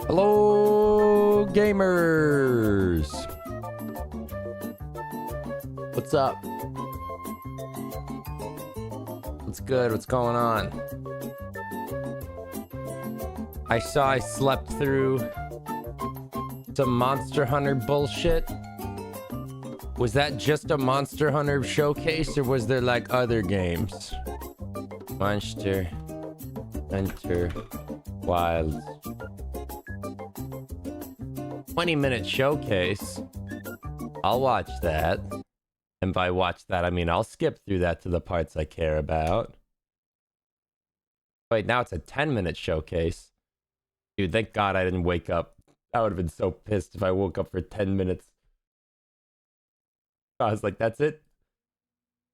Hello, gamers. What's up? What's good? What's going on? I saw I slept through some Monster Hunter bullshit. Was that just a Monster Hunter showcase, or was there like other games? Monster Hunter Wilds 20-minute showcase. I'll watch that. And by watch that, I mean I'll skip through that to the parts I care about. Wait, now it's a 10-minute showcase. Dude, thank God I didn't wake up. I would have been so pissed if I woke up for 10 minutes. I was like, that's it?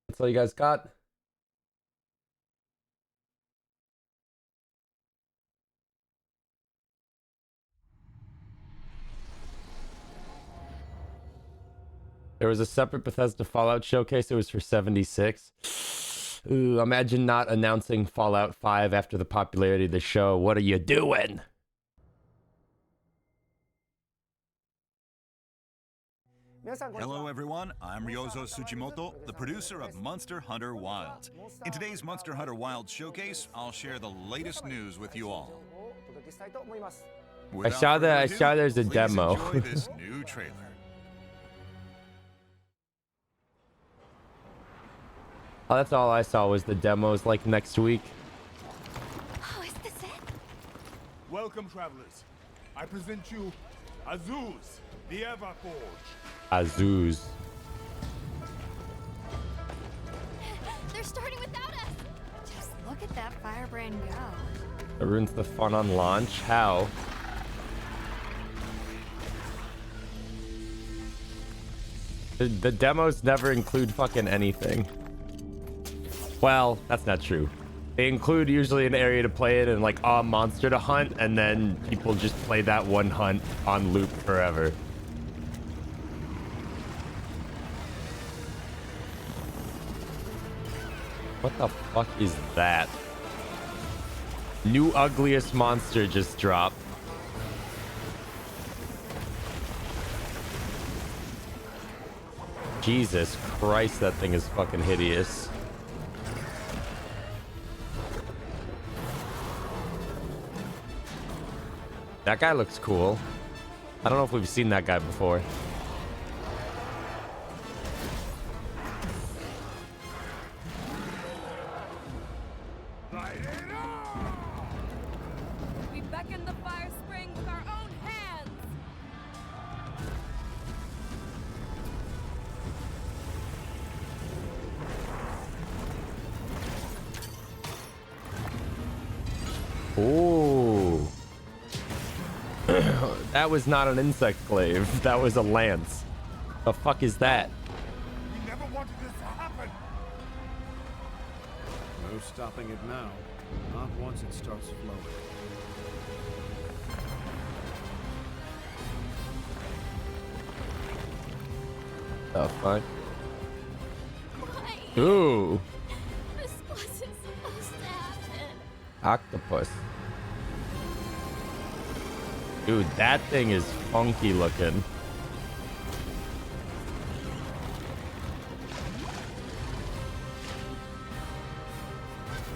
That's all you guys got? There was a separate Bethesda Fallout showcase. It was for 76. Ooh, imagine not announcing Fallout 5 after the popularity of the show. What are you doing? Hello everyone, I'm Ryozo Tsuchimoto, the producer of Monster Hunter Wilds. In today's Monster Hunter Wilds showcase, I'll share the latest news with you all. I saw there's a demo. Enjoy this new trailer. Oh, that's all I saw was the demos like next week. Oh, is this it? Welcome, travelers. I present you Azuz, the Everforge. Azuz. They're starting without us. Just look at that firebrand go. It ruins the fun on launch. How? The demos never include fucking anything. Well, that's not true. They include usually an area to play it and like a monster to hunt, and then people just play that one hunt on loop forever. What the fuck is that? New ugliest monster just dropped. Jesus Christ, that thing is fucking hideous. That guy looks cool. I don't know if we've seen that guy before. We beckon the fire spring with our own hands. Ooh. That was not an insect glaive. That was a lance. The fuck is that? We never wanted this to happen. No stopping it now. Not once it starts flowing. The fuck? Why? Ooh. This wasn't supposed to happen. Octopus. Dude, that thing is funky looking.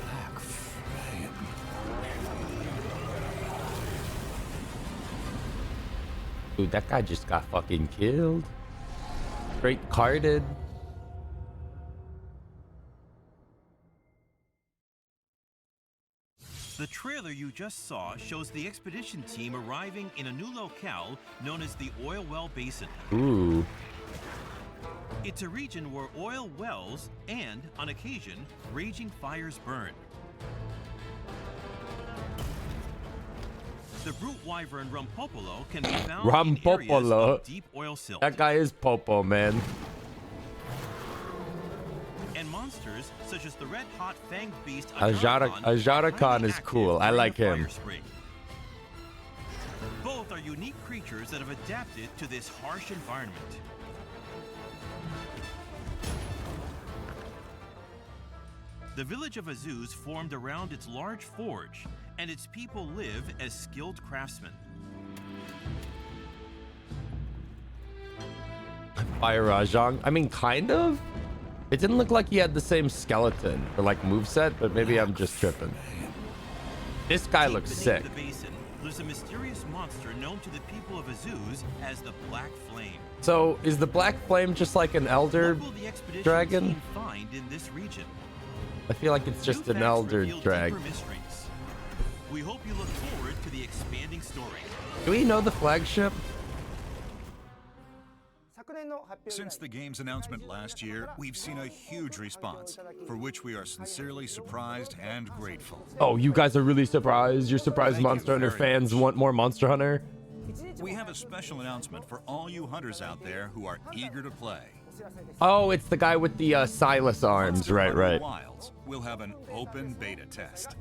Black flame. Dude, that guy just got fucking killed. Straight carded. The trailer you just saw shows the expedition team arriving in a new locale known as the Oil Well Basin. Ooh. It's a region where oil wells and, on occasion, raging fires burn. The brute wyvern Rumpopolo can be found in areas Rumpopolo. of deep oil silt. That guy is Popo, man. And monsters such as the red-hot fanged beast Ajarakan is cool. I like him. Both are unique creatures that have adapted to this harsh environment. The village of Azuz formed around its large forge, and its people live as skilled craftsmen. Fire Rajang. I mean, kind of. It didn't look like he had the same skeleton or like moveset, but maybe I'm just tripping. This guy looks sick. The basin, there's a mysterious monster known to the people of Azuz as the Black Flame. So is the Black Flame just like an elder What will the expedition dragon? team find in this region? I feel like it's just New an facts elder reveal drag. deeper mysteries. We hope you look forward to the expanding story. Do we know the flagship? Since the game's announcement last year, we've seen a huge response, for which we are sincerely surprised and grateful. Oh, you guys are really surprised. You're surprised Thank you Monster Hunter very fans much. want more Monster Hunter? We have a special announcement for all you hunters out there who are eager to play. Oh, it's the guy with the Silas arms. Monster Right, Hunter right. Wilds will have an open beta test.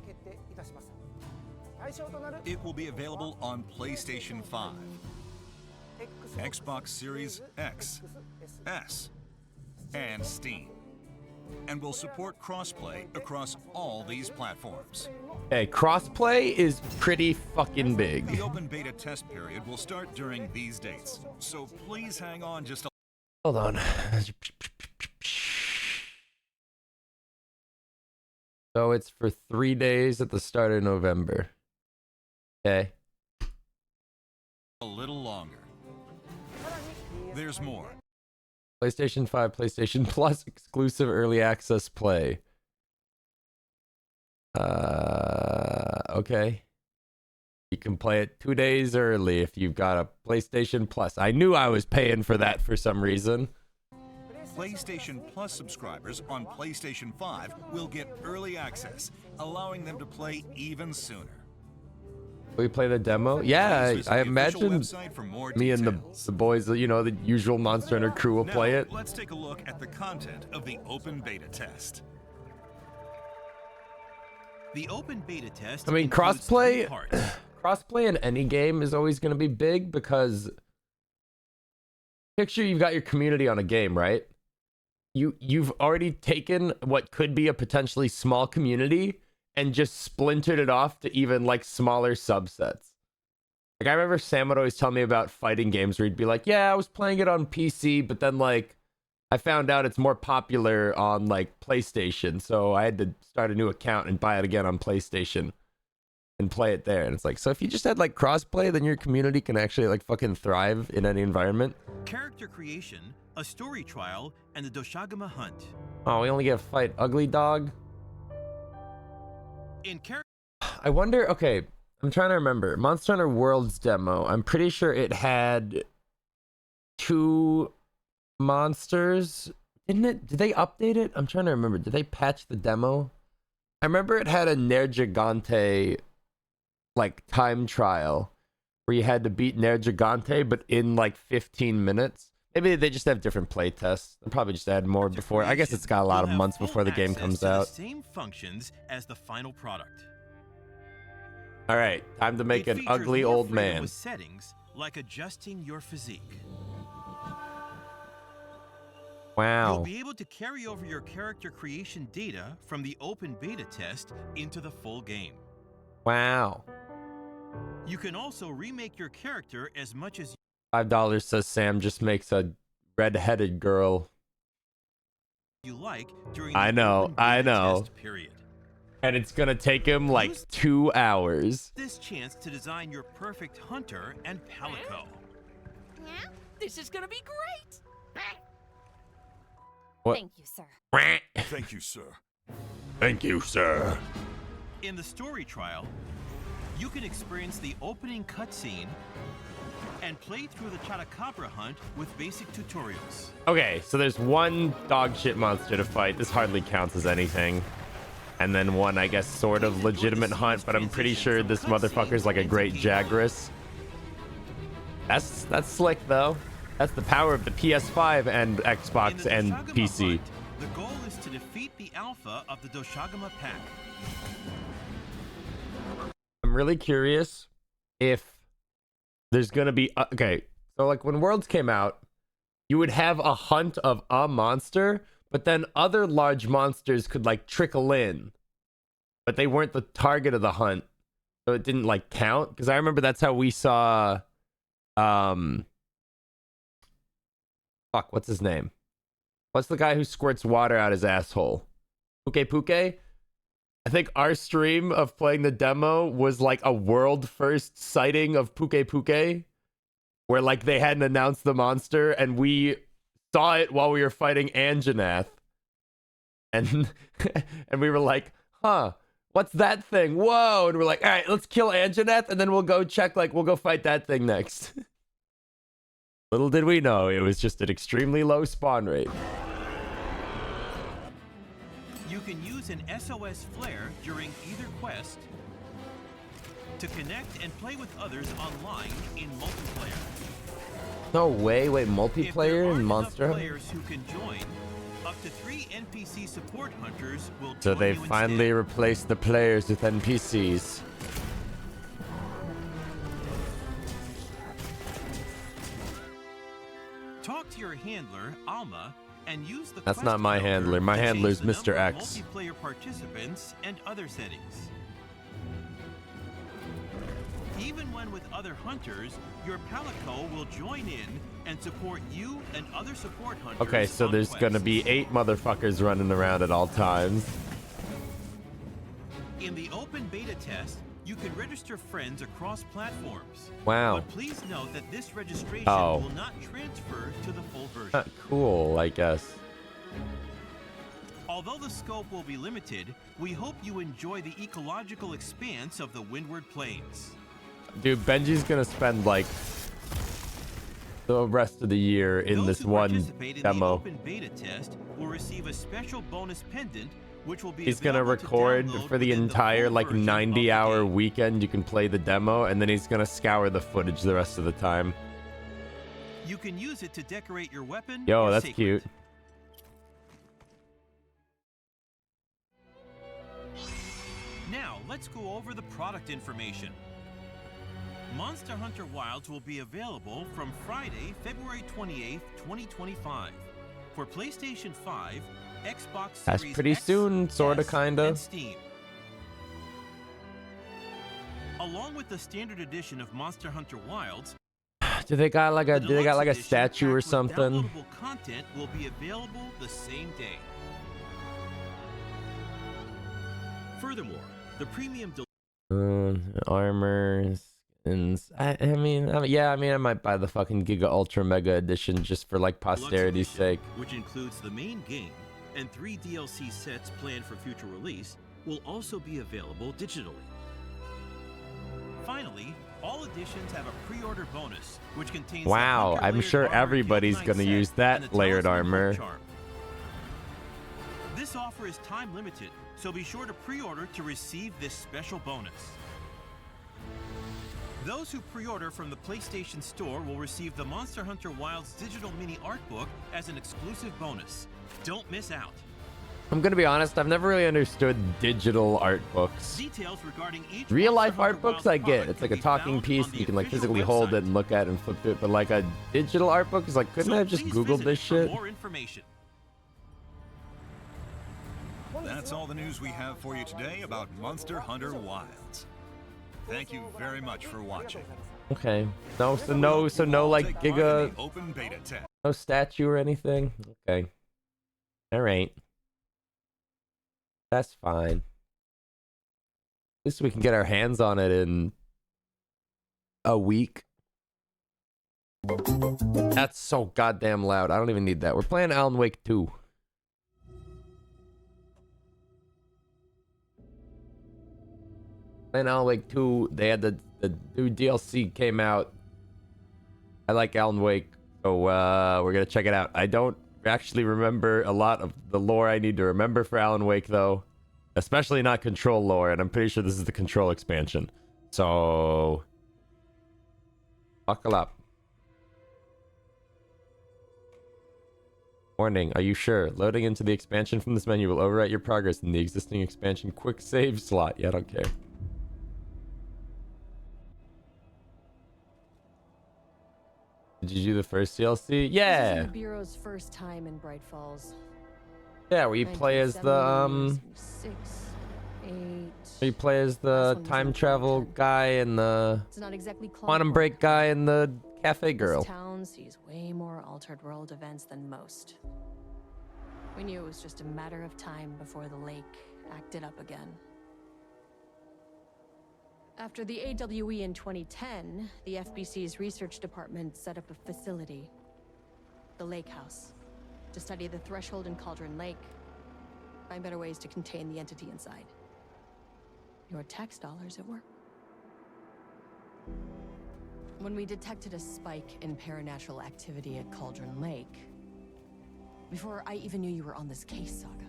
It will be available on PlayStation 5, Xbox Series X, S, and Steam, and will support crossplay across all these platforms. Hey, crossplay is pretty fucking big. The open beta test period will start during these dates, so please hang on just a Hold on. So it's for 3 days at the start of November. Okay. little longer. There's more. PlayStation 5, PlayStation Plus exclusive early access play. Okay. You can play it 2 days early if you've got a PlayStation Plus. I knew I was paying for that for some reason. PlayStation Plus subscribers on PlayStation 5 will get early access, allowing them to play even sooner. We play the demo? Yeah, Please visit I the official imagine website for more me and details. the boys, you know, the usual Monster Hunter crew will Now, play it. let's take a look at the content of the open beta test. The open beta test. I mean, includes three crossplay, parts. crossplay in any game is always going to be big because picture you've got your community on a game, right? You've already taken what could be a potentially small community and just splintered it off to even like smaller subsets. Like I remember Sam would always tell me about fighting games where he'd be like, yeah, I was playing it on PC, but then like I found out it's more popular on like PlayStation, so I had to start a new account and buy it again on PlayStation and play it there. And it's like, so if you just had like crossplay, then your community can actually like fucking thrive in any environment. Character creation, a story trial, and the Doshagama hunt. Oh, we only get to fight Ugly Dog. In character. I wonder, okay, I'm trying to remember. Monster Hunter World's demo, I'm pretty sure it had 2 monsters. Didn't it? Did they update it? I'm trying to remember. Did they patch the demo? I remember it had a Nergigante like time trial where you had to beat Nergigante, but in like 15 minutes. Maybe they just have different play tests. They'll probably just add more before. I guess it's got a lot of You'll have months full before the game access comes to out. The same functions as the final product. All right, time to make It an features ugly more old freedom man. with settings like adjusting your physique. You'll Wow. be able to carry over your character creation data from the open beta test into the full game. Wow. You can also remake your character as much as $5 says Sam just makes a red-headed girl. you like during I the know, open I beta know. test period. And it's gonna take him like 2 hours. This chance to design your perfect hunter and palico. Yeah? This is gonna be great! What? Thank you, sir. Thank you, sir. Thank you, sir. In the story trial, you can experience the opening cutscene and play through the Chotacabra hunt with basic tutorials. Okay, so there's one dog shit monster to fight. This hardly counts as anything. And then one, I guess, sort of legitimate hunt, but I'm pretty sure this motherfucker's like a great Jagras. That's slick though. That's the power of the PS5 and Xbox In the and Doshagama PC. hunt, the goal is to defeat the alpha of the Doshagama pack. I'm really curious if there's gonna be okay. So like when Worlds came out, you would have a hunt of a monster, but then other large monsters could like trickle in, but they weren't the target of the hunt, so it didn't like count. Because I remember that's how we saw Fuck, what's his name? What's the guy who squirts water out his asshole? Puke Puke? I think our stream of playing the demo was like a world first sighting of Puke Puke, where like they hadn't announced the monster and we saw it while we were fighting Anjanath. And and we were like, huh, what's that thing? Whoa. And we're like, all right, let's kill Anjanath and then we'll go check, like, we'll go fight that thing next. Little did we know, it was just an extremely low spawn rate. You can use an SOS flare during either quest to connect and play with others online in multiplayer. No way, wait, If there multiplayer aren't in enough Monster Hunter? players who can join, up to 3 NPC support hunters will So join they you finally instead. replaced the players with NPCs. Talk to your handler, Alma, and use the That's quest not my filter handler. My to change handler's the Mr. number of X. Multiplayer participants and other settings. Even when with other hunters, your Palico will join in and support you and other support hunters. Okay, so on there's gonna be quests. 8 motherfuckers running around at all times. In the open beta test, you can register friends across platforms. Wow. But please note that this registration Oh. will not transfer to the full version. Not cool, I guess. Although the scope will be limited, we hope you enjoy the ecological expanse of the Windward Plains. Dude, Benji's gonna spend like the rest of the year in Those this who one participate in the demo. open beta test will receive a special bonus pendant, which will be He's gonna available to record download for the within entire full like version of the 90-hour game. weekend you can play the demo, and then he's gonna scour the footage the rest of the time. You can use it to decorate your weapon. Yo, or that's sacred. cute. Now, let's go over the product information. Monster Hunter Wilds will be available from Friday, February 28th, 2025 for PlayStation 5, Xbox That's Series pretty X, soon, sorta, S, kinda. and Steam. Along with the standard edition of Monster Hunter Wilds, Do they got like a the do they got deluxe like a edition statue or packed with something? Downloadable content will be available the same day. Furthermore, the premium Armor, skins. I might buy the fucking Giga Ultra Mega Edition just for like Deluxe posterity's Edition, sake. which includes the main game and 3 DLC sets planned for future release, will also be available digitally. Finally, all editions have a pre-order bonus, which contains the Wow, Hunter I'm layered sure armor everybody's Guild 9 gonna set use and that the layered Talisman armor. Hook Charm. This offer is time limited, so be sure to pre-order to receive this special bonus. Those who pre-order from the PlayStation Store will receive the Monster Hunter Wilds digital mini art book as an exclusive bonus. Don't miss out. I'm gonna be honest, I've never really understood digital art books. Details regarding each Real life Monster art Hunter books Wilds I get. product It's can like a be talking found piece on and the you can like official physically hold website. it and look at it and flip through it. But like a digital art book is like, couldn't So I have just please Googled visit this for shit? more information. That's all the news we have for you today about Monster Hunter Wilds. Thank you very much for watching. Okay. So no like Take part in Giga, the open beta test. no statue or anything? Okay. Alright. That's fine. At least we can get our hands on it in a week. That's so goddamn loud. I don't even need that. We're playing Alan Wake 2. Playing Alan Wake 2, they had the new DLC came out. I like Alan Wake, so we're gonna check it out. I don't actually remember a lot of the lore I need to remember for Alan Wake, though. Especially not Control lore, and I'm pretty sure this is the Control expansion. So... buckle up. Warning, are you sure? Loading into the expansion from this menu will overwrite your progress in the existing expansion quick save slot. Yeah, I don't care. Did you do the first DLC? Yeah! This is the Bureau's first time in Bright Falls. Yeah, where you play as the, 6, 8... where you play as the Last one was time in travel 2010. guy and the It's not exactly quantum clockwork. break guy in the Cafe girl. This town sees way more altered world events than most. We knew it was just a matter of time before the lake acted up again. After the AWE in 2010, the FBC's research department set up a facility, the Lake House, to study the threshold in Cauldron Lake, find better ways to contain the entity inside. Your tax dollars at work. When we detected a spike in paranatural activity at Cauldron Lake, before I even knew you were on this case, Saga,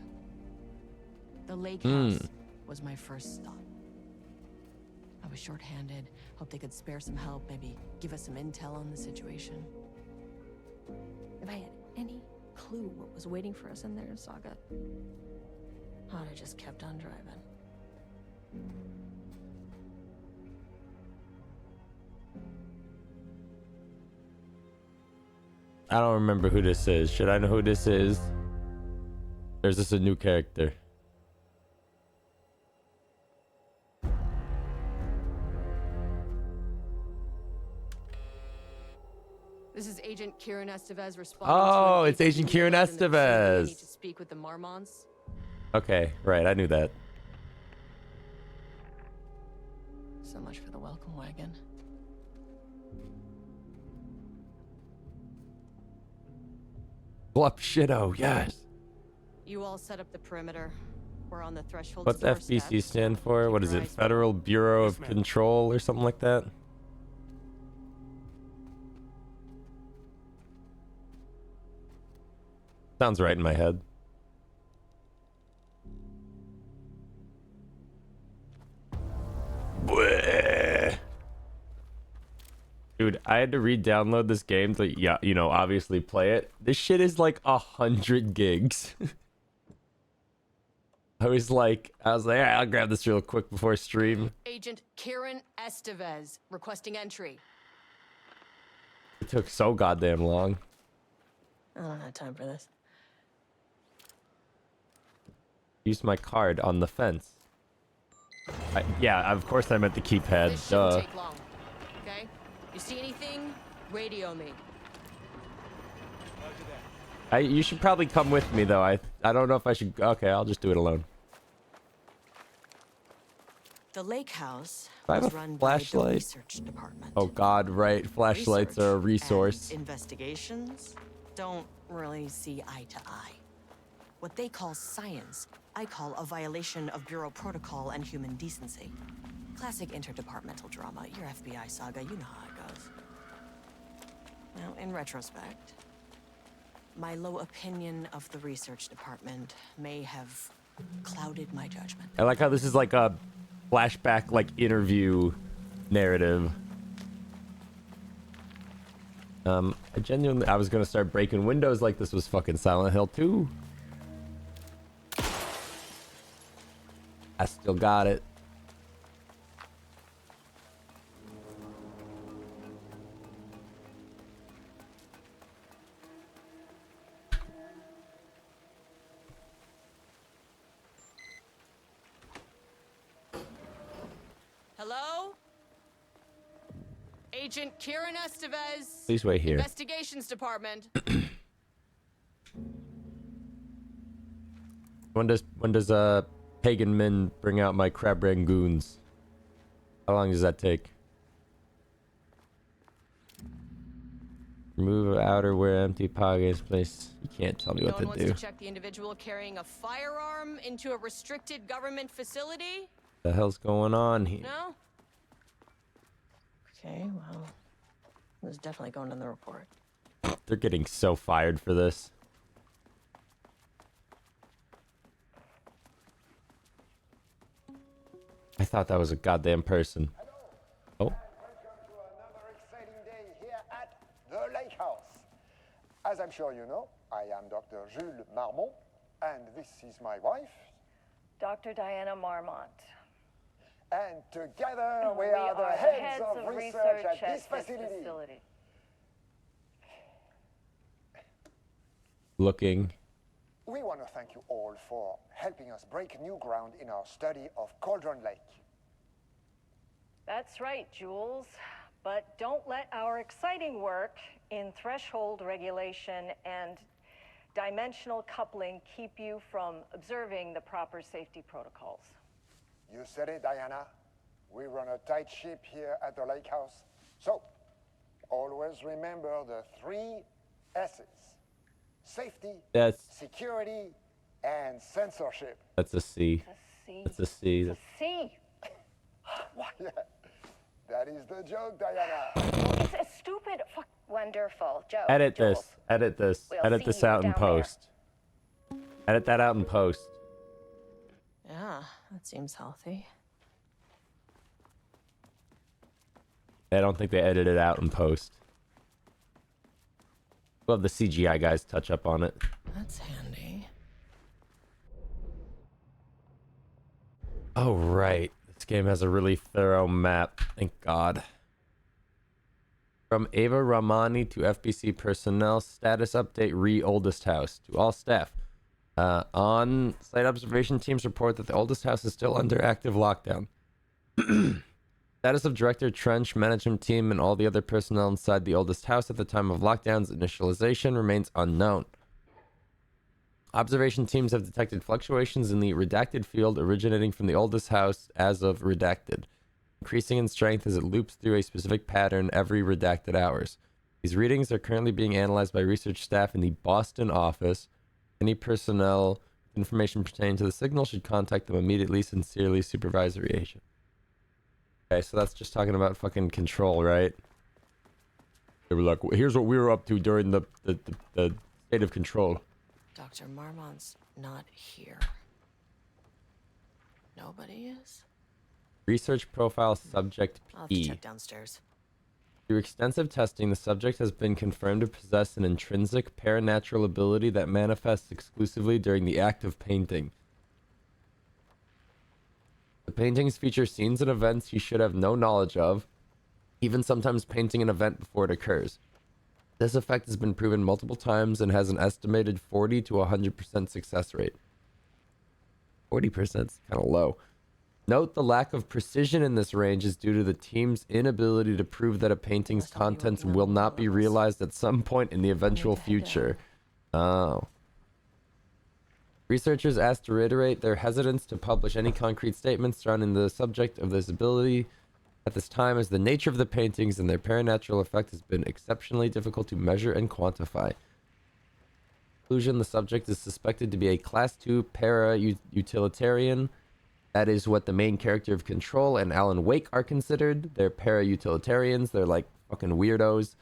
the Lake House was my first stop. I was short-handed, hoped they could spare some help, maybe give us some intel on the situation. If I had any clue what was waiting for us in there, Saga, I'd have just kept on driving. I don't remember who this is. Should I know who this is? Or is this a new character? This is Agent Kieran Estevez responding Oh, to an it's Agent APB Kieran alert in the vicinity. I Estevez. need to speak with the Marmons. Okay, right. I knew that. So much for the welcome wagon. Blup shitto, yes. You all set up the perimeter. We're on the threshold. What's FBC stand for? What is it? Federal Bureau of Control or something like that? Sounds right in my head. Bleh. Dude, I had to re-download this game to, yeah, you know, obviously play it. This shit is like 100 gigs. I was like, "Yeah, I'll grab this real quick before stream." Agent Kieran Estevez requesting entry. It took so goddamn long. I don't have time for this. Use my card on the fence. Yeah, of course I meant the keypad. This Duh. shouldn't take long. Okay? You see anything? Radio me. You should probably come with me though. I don't know if I should. Okay, I'll just do it alone. The Lake House I have was a run flashlight? by the research department. Oh God, right. Flashlights are a Research resource. and investigations don't really see eye to eye. What they call science, I call a violation of Bureau protocol and human decency. Classic interdepartmental drama. Your FBI saga, you know how it goes. Now, in retrospect, my low opinion of the research department may have clouded my judgment. I like how this is like a flashback, like interview narrative. I was gonna start breaking windows like this was fucking Silent Hill 2. I still got it. Hello? Agent Kieran Estevez. Please wait here. Investigations Department. When does Pagan Min bring out my crab rangoons? How long does that take? Remove outerwear, empty pockets, place. You can't tell me No what one to wants do. to check the individual carrying a firearm into a restricted government facility? The hell's going on here? No? Okay, well, this is definitely going in the report. They're getting so fired for this. I thought that was a goddamn person. Oh. Welcome to another exciting day here at the Lake House. As I'm sure you know, I am Dr. Jules Marmont, and this is my wife. Dr. Diana Marmont. And together we are the heads of research at this facility. Looking. We want to thank you all for helping us break new ground in our study of Cauldron Lake. That's right, Jules. But don't let our exciting work in threshold regulation and dimensional coupling keep you from observing the proper safety protocols. You said it, Diana. We run a tight ship here at the lake house. So, always remember the 3 S's. Safety, security, and censorship. That's a C. That's a C. It's a C. Why, yeah. That is the joke, Diana. It's a stupid Wonderful joke. Edit Jules. this. Edit this. We'll Edit see this you out in down there. post. Edit that out in post. Yeah, that seems healthy. I don't think they edited it out in post. We'll have the CGI guys touch up on it. That's handy. Oh, right. This game has a really thorough map. Thank God. From Ava Ramani to FBC personnel, status update oldest house. To all staff. On-site observation teams report that the oldest house is still under active lockdown. Status of Director Trench, management team, and all the other personnel inside the oldest house at the time of lockdown's initialization remains unknown. Observation teams have detected fluctuations in the redacted field originating from the oldest house as of redacted, increasing in strength as it loops through a specific pattern every redacted hours. These readings are currently being analyzed by research staff in the Boston office. Any personnel with information pertaining to the signal should contact them immediately. Sincerely, Supervisory Agent. Okay, so that's just talking about fucking control, right? They were like, here's what we were up to during the state of control. Dr. Marmont's not here. Nobody is? Research profile subject I'll have to P. check downstairs. Through extensive testing, the subject has been confirmed to possess an intrinsic paranatural ability that manifests exclusively during the act of painting. The paintings feature scenes and events he should have no knowledge of, even sometimes painting an event before it occurs. This effect has been proven multiple times and has an estimated 40 to 100% success rate. 40% is kind of low. Note the lack of precision in this range is due to the team's inability to prove that a painting's contents will not be realized at some point in the eventual future. Oh. Researchers asked to reiterate their hesitance to publish any concrete statements surrounding the subject of this ability at this time, as the nature of the paintings and their paranatural effect has been exceptionally difficult to measure and quantify. Conclusion: the subject is suspected to be a Class 2 para-utilitarian. That is what the main character of Control and Alan Wake are considered. They're para-utilitarians. They're like fucking weirdos.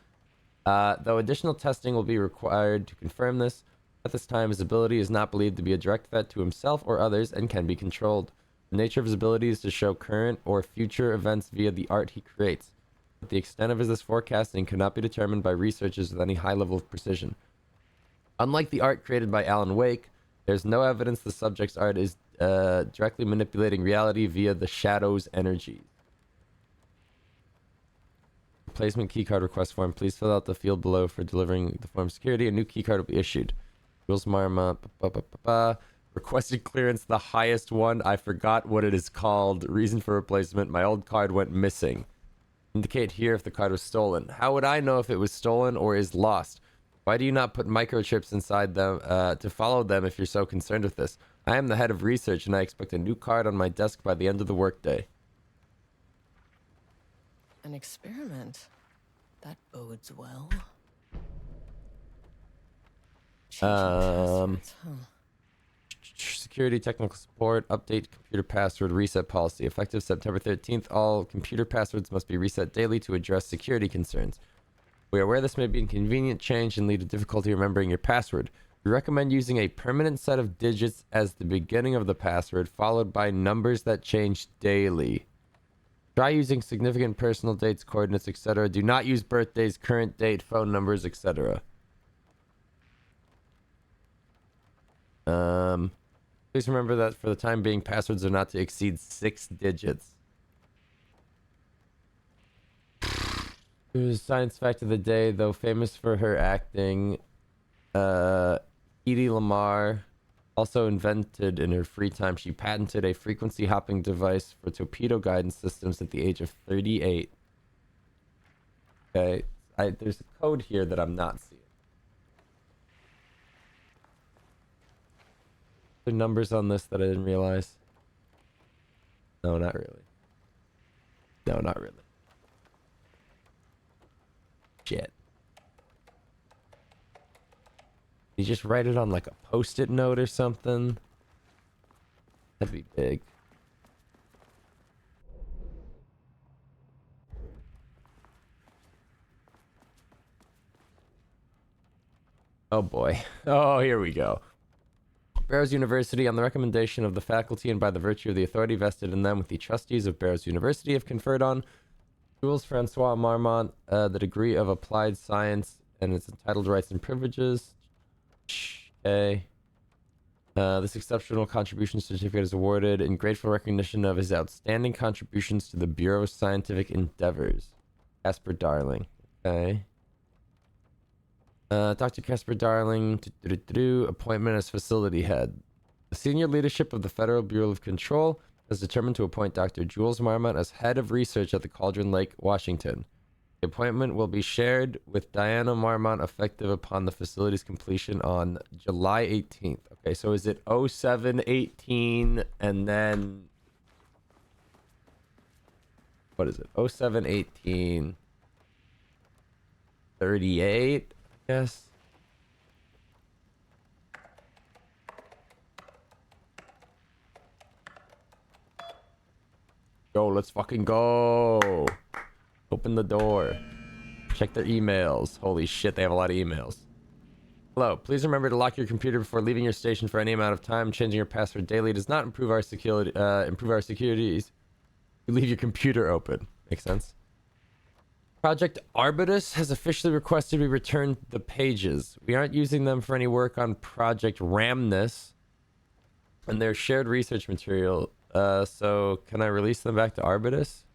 Though additional testing will be required to confirm this. At this time, his ability is not believed to be a direct threat to himself or others and can be controlled. The nature of his ability is to show current or future events via the art he creates. But the extent of this forecasting cannot be determined by researchers with any high level of precision. Unlike the art created by Alan Wake, there's no evidence the subject's art is directly manipulating reality via the shadow's energy. Replacement keycard request form. Please fill out the field below for delivering the form security. A new keycard will be issued. Jules Marma. Requested clearance, the highest one. I forgot what it is called. Reason for replacement. My old card went missing. Indicate here if the card was stolen. How would I know if it was stolen or is lost? Why do you not put microchips inside them to follow them if you're so concerned with this? I am the head of research and I expect a new card on my desk by the end of the workday. An experiment. That bodes well. Security technical support, update computer password reset policy. Effective September 13th, all computer passwords must be reset daily to address security concerns. We are aware this may be an inconvenient change and lead to difficulty remembering your password. We recommend using a permanent set of digits as the beginning of the password, followed by numbers that change daily. Try using significant personal dates, coordinates, etc. Do not use birthdays, current date, phone numbers, etc. Please remember that for the time being, passwords are not to exceed 6 digits. Here's a science fact of the day, though famous for her acting, Edie Lamar also invented in her free time. She patented a frequency hopping device for torpedo guidance systems at the age of 38. Okay, there's a code here that I'm not seeing. There are numbers on this that I didn't realize. No, not really. No, not really. Shit. You just write it on like a post-it note or something. That'd be big. Oh boy. Oh, here we go. Barrows University, on the recommendation of the faculty and by the virtue of the authority vested in them with the trustees of Barrows University, have conferred on Jules Francois Marmont the degree of applied science and its entitled rights and privileges. Okay. This exceptional contribution certificate is awarded in grateful recognition of his outstanding contributions to the Bureau's scientific endeavors. Casper Darling. Okay. Dr. Casper Darling, appointment as facility head. The senior leadership of the Federal Bureau of Control has determined to appoint Dr. Jules Marmont as head of research at the Cauldron Lake, Washington. The appointment will be shared with Diana Marmont effective upon the facility's completion on July 18th. Okay, so is it 0718 and then... What is it? 0718... 38... Yes. Go, let's fucking go. Open the door. Check their emails. Holy shit, they have a lot of emails. Hello, please remember to lock your computer before leaving your station for any amount of time. Changing your password daily does not improve our security. Securities. You leave your computer open. Makes sense. Project Arbutus has officially requested we return the pages. We aren't using them for any work on Project Ramnus and their shared research material. So can I release them back to Arbutus?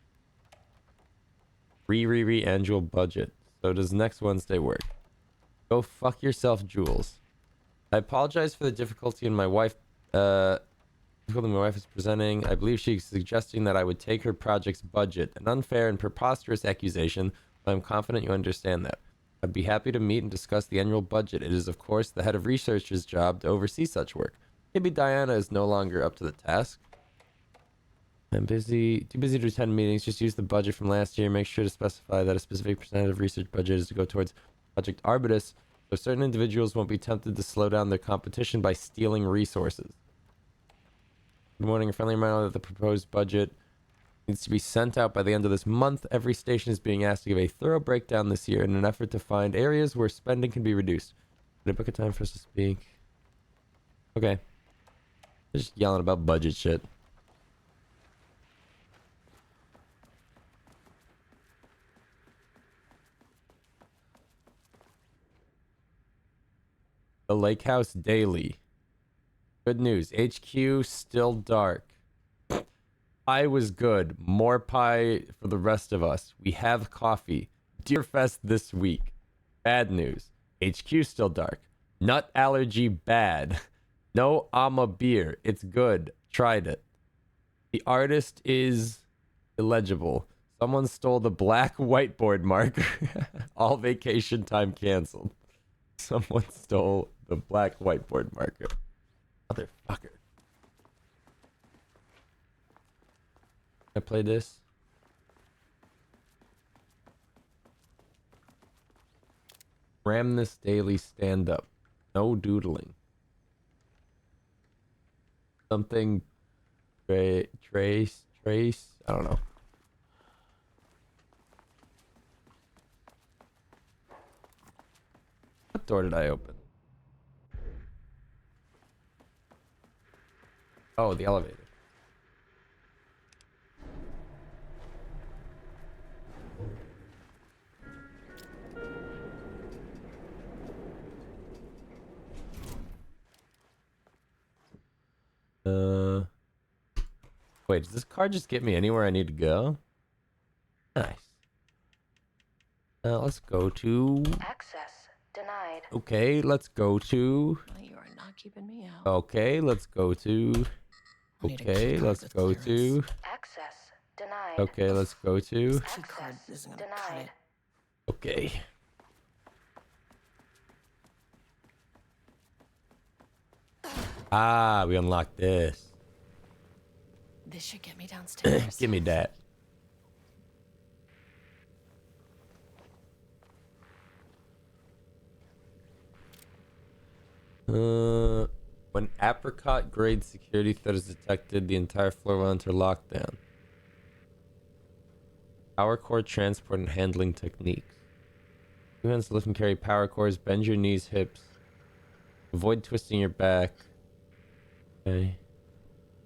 Annual budget. So does next Wednesday work? Go fuck yourself, Jules. I apologize for the difficulty in my wife. Difficulty my wife is presenting. I believe she's suggesting that I would take her project's budget. An unfair and preposterous accusation, but I'm confident you understand that. I'd be happy to meet and discuss the annual budget. It is, of course, the head of research's job to oversee such work. Maybe Diana is no longer up to the task. I'm busy, too busy to attend meetings. Just use the budget from last year. Make sure to specify that a specific percentage of research budget is to go towards Project Arbutus, so certain individuals won't be tempted to slow down their competition by stealing resources. Good morning. A friendly reminder that the proposed budget needs to be sent out by the end of this month. Every station is being asked to give a thorough breakdown this year in an effort to find areas where spending can be reduced. Did I book a time for us to speak? Okay. They're just yelling about budget shit. The Lake House Daily. Good news. HQ still dark. Pie was good. More pie for the rest of us. We have coffee. Deerfest this week. Bad news. HQ still dark. Nut allergy bad. No Ama beer. It's good. Tried it. The artist is illegible. Someone stole the black whiteboard marker. All vacation time canceled. Someone stole the black whiteboard marker. Motherfucker. I play this. Ram this daily stand up. No doodling. Something trace. I don't know. What door did I open? Oh, the elevator. Wait, does this car just get me anywhere I need to go? Nice. Let's go to... Access denied. Okay, let's go to... You are not keeping me out. Okay, let's go to... Okay, let's go to... Access denied. Okay, let's go to... Access denied. Okay. Ah, we unlocked this. This should get me downstairs. Give me that. When apricot grade security threat is detected, the entire floor will enter lockdown. Power core transport and handling techniques. Two hands lift and carry power cores. Bend your knees, hips. Avoid twisting your back. Okay.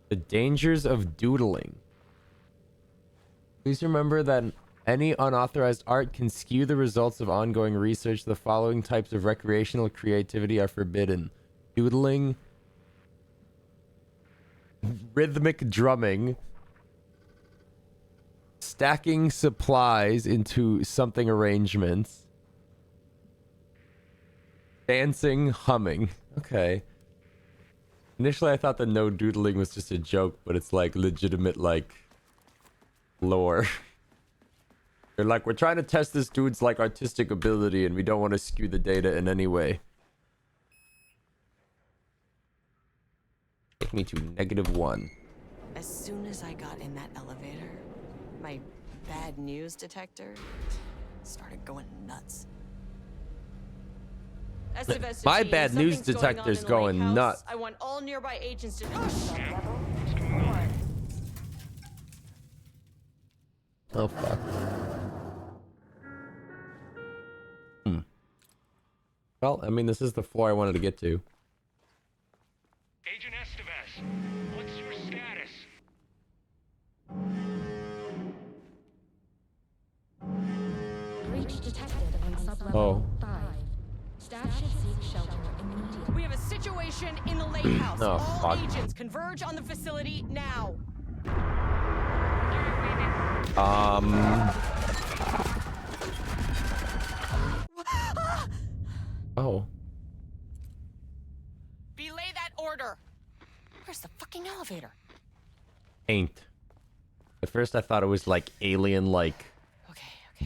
The dangers of doodling. Please remember that any unauthorized art can skew the results of ongoing research. The following types of recreational creativity are forbidden: doodling, rhythmic drumming, stacking supplies into something arrangements, dancing, humming. Okay. Initially, I thought the no doodling was just a joke, but it's like legitimate, like, lore. They're like, we're trying to test this dude's, like, artistic ability, and we don't want to skew the data in any way. Take me to -1. As soon as I got in that elevator, my bad news detector started going nuts. My bad news detector's going nuts. I want all nearby agents to... Oh, fuck. Well, I mean, this is the floor I wanted to get to. Agent Estevez, what's your status? Breach detected on sublevel Oh. 5. Staff should seek shelter immediately. We have a situation in the lake house. Oh, All fuck. agents converge on the facility now. Oh. Belay that order. Where's the fucking elevator? Paint. At first, I thought it was like alien, like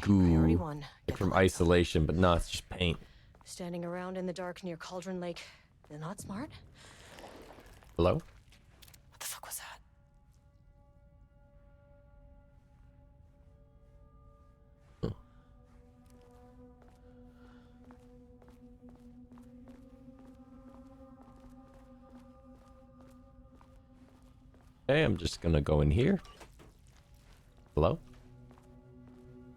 goo, Priority 1. like from isolation, but no, it's just paint. Standing around in the dark near Cauldron Lake is not smart. Hello? What the fuck was that? Okay, I'm just gonna go in here. Hello?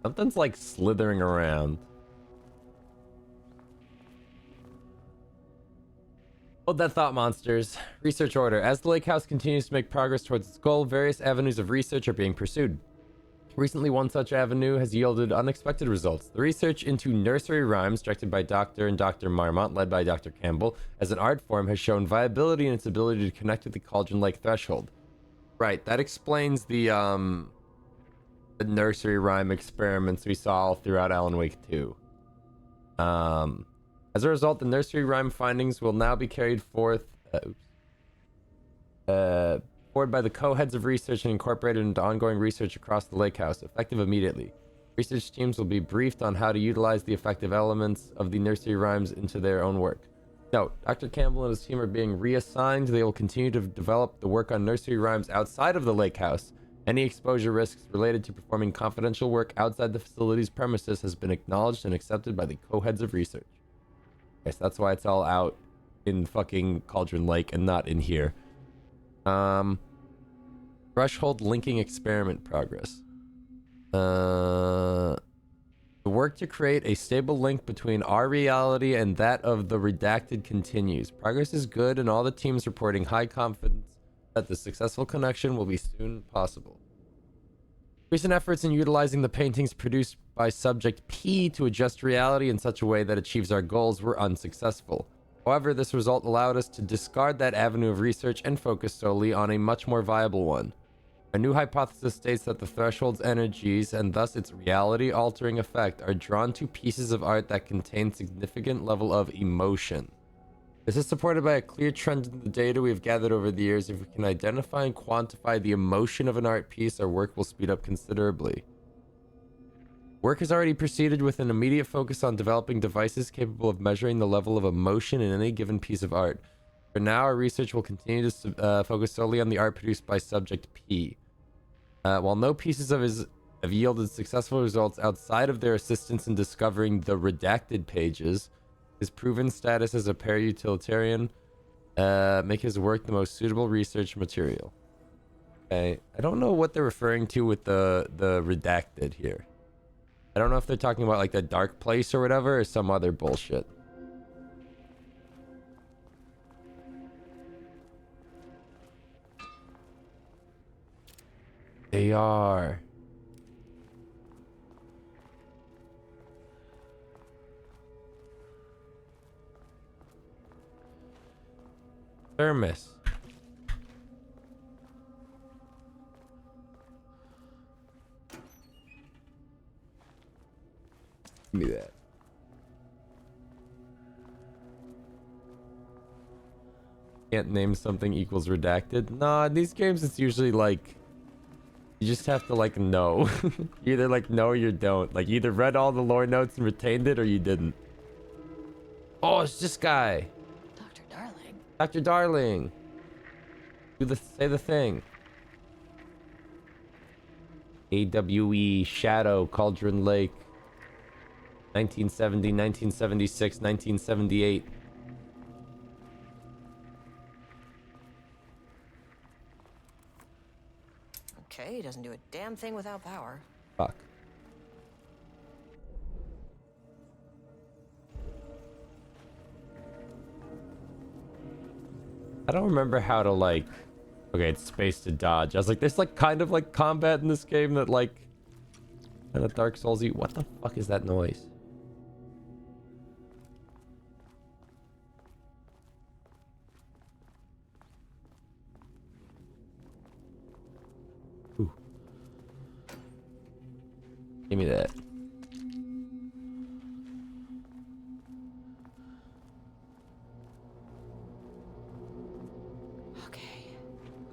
Something's like slithering around. Hold that thought, monsters. Research order. As the lake house continues to make progress towards its goal, various avenues of research are being pursued. Recently, one such avenue has yielded unexpected results. The research into nursery rhymes, directed by Dr. and Dr. Marmont, led by Dr. Campbell, as an art form, has shown viability in its ability to connect with the Cauldron Lake threshold. Right, that explains the nursery rhyme experiments we saw all throughout Alan Wake 2. As a result, the nursery rhyme findings will now be carried forth forward by the co-heads of research and incorporated into ongoing research across the lake house, effective immediately. Research teams will be briefed on how to utilize the effective elements of the nursery rhymes into their own work. Note, Dr. Campbell and his team are being reassigned. They will continue to develop the work on nursery rhymes outside of the lake house. Any exposure risks related to performing confidential work outside the facility's premises has been acknowledged and accepted by the co-heads of research. Yes, that's why it's all out in fucking Cauldron Lake and not in here. Threshold linking experiment progress. The work to create a stable link between our reality and that of the redacted continues. Progress is good, and all the teams reporting high confidence that the successful connection will be soon possible. Recent efforts in utilizing the paintings produced by Subject P to adjust reality in such a way that achieves our goals were unsuccessful. However, this result allowed us to discard that avenue of research and focus solely on a much more viable one. A new hypothesis states that the threshold's energies, and thus its reality-altering effect, are drawn to pieces of art that contain significant level of emotion. This is supported by a clear trend in the data we have gathered over the years. If we can identify and quantify the emotion of an art piece, our work will speed up considerably. Work has already proceeded with an immediate focus on developing devices capable of measuring the level of emotion in any given piece of art. For now, our research will continue to focus solely on the art produced by Subject P. While no pieces of his have yielded successful results outside of their assistance in discovering the redacted pages, his proven status as a para-utilitarian make his work the most suitable research material. Okay, I don't know what they're referring to with the redacted here. I don't know if they're talking about like the dark place or whatever, or some other bullshit. They are. Thermos. Give me that. Can't name something equals redacted. Nah, in these games it's usually like you just have to like know. You either like know or you don't. Like you either read all the lore notes and retained it or you didn't. Oh, it's this guy. Dr. Darling. Dr. Darling. Say the thing. AWE Shadow Cauldron Lake. 1970, 1976, 1978. Okay, he doesn't do a damn thing without power. Fuck. I don't remember how to like... Okay, it's space to dodge. I was like, there's like kind of like combat in this game that like... kind of Dark Souls-y. What the fuck is that noise? Ooh. Give me that.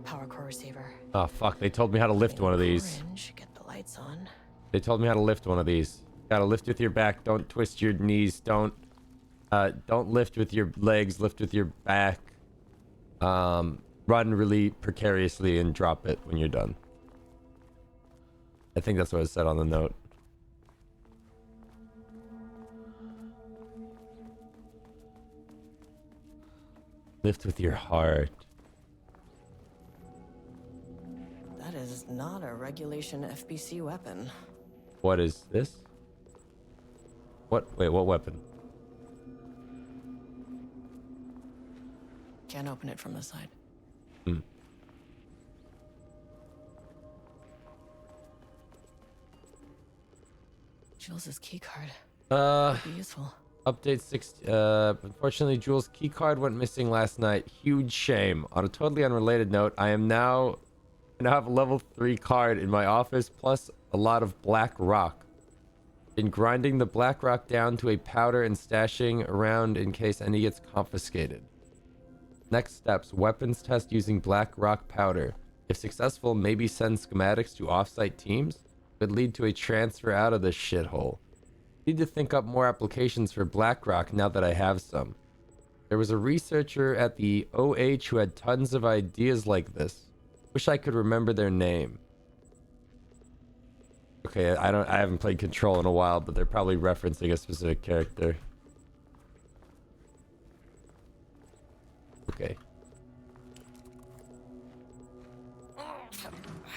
Power core receiver. Oh fuck, they told me how to lift one of these. Get the lights on. They told me how to lift one of these. Gotta lift with your back, don't twist your knees, don't lift with your legs, lift with your back. Run really precariously and drop it when you're done. I think that's what it said on the note. Lift with your heart. That is not a regulation FBC weapon. What is this? What? Wait, what weapon? Can't open it from the side. Hmm. Jules' keycard. Could be useful. Update 6. Unfortunately, Jules' keycard went missing last night. Huge shame. On a totally unrelated note, I now have a level 3 card in my office, plus a lot of black rock. Been grinding the black rock down to a powder and stashing around in case any gets confiscated. Next steps: weapons test using black rock powder. If successful, maybe send schematics to offsite teams. Could lead to a transfer out of this shithole. Need to think up more applications for black rock now that I have some. There was a researcher at the OH who had tons of ideas like this. Wish I could remember their name. Okay, I haven't played Control in a while, but they're probably referencing a specific character. Okay.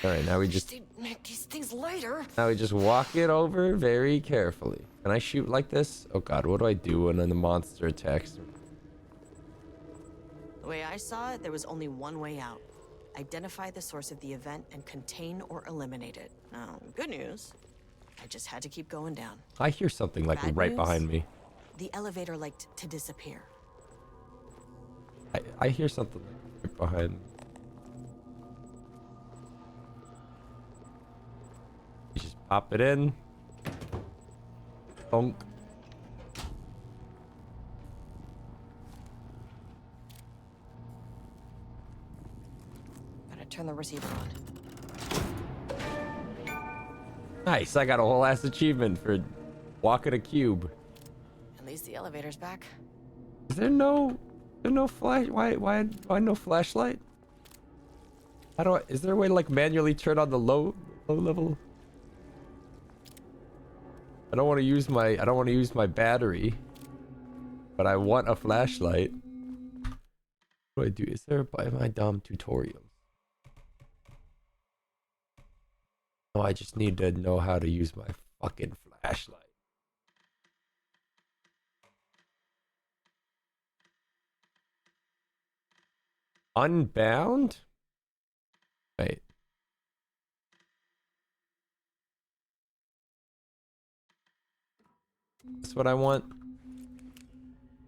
Alright, now we just make these things later. Now we just walk it over very carefully. Can I shoot like this? Oh god, what do I do when the monster attacks? The way I saw it, there was only one way out. Identify the source of the event and contain or eliminate it. Now, good news, I just had to keep going down. I hear something like Bad right news, behind me. The elevator liked to disappear. I hear something right behind me. You just pop it in. Bonk. Gotta turn the receiver on. Nice, I got a whole ass achievement for walking a cube. At least the elevator's back. Is there no flash? Why no flashlight? How do I? Is there a way to like manually turn on the low level? I don't want to use my battery, but I want a flashlight. What do I do? Is there by my dumb tutorials? Oh, I just need to know how to use my fucking flashlight. Unbound? Wait. That's what I want.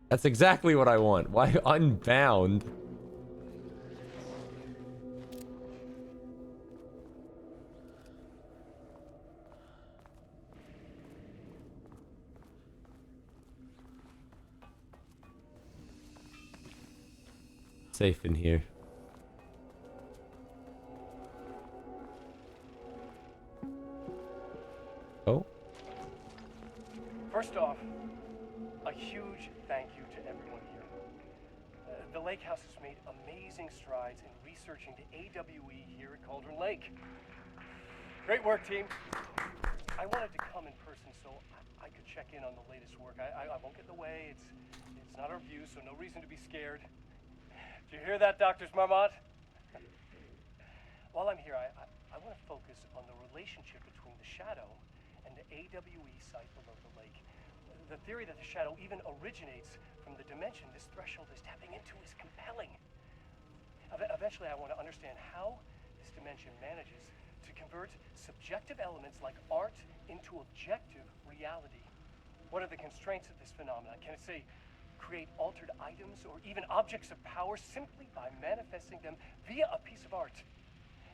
That's exactly what I want. Why unbound? Safe in here. Oh. First off, a huge thank you to everyone here. The Lake House has made amazing strides in researching the AWE here at Cauldron Lake. Great work, team. I wanted to come in person so I could check in on the latest work. I won't get in the way. It's not our view, so no reason to be scared. Did you hear that, Dr. Marmot? While I'm here, I want to focus on the relationship between the shadow and the AWE site below the lake. The theory that the shadow even originates from the dimension this threshold is tapping into is compelling. Eventually, I want to understand how this dimension manages to convert subjective elements like art into objective reality. What are the constraints of this phenomenon? Can it, say, create altered items or even objects of power simply by manifesting them via a piece of art?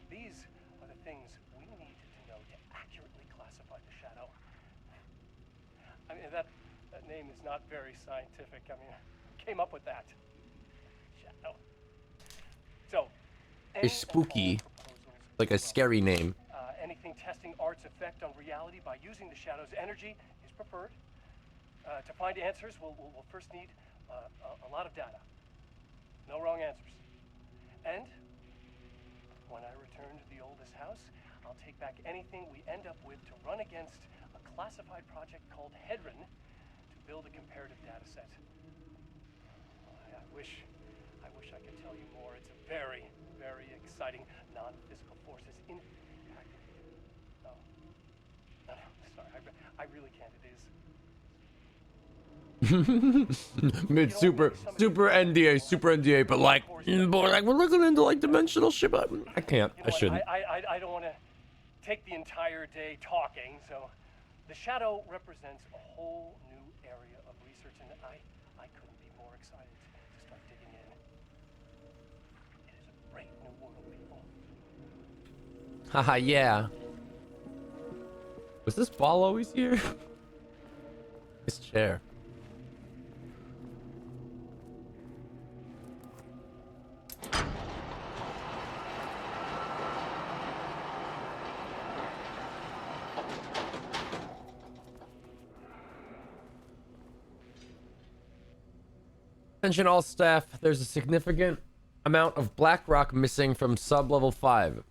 These are the things we need to know to accurately classify the shadow. I mean, that name is not very scientific. I mean, who came up with that? Shadow. So, It's spooky. Like a scary name. Anything testing art's effect on reality by using the shadow's energy is preferred. To find answers, we'll first need a lot of data. No wrong answers. And when I return to the oldest house, I'll take back anything we end up with to run against a classified project called Hedron to build a comparative data set. I wish I could tell you more. It's a very, very exciting non-physical forces impact. No, sorry, I really can't. It is. Super NDA, but like, we're looking into like dimensional shit. But I can't. I shouldn't. I don't want to take the entire day talking. So, the shadow represents a whole new area of research, and I couldn't be more excited to start digging in. It is a great new world, people. Haha, yeah. Was this ball always here? This chair. Attention all staff, there's a significant amount of black rock missing from sub-level 5.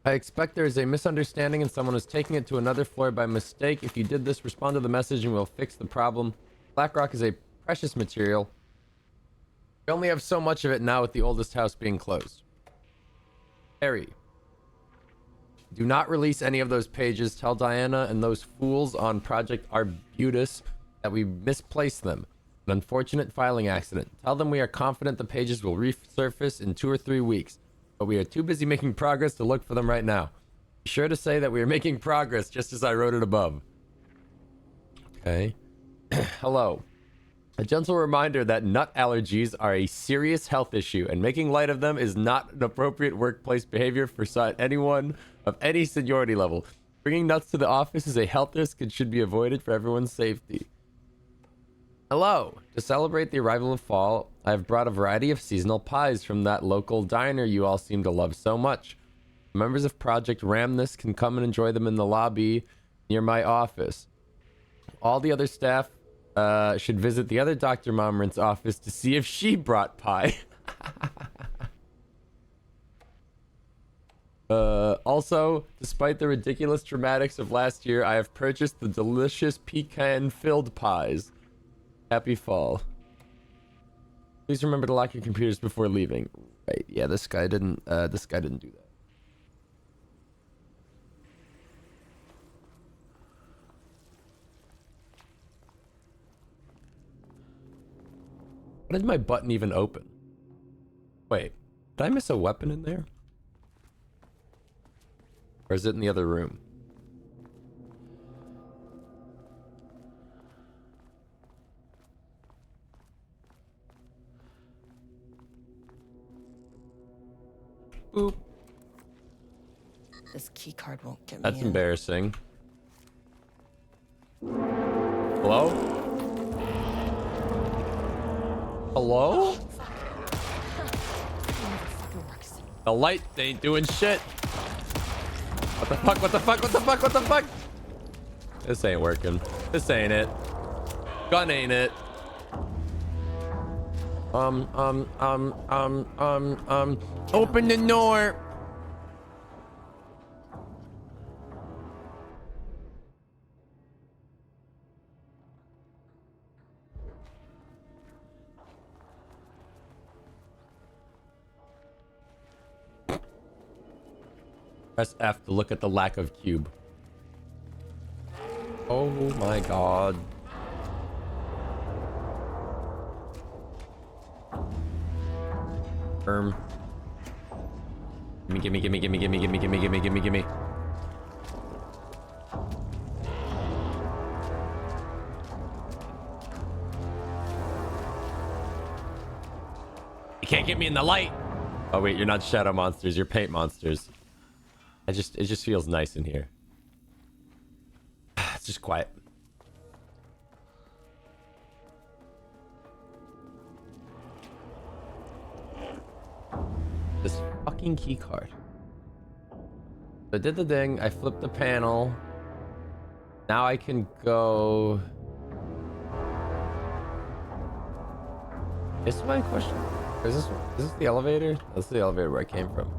I expect there is a misunderstanding and someone is taking it to another floor by mistake. If you did this, respond to the message and we'll fix the problem. Black rock is a precious material. We only have so much of it now with the oldest house being closed. Harry, do not release any of those pages. Tell Diana and those fools on Project Arbutus that we misplaced them. An unfortunate filing accident. Tell them we are confident the pages will resurface in 2 or 3 weeks, but we are too busy making progress to look for them right now. Be sure to say that we are making progress just as I wrote it above. Okay. Hello. A gentle reminder that nut allergies are a serious health issue, and making light of them is not an appropriate workplace behavior for anyone of any seniority level. Bringing nuts to the office is a health risk and should be avoided for everyone's safety. Hello. To celebrate the arrival of fall, I have brought a variety of seasonal pies from that local diner you all seem to love so much. Members of Project Ramnus can come and enjoy them in the lobby near my office. All the other staff should visit the other Dr. Momrent's office to see if she brought pie. Also, despite the ridiculous dramatics of last year, I have purchased the delicious pecan-filled pies. Happy fall. Please remember to lock your computers before leaving. Right, yeah, this guy didn't do that. Why did my button even open? Wait, did I miss a weapon in there? Or is it in the other room? Boop. This key card won't get me That's in. embarrassing. Hello? Hello? The light ain't doing shit. What the fuck? What the fuck? What the fuck? What the fuck? This ain't working. This ain't it. Gun ain't it. Open the door. Press F to look at the lack of cube. Oh my god. Gimme. You can't get me in the light. Oh wait, you're not shadow monsters, you're paint monsters. It just feels nice in here. It's just quiet. This fucking key card. So I did the thing, I flipped the panel. Now I can go. Is my question? Is this the elevator? That's the elevator where I came from.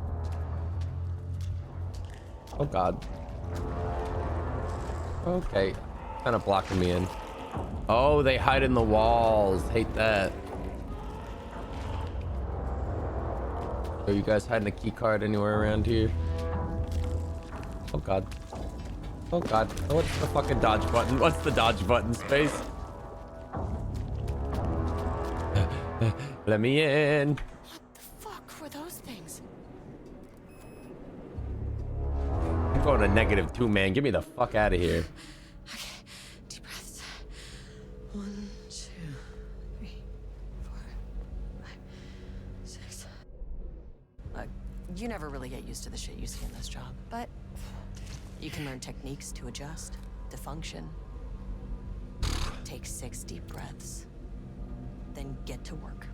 Oh god. Okay. Kind of blocking me in. Oh, they hide in the walls. Hate that. Are you guys hiding a key card anywhere around here? Oh god. Oh god. What's the fucking dodge button? What's the dodge button, space? Let me in. What the fuck were those things? I'm going to -2, man. Get me the fuck out of here. Okay, deep breaths. 1, 2, 3, 4, 5, 6. You never really get used to the shit you see in this job, but you can learn techniques to adjust, to function. Take 6 deep breaths, then get to work.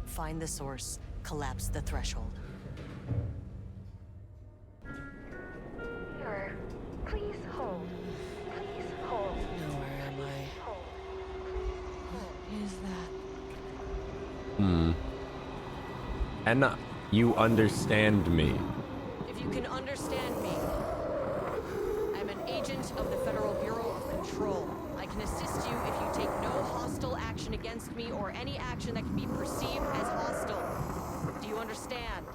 Find the source, collapse the threshold. Sir, please hold. Please hold. Now where am I? Hold. What is that? And you understand me. If you can understand me, I'm an agent of the Federal Bureau of Control. I can assist you if you take no hostile action against me or any action that can be perceived as hostile. Do you understand?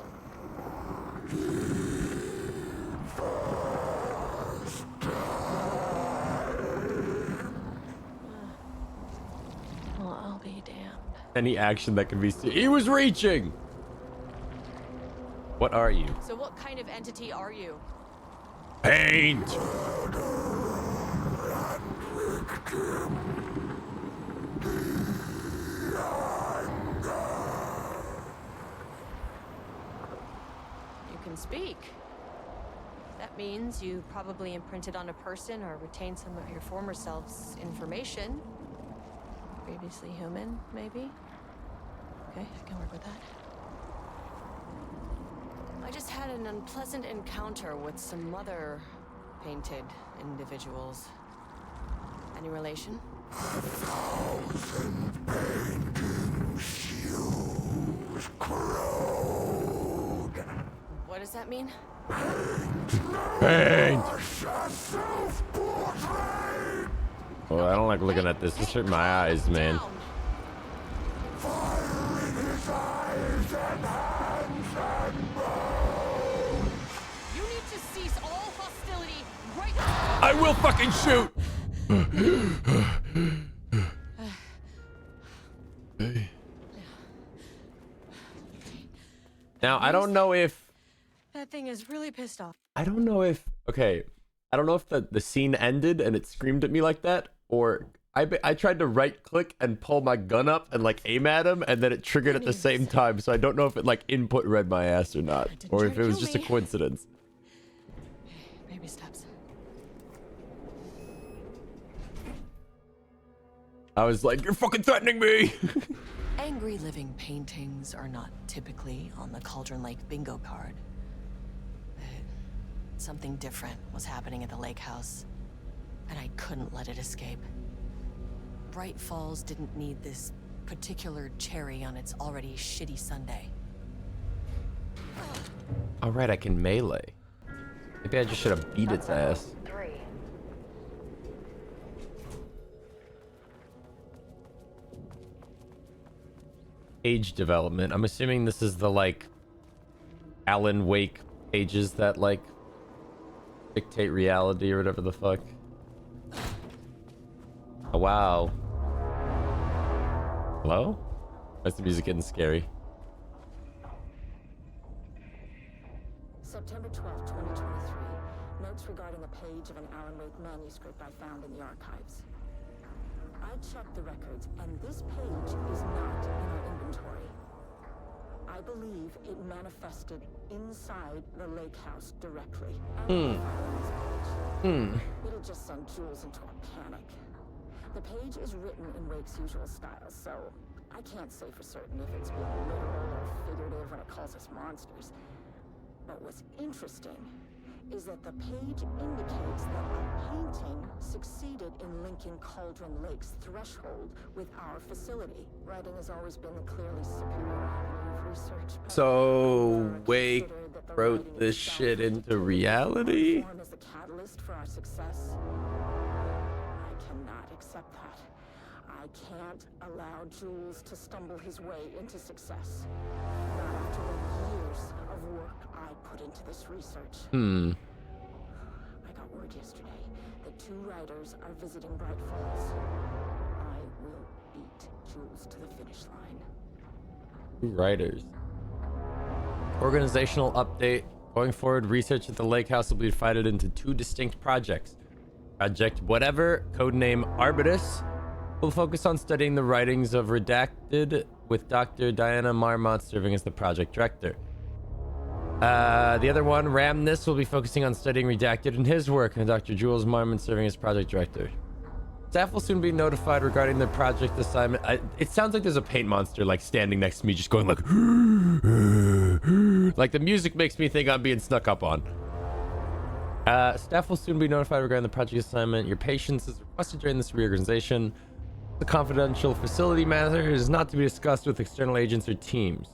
Well, I'll be damned. Any action that can be seen. He was reaching! What are you? So what kind of entity are you? Paint! You can speak. That means you probably imprinted on a person or retained some of your former self's information. Previously human, maybe? Okay, I can work with that. I just had an unpleasant encounter with some other painted individuals. Any relation? 1,000 painting shoes crowd. What does that mean? Paint. Oh, I don't like looking at this. It's hurting my eyes, man. You need to cease all hostility right now. I will fucking shoot. Now, I don't know if That thing is really pissed off. I don't know if the scene ended and it screamed at me like that, or I tried to right click and pull my gun up and like aim at him, and then it triggered at the same time. So I don't know if it like input read my ass or not, or if it was just a coincidence. Baby steps. I was like, "You're fucking threatening me." Angry living paintings are not typically on the Cauldron Lake bingo card. Something different was happening at the lake house, and I couldn't let it escape. Bright Falls didn't need this particular cherry on its already shitty Sunday. All right, I can melee. Maybe I just should have beat its ass. Age development. I'm assuming this is the like Alan Wake pages that like dictate reality or whatever the fuck. Oh, wow. Hello? Why's the music getting scary? September 12, 2023. Notes regarding a page of an Alan Wake manuscript I found in the archives. I checked the records, and this page is not in our inventory. I believe it manifested inside the lake house directly. It'll just send Jules into a panic. The page is written in Wake's usual style, so I can't say for certain if it's being literal or figurative when it calls us monsters. But what's interesting is that the page indicates that a painting succeeded in linking Cauldron Lake's threshold with our facility. Writing has always been the clearly superior avenue of research. So Wake wrote this shit into reality? As the catalyst for our success. I cannot accept that. I can't allow Jules to stumble his way into success. Not after the years of work I put into this research. I got word yesterday that 2 writers are visiting Bright Falls. I will beat Jules to the finish line. 2 writers. Organizational update. Going forward, research at the lake house will be divided into 2 distinct projects. Project Whatever, codename Arbitus, will focus on studying the writings of Redacted, with Dr. Diana Marmont serving as the project director. The other one, Ramnus, will be focusing on studying Redacted and his work, and Dr. Jules Marmont serving as project director. Staff will soon be notified regarding the project assignment. It sounds like there's a paint monster like standing next to me, just going like, like the music makes me think I'm being snuck up on. Staff will soon be notified regarding the project assignment. Your patience is requested during this reorganization. The confidential facility matter is not to be discussed with external agents or teams.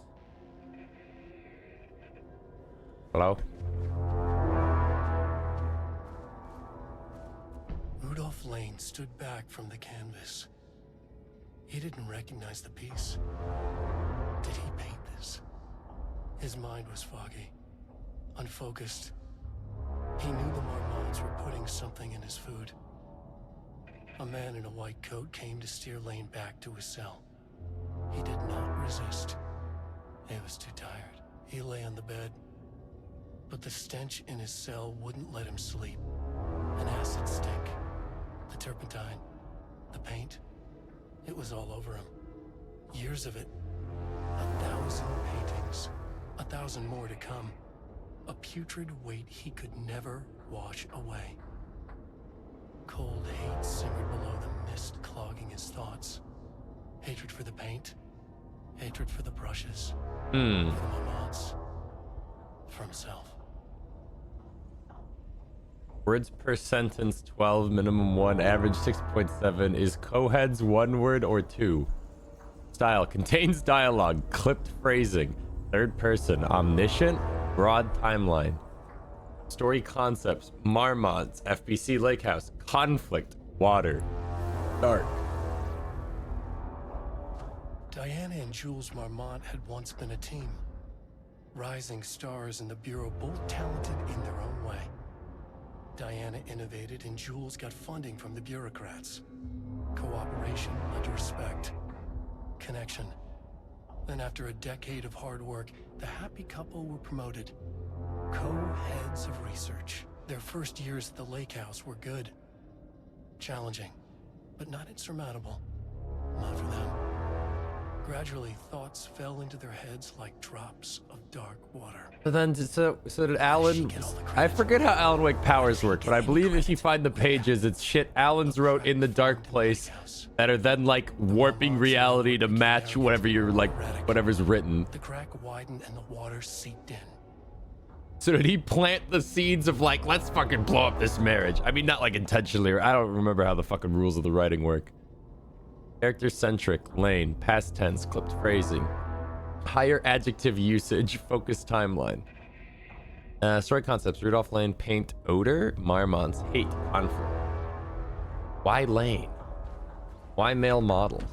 Hello? Rudolph Lane stood back from the canvas. He didn't recognize the piece. Did he paint this? His mind was foggy, unfocused. He knew the Marmonts were putting something in his food. A man in a white coat came to steer Lane back to his cell. He did not resist. He was too tired. He lay on the bed, but the stench in his cell wouldn't let him sleep. An acid stink. The turpentine. The paint. It was all over him. Years of it. 1,000 paintings. 1,000 more to come. A putrid weight he could never wash away. Cold hate simmered below the mist clogging his thoughts. Hatred for the paint. Hatred for the brushes. For the Marmonts. For himself. Words per sentence 12, minimum 1, average 6.7. Is co-heads 1 word or 2? Style contains dialogue, clipped phrasing, third person, omniscient, broad timeline. Story concepts, Marmots, FBC Lake House, conflict, water, dark. Diana and Jules Marmont had once been a team. Rising stars in the Bureau, both talented in their own way. Diana innovated and Jules got funding from the bureaucrats. Cooperation led to respect. Connection. Then after a decade of hard work, the happy couple were promoted. Co-heads of research. Their first years at the lake house were good. Challenging, but not insurmountable. Not for them. Gradually, thoughts fell into their heads like drops of dark water. So then, so did Alan... I forget how Alan Wake powers work, but I believe if you find the pages, it's shit Alan's wrote in the dark place that are then, like, warping reality to match whatever you're, like, whatever's written. The crack widened and the water seeped in. So did he plant the seeds of, like, let's fucking blow up this marriage? I mean, not, like, intentionally, or I don't remember how the fucking rules of the writing work. Character-centric, lane, past tense, clipped phrasing, higher adjective usage, focused timeline. Story concepts, Rudolph Lane, paint, odor, Marmont's, hate, conflict. Why Lane? Why male models?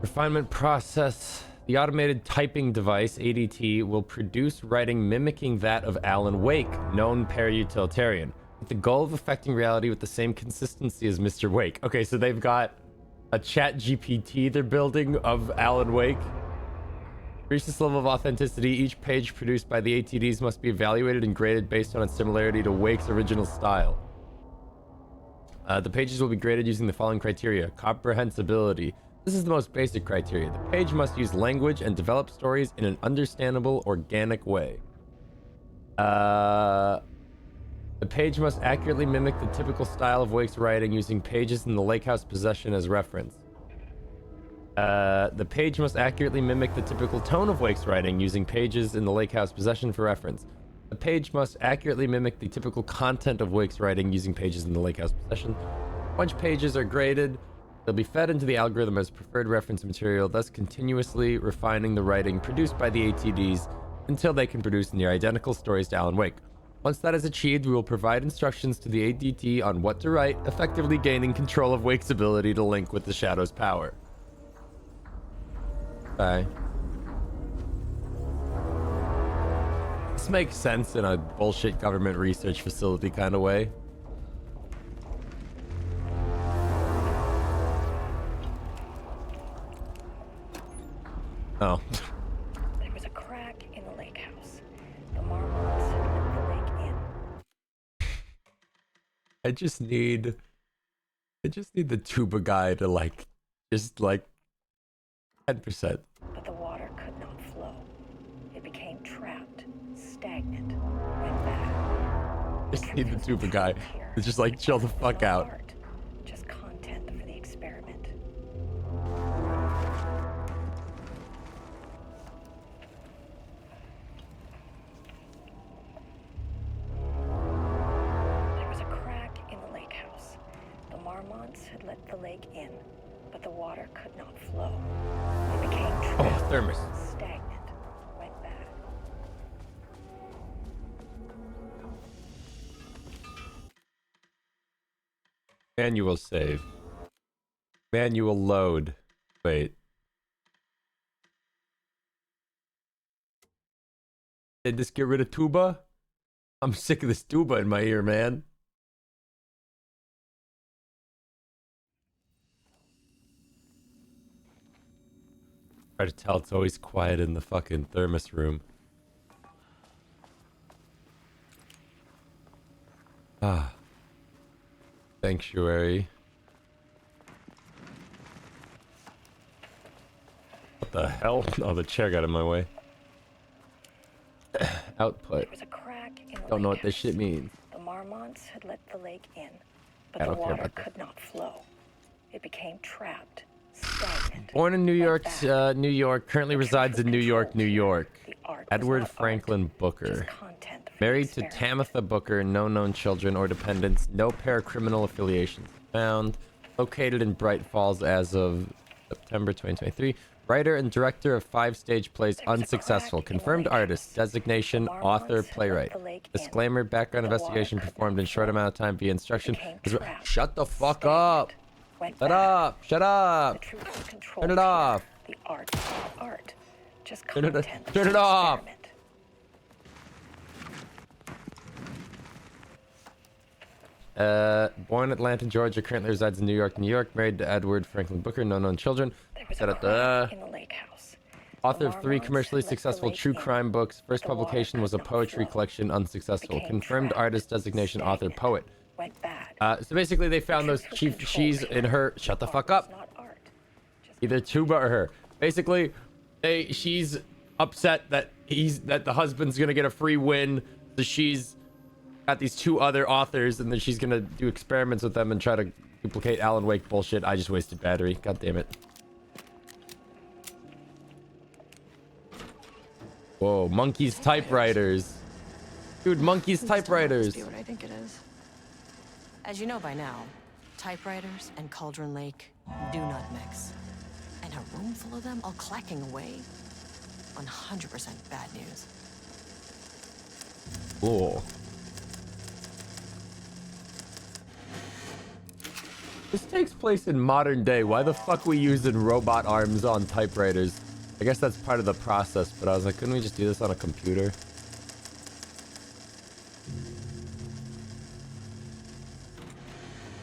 Refinement process. The automated typing device, ADT, will produce writing mimicking that of Alan Wake, known para-utilitarian, with the goal of affecting reality with the same consistency as Mr. Wake. Okay, so they've got a chat GPT they're building of Alan Wake. To reach this level of authenticity, each page produced by the ATDs must be evaluated and graded based on its similarity to Wake's original style. The pages will be graded using the following criteria. Comprehensibility. This is the most basic criteria. The page must use language and develop stories in an understandable, organic way. The page must accurately mimic the typical style of Wake's writing using pages in the Lake House possession as reference. The page must accurately mimic the typical tone of Wake's writing using pages in the Lake House possession for reference. The page must accurately mimic the typical content of Wake's writing using pages in the Lake House possession. Once pages are graded, they'll be fed into the algorithm as preferred reference material, thus continuously refining the writing produced by the ATDs until they can produce near identical stories to Alan Wake. Once that is achieved, we will provide instructions to the ADT on what to write, effectively gaining control of Wake's ability to link with the Shadow's power. Okay. This makes sense in a bullshit government research facility kind of way. Oh. There was a crack in the lake house. The Marmots let the lake in. I just need the tuba guy to like, just like 10%. But the water could not flow. It became trapped, stagnant, went back. Just need the tuba guy to just like chill the fuck out. Just content for the experiment. There was a crack in the lake house. The Marmots had let the lake in, but the water could not flow. It became trapped, thermos. stagnant, went back. Manual save. Manual load. Wait. Did this get rid of tuba? I'm sick of this tuba in my ear, man. Try to tell it's always quiet in the fucking thermos room. Ah. Sanctuary. What the hell? Oh, the chair got in my way. output. There was a crack in the Don't know what lake this shit house. means. The marmots had let the lake in, but I the don't care water about that. could not flow. It became trapped, stagnant. Born in New York, New York, currently resides in New York, New York. Edward Franklin Booker. Married to Tamitha Booker, no known children or dependents, no paracriminal affiliations found. Located in Bright Falls as of September 2023. Writer and director of 5-stage plays, unsuccessful. Confirmed artist, designation, author, playwright. Disclaimer, background investigation performed in short amount of time via instruction. Shut the fuck up! Shut up! Shut up! Turn it off! The art is not art, just Turn content. it off! Born Atlanta, Georgia, currently resides in New York, New York. Married to Edward Franklin Booker, no known children. In the lake house. Author of 3 commercially successful true crime books. First publication was a poetry collection, unsuccessful. Confirmed artist designation, author, poet. So basically, they found those she's in her. Shut the fuck up. Either Tuba or her. Basically, she's upset that the husband's gonna get a free win. So she's got these 2 other authors, and then she's gonna do experiments with them and try to duplicate Alan Wake bullshit. I just wasted battery. God damn it. Whoa, Monkey's typewriters. Dude, Monkey's typewriters. Be what I think it is. As you know by now, typewriters and Cauldron Lake do not mix. And a room full of them all clacking away? 100% bad news. Cool. This takes place in modern day. Why the fuck we using robot arms on typewriters? I guess that's part of the process, but I was like, couldn't we just do this on a computer?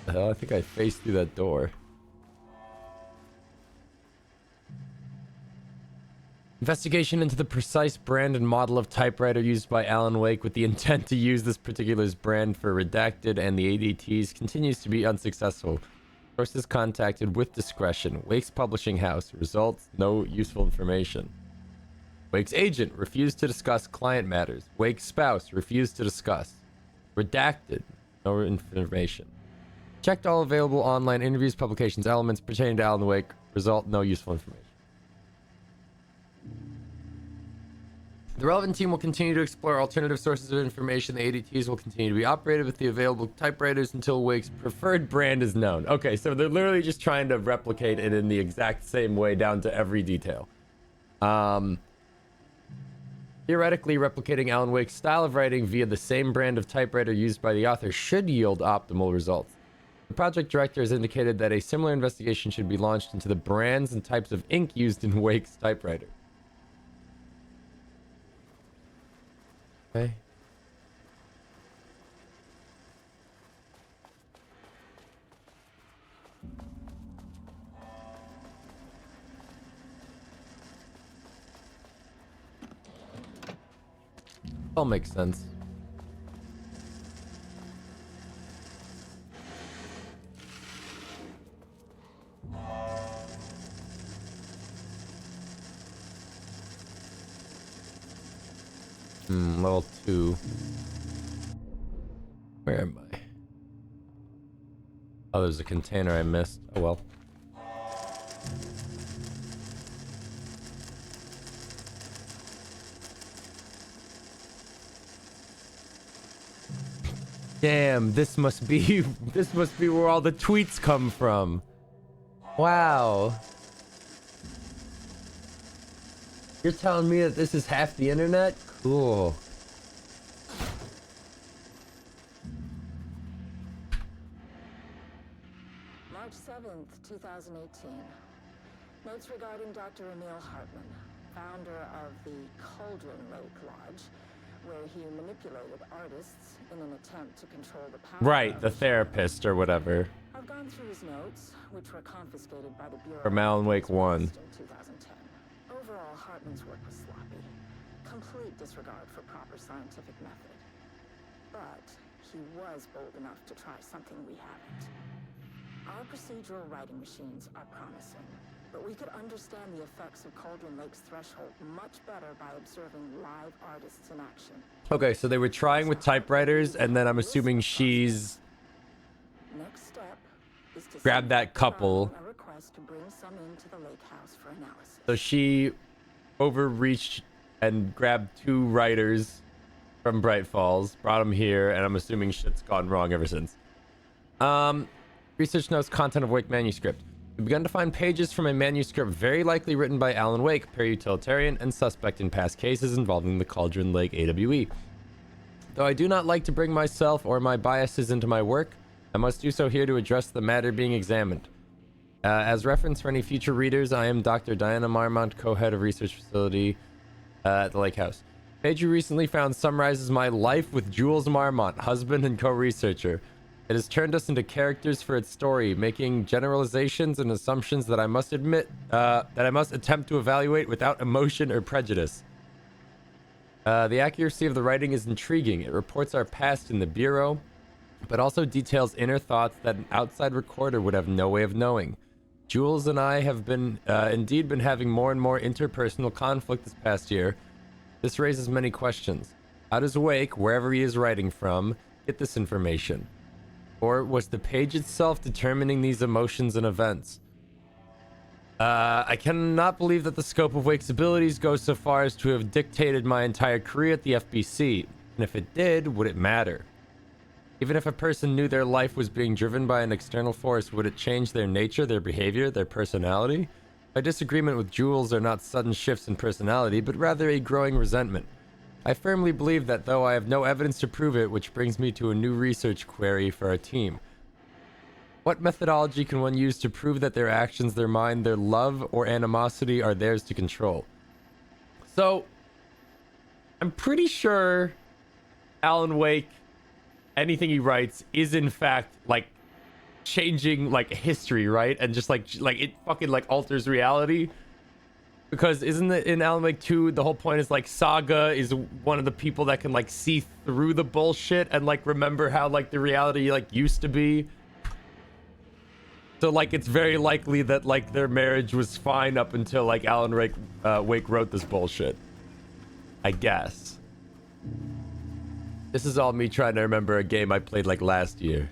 The hell, I think I faced through that door. Investigation into the precise brand and model of typewriter used by Alan Wake with the intent to use this particular brand for Redacted and the ADTs continues to be unsuccessful. Sources contacted with discretion. Wake's publishing house. Results, no useful information. Wake's agent refused to discuss client matters. Wake's spouse refused to discuss. Redacted, no information. Checked all available online interviews, publications, elements pertaining to Alan Wake. Result, no useful information. The relevant team will continue to explore alternative sources of information. The ADTs will continue to be operated with the available typewriters until Wake's preferred brand is known. Okay, so they're literally just trying to replicate it in the exact same way down to every detail. Theoretically, replicating Alan Wake's style of writing via the same brand of typewriter used by the author should yield optimal results. The project director has indicated that a similar investigation should be launched into the brands and types of ink used in Wake's typewriter. Okay. All makes sense. Level 2. Where am I? Oh, there's a container I missed. Oh well. Damn, this must be where all the tweets come from. Wow. You're telling me that this is half the internet? Cool. March 7th, 2018. Notes regarding Dr. Emil Hartman, founder of the Cauldron Lake Lodge, where he manipulated artists in an attempt to control the power. Right, the therapist or whatever. I've gone through his notes, which were confiscated by the Bureau From Alan Wake 1. in 2010. Overall, Hartman's work was sloppy. Complete disregard for proper scientific method. But he was bold enough to try something we haven't. Our procedural writing machines are promising. But we could understand the effects of Cauldron Lake's threshold much better by observing live artists in action. Okay, so they were trying with typewriters, and then I'm assuming she's Next step is to grabbed that couple. a request to bring some into the lake house for analysis. So she overreached and grabbed 2 writers from Bright Falls, brought them here, and I'm assuming shit's gone wrong ever since. Research notes content of Wake manuscript. We've begun to find pages from a manuscript very likely written by Alan Wake, para-utilitarian and suspect in past cases involving the Cauldron Lake AWE. Though I do not like to bring myself or my biases into my work, I must do so here to address the matter being examined. As reference for any future readers, I am Dr. Diana Marmont, co-head of research facility at the Lake House. Page you recently found summarizes my life with Jules Marmont, husband and co-researcher. It has turned us into characters for its story, making generalizations and assumptions that I must attempt to evaluate without emotion or prejudice. The accuracy of the writing is intriguing. It reports our past in the Bureau, but also details inner thoughts that an outside recorder would have no way of knowing. Jules and I have indeed been having more and more interpersonal conflict this past year. This raises many questions. How does Wake, wherever he is writing from, get this information? Or was the page itself determining these emotions and events? I cannot believe that the scope of Wake's abilities goes so far as to have dictated my entire career at the FBC. And if it did, would it matter? Even if a person knew their life was being driven by an external force, would it change their nature, their behavior, their personality? My disagreement with Jules are not sudden shifts in personality, but rather a growing resentment. I firmly believe that, though I have no evidence to prove it, which brings me to a new research query for our team. What methodology can one use to prove that their actions, their mind, their love, or animosity are theirs to control? So, I'm pretty sure Alan Wake, anything he writes, is in fact, like, changing, like, history, right? And just, like it fucking, like, alters reality. Because isn't it in Alan Wake 2, the whole point is, like, Saga is one of the people that can, like, see through the bullshit and, like, remember how, like, the reality, like, used to be. So, like, it's very likely that, like, their marriage was fine up until, like, Alan Wake wrote this bullshit. I guess. This is all me trying to remember a game I played, like, last year.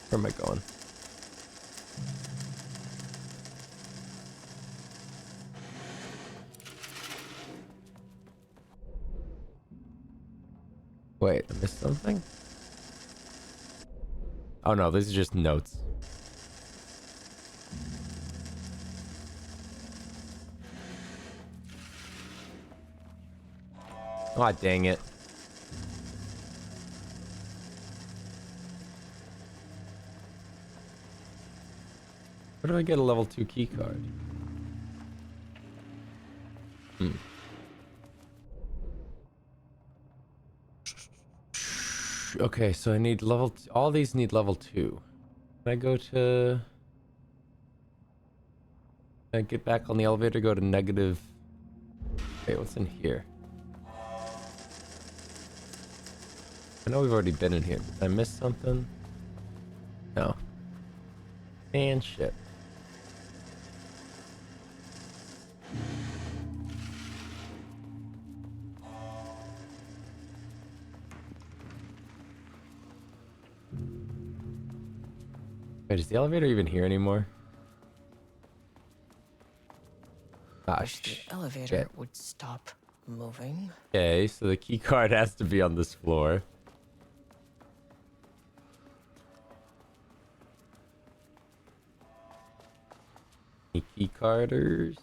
Where am I going? Wait, I missed something? Oh no, these are just notes. Aw, dang it. Where do I get a level 2 key card? Okay, so I need level... all these need level 2. Can I go to... Can I get back on the elevator, go to negative... Okay, what's in here? I know we've already been in here. Did I miss something? No. And shit. Wait, is the elevator even here anymore? Ah, The elevator would stop moving. Okay, so the key card has to be on this floor. Any key carders?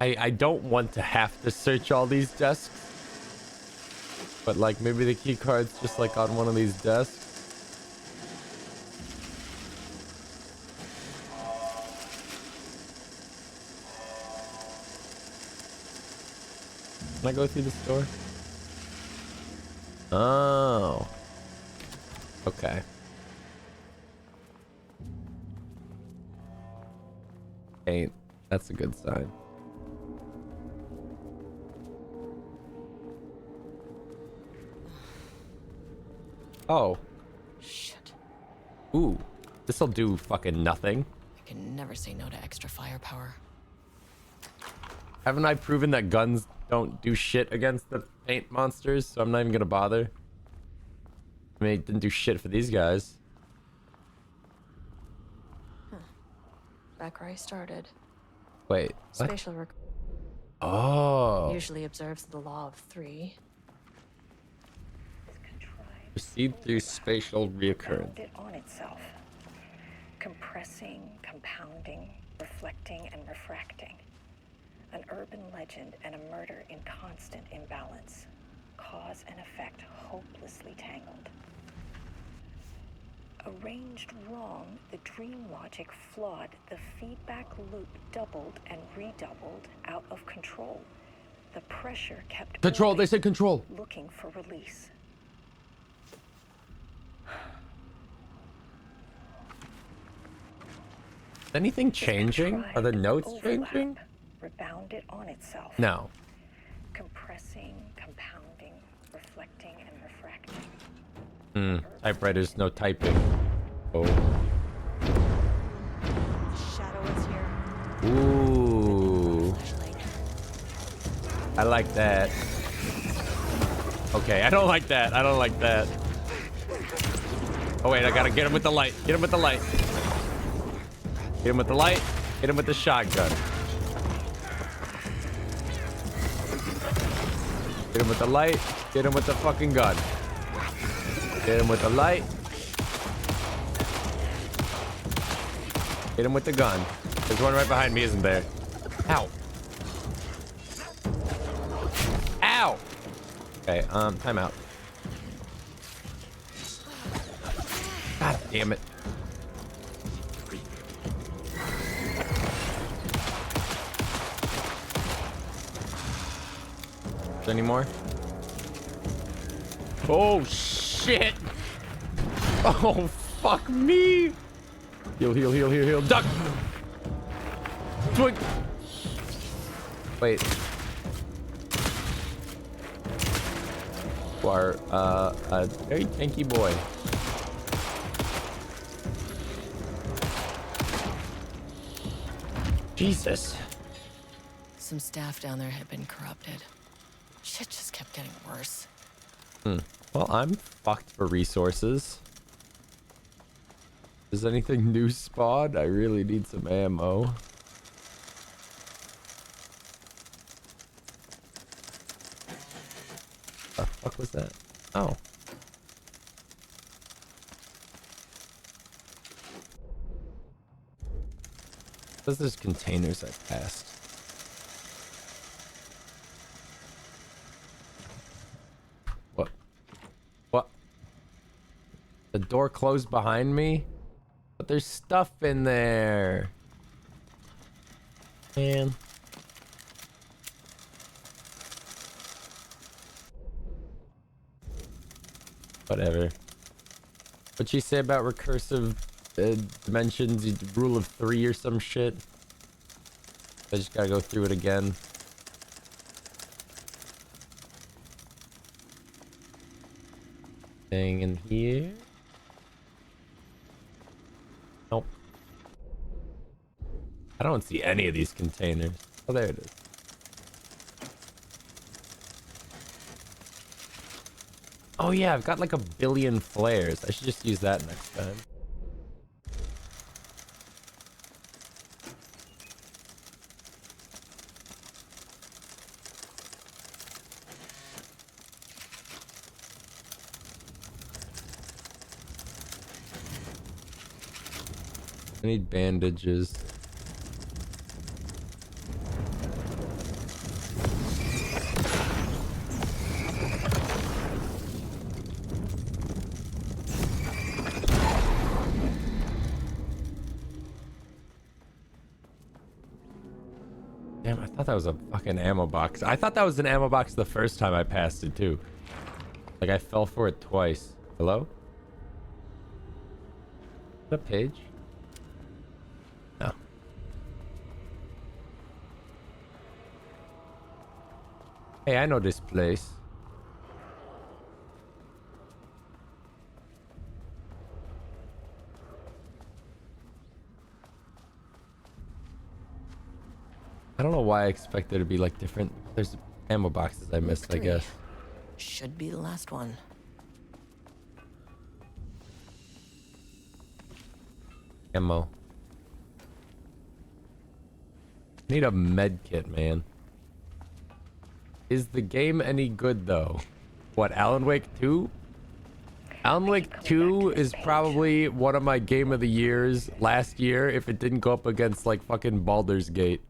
I don't want to have to search all these desks, but like maybe the key card's just like on one of these desks. Can I go through this door? Oh. Okay. Paint. That's a good sign. Oh. Shit. Ooh. This'll do fucking nothing. I can never say no to extra firepower. Haven't I proven that guns don't do shit against the paint monsters? So I'm not even gonna bother. I mean, it didn't do shit for these guys. Back where I started. Wait. What? Spatial Oh. usually observes the law of 3. Proceed through spatial reoccurrence. It on itself, compressing, compounding, reflecting, and refracting. An urban legend and a murder in constant imbalance. Cause and effect hopelessly tangled. Arranged wrong, the dream logic flawed, the feedback loop doubled and redoubled, out of control. The pressure kept Control, building, they said control. looking for release. Is anything changing? Are the notes Overlap, changing? Rebounded on itself. No. Compressing, compounding, reflecting, and refracting. Typewriters, no typing. Oh. Shadow is here. Ooh. I like that. Okay, I don't like that. I don't like that. Oh wait, I gotta get him with the light. Get him with the light. Hit him with the light. Hit him with the shotgun. Hit him with the light. Hit him with the fucking gun. Hit him with the light. Hit him with the gun. There's one right behind me, isn't there? Ow. Ow. Okay, time out. God damn it. Any more? Oh shit! Oh fuck me! Heal, heal, heal, heal, heal. Duck! Swing! Wait. You are a very tanky boy. Jesus. Some staff down there had been corrupted. Shit just kept getting worse. Well, I'm fucked for resources. Is anything new spawned? I really need some ammo. The fuck was that? Oh. Those are just containers I passed. What? The door closed behind me? But there's stuff in there. Man. Whatever. What'd you say about recursive dimensions? Rule of 3 or some shit? I just gotta go through it again. Thing in here? Nope. I don't see any of these containers. Oh, there it is. Oh yeah, I've got like 1 billion flares. I should just use that next time. I need bandages. Damn, I thought that was a fucking ammo box. I thought that was an ammo box the first time I passed it too. Like I fell for it twice. Hello? The page? No. Hey, I know this place. I don't know why I expect there to be like different. There's ammo boxes I missed, I guess. Should be the last one. Ammo. Need a med kit, man. Is the game any good though? What, Alan Wake 2? Alan Wake 2 is probably one of my game of the years last year if it didn't go up against like fucking Baldur's Gate.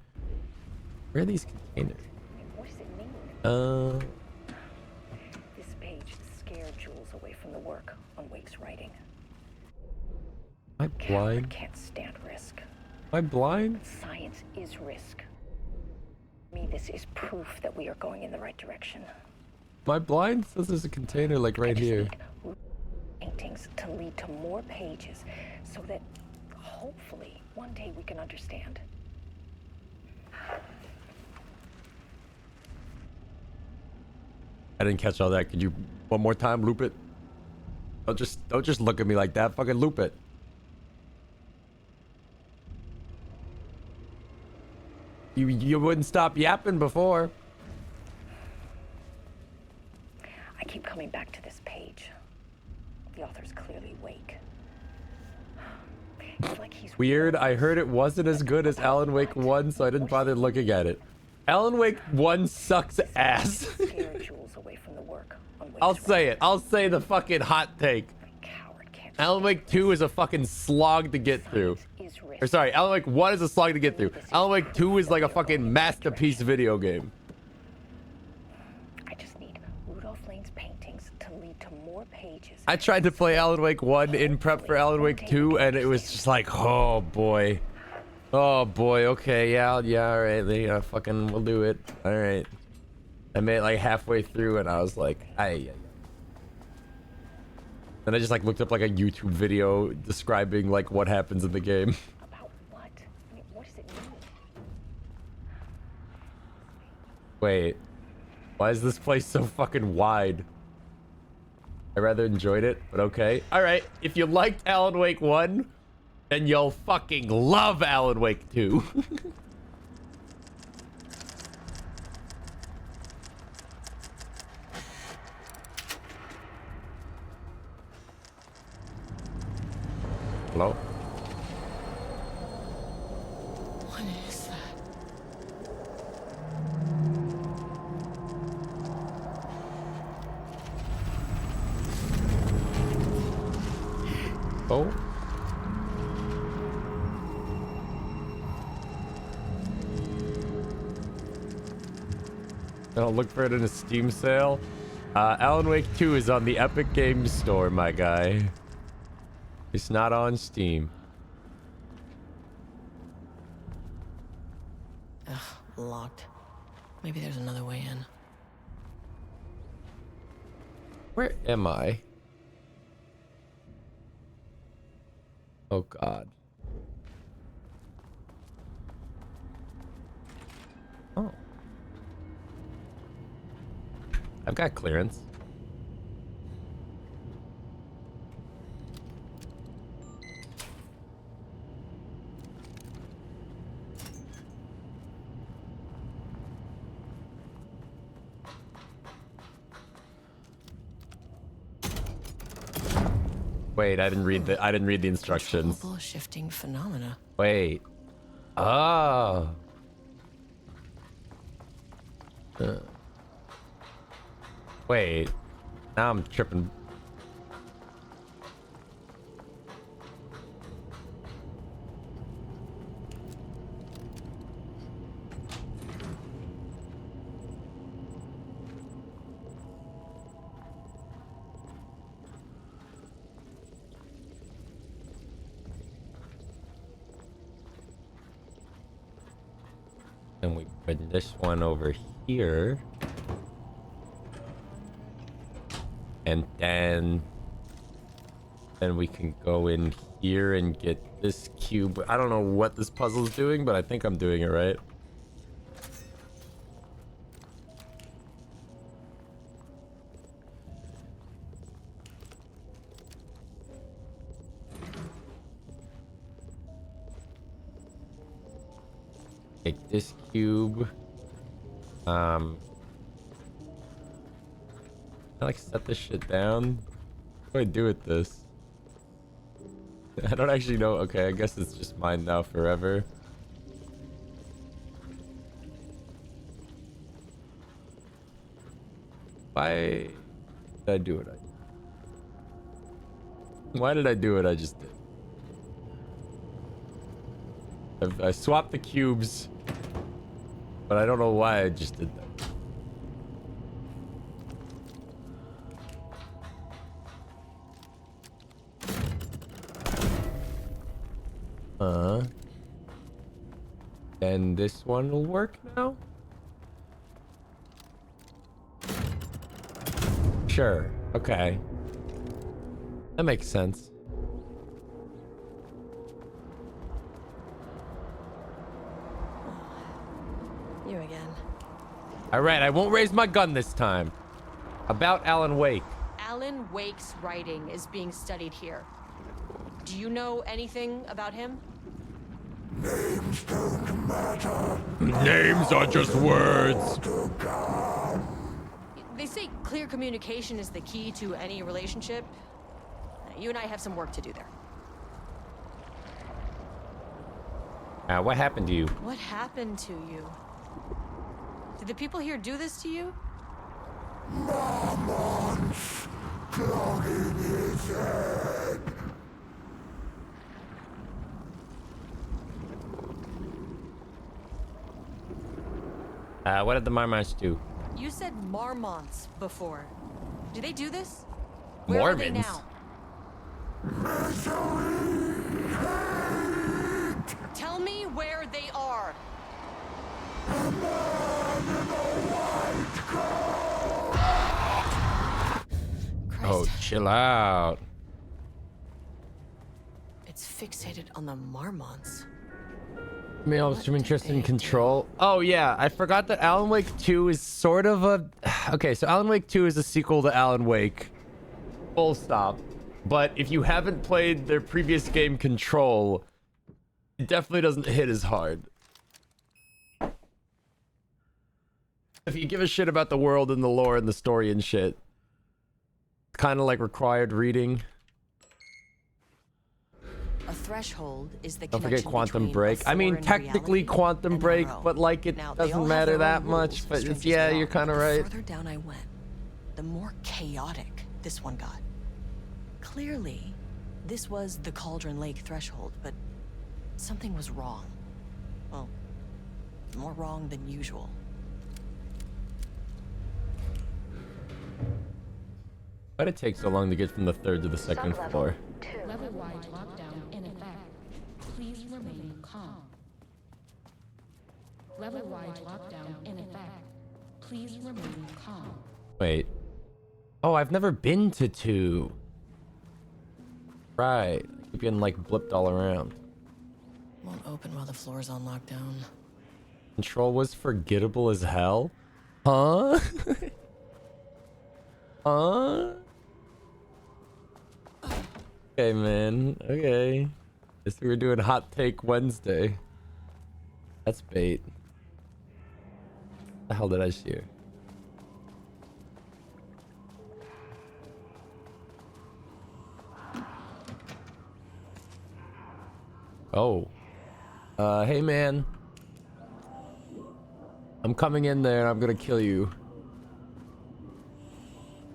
Where are these containers? What does it mean? This page scared Jules away from the work on Wake's writing. Am I blind? Can't stand risk. Am I blind? But science is risk. To me, this is proof that we are going in the right direction. Am I blind? Says there's a container like right here. Paintings to lead to more pages so that hopefully one day we can understand. I didn't catch all that. Could you one more time loop it? Don't just look at me like that. Fucking loop it. You wouldn't stop yapping before. I keep coming back to this page. The author's clearly Wake. It's like he's Weird. I heard it wasn't as good as Alan Wake 1, so I didn't bother looking at it. Alan Wake 1 sucks ass. I'll say it. I'll say the fucking hot take. Alan Wake 2 is a fucking slog to get through. Or sorry, Alan Wake 1 is a slog to get through. Alan Wake 2 is like a fucking masterpiece video game. I just need Rudolph Lane's paintings to lead to more pages. I tried to play Alan Wake 1 in prep for Alan Wake 2, and it was just like, oh boy. Oh boy, okay, yeah, alright, yeah, fucking, we'll do it. Alright. I made it like halfway through, and I was like, aye. Then I just like looked up like a YouTube video describing like what happens in the game. About what? I mean, what does it mean? Wait. Why is this place so fucking wide? I rather enjoyed it, but okay. Alright, if you liked Alan Wake 1, then you'll fucking love Alan Wake 2. Hello? What is that? Oh? I'll look for it in a Steam sale. Alan Wake 2 is on the Epic Games Store, my guy. It's not on Steam. Ugh, locked. Maybe there's another way in. Where am I? Oh god. Oh. I've got clearance. Wait, I didn't read the instructions. Controllable shifting phenomena. Wait. Oh. Wait. Now I'm tripping. And we put this one over here. And then Then we can go in here and get this cube. I don't know what this puzzle's doing, but I think I'm doing it right. Take this cube. I like set this shit down. What do I do with this? I don't actually know. Okay, I guess it's just mine now forever. Why did I do what I did? Why did I do what I just did? I swapped the cubes, but I don't know why I just did that. And this one will work now? Sure. Okay. That makes sense. You again. Alright, I won't raise my gun this time. About Alan Wake. Alan Wake's writing is being studied here. Do you know anything about him? Names don't matter. Names are just words. They say clear communication is the key to any relationship. You and I have some work to do there. What happened to you? What happened to you? Did the people here do this to you? Marmon's clogging his head. What did the Marmonts do? You said Marmonts before. Do they do this? Where are they Mormons? now? Tell me where they are. Oh, chill out. It's fixated on the Marmonts. May I have some interest in Control? Oh yeah, I forgot that Alan Wake 2 is sort of a... Okay, so Alan Wake 2 is a sequel to Alan Wake. Full stop. But if you haven't played their previous game Control, it definitely doesn't hit as hard. If you give a shit about the world and the lore and the story and shit, it's kind of like required reading. A threshold is the Don't connection forget Quantum between Break. I mean, foreign technically reality Quantum and Break, our own. but like it Now, they all doesn't have matter their that own much. rules, But strange it's, as yeah, they you're are. kind of The right. further down I went, the more chaotic this one got. Clearly, this was the Cauldron Lake threshold, but something was wrong. Well, more wrong than usual. Why'd it take so long to get from the third to the second floor? Level-wide lockdown in effect. Please remain calm. Level-wide lockdown in effect. Please remain calm. Wait. Oh, I've never been to 2. Right. I keep getting like blipped all around. Won't open while the floor's on lockdown. Control was forgettable as hell? Huh? Huh? Okay, man. Okay. Guess we were doing Hot Take Wednesday. That's bait. What the hell did I shear? Oh. Hey, man. I'm coming in there and I'm gonna kill you.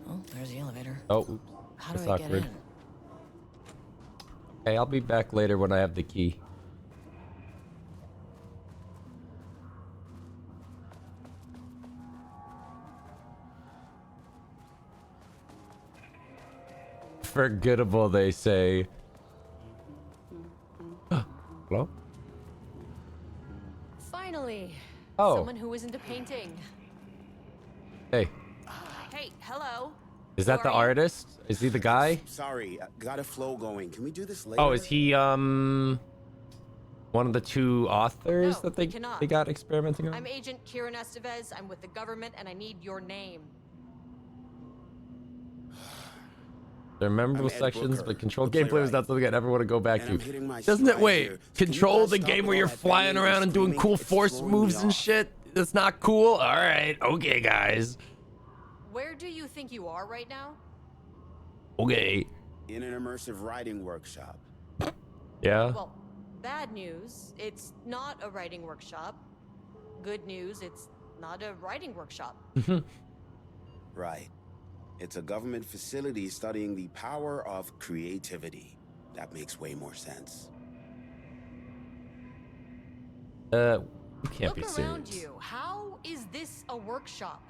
Oh, there's the elevator. Oh, oops. How do That's I get awkward. in? Hey, I'll be back later when I have the key. Forgettable, they say. Hello? Finally. Oh. Someone who isn't a painting. Hey. Hey, hello. Is that the artist? Is he the guy? Sorry, got a flow going. Can we do this later? Oh, is he one of the two authors No, that they got experimenting on? I'm Agent Kieran Estevez. I'm with the government, and I need your name. There are memorable sections, but control gameplay was not something I'd ever want to go back to. hitting my Doesn't it? stride Wait, here. control the stop game with where all you're that flying banging around and doing screaming? cool It's force throwing me moves and off. shit? That's not cool? Alright, okay, guys. Where do you think you are right now? Okay. In an immersive writing workshop. Yeah? Well, bad news, it's not a writing workshop. Good news, it's not a writing workshop. Right. It's a government facility studying the power of creativity. That makes way more sense. You can't be Look around serious. you. How is this a workshop?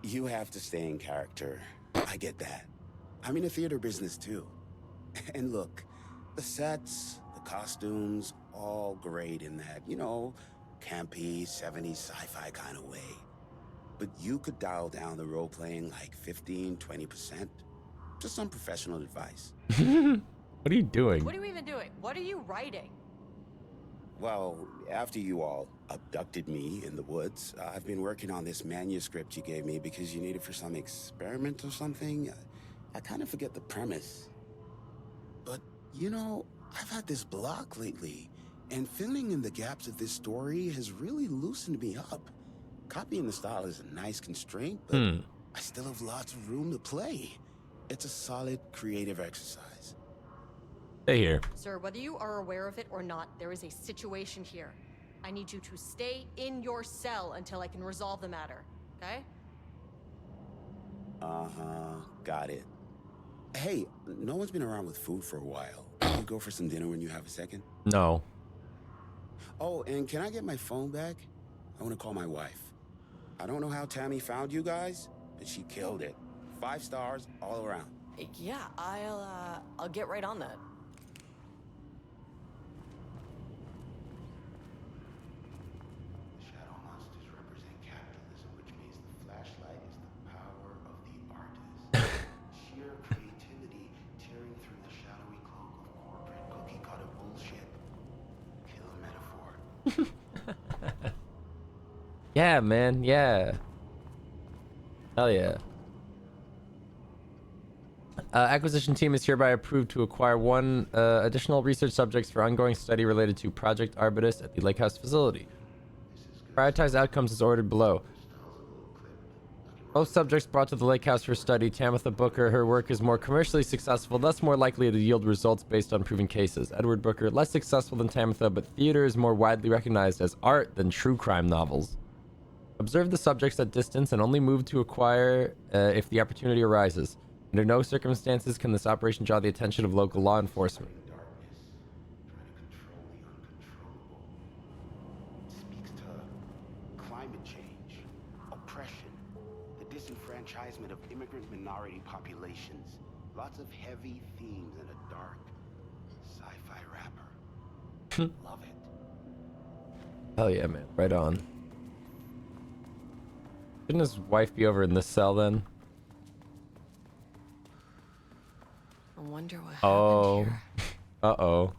You have to stay in character. I get that. I'm in the theater business too. And look, the sets, the costumes, all great in that, you know, campy, 70s sci-fi kind of way. But you could dial down the role-playing like 15, 20%. Just some professional advice. What are you doing? What are you even doing? What are you writing? Well, after you all abducted me in the woods, I've been working on this manuscript you gave me because you need it for some experiment or something. I kind of forget the premise. But, you know, I've had this block lately, and filling in the gaps of this story has really loosened me up. Copying the style is a nice constraint, but I still have lots of room to play. It's a solid creative exercise. Stay here. Sir, whether you are aware of it or not, there is a situation here. I need you to stay in your cell until I can resolve the matter, okay? Uh-huh, got it. Hey, no one's been around with food for a while. Can you go for some dinner when you have a second? No. Oh, and can I get my phone back? I want to call my wife. I don't know how Tammy found you guys, but she killed it. 5 stars all around. Yeah, I'll get right on that. Shadow monsters represent capitalism, which means the flashlight is the power of the artist. Sheer creativity tearing through the shadowy cloak of corporate cookie-cutter bullshit. Kill metaphor. Yeah, man. Yeah. Hell yeah. Acquisition team is hereby approved to acquire 1 additional research subjects for ongoing study related to Project Arbutus at the Lake House facility. Prioritize outcomes as ordered below. Both subjects brought to the Lake House for study. Tamitha Booker, her work is more commercially successful, thus more likely to yield results based on proven cases. Edward Booker, less successful than Tamitha, but theater is more widely recognized as art than true crime novels. Observe the subjects at distance and only move to acquire if the opportunity arises. Under no circumstances can this operation draw the attention of local law enforcement. Speaks to climate change, oppression, the disenfranchisement of immigrant minority populations. Lots of heavy themes in a dark sci-fi wrapper. Love it. Hell yeah, man. Right on. Shouldn't his wife be over in this cell then? I wonder what Oh. happened here. Uh-oh.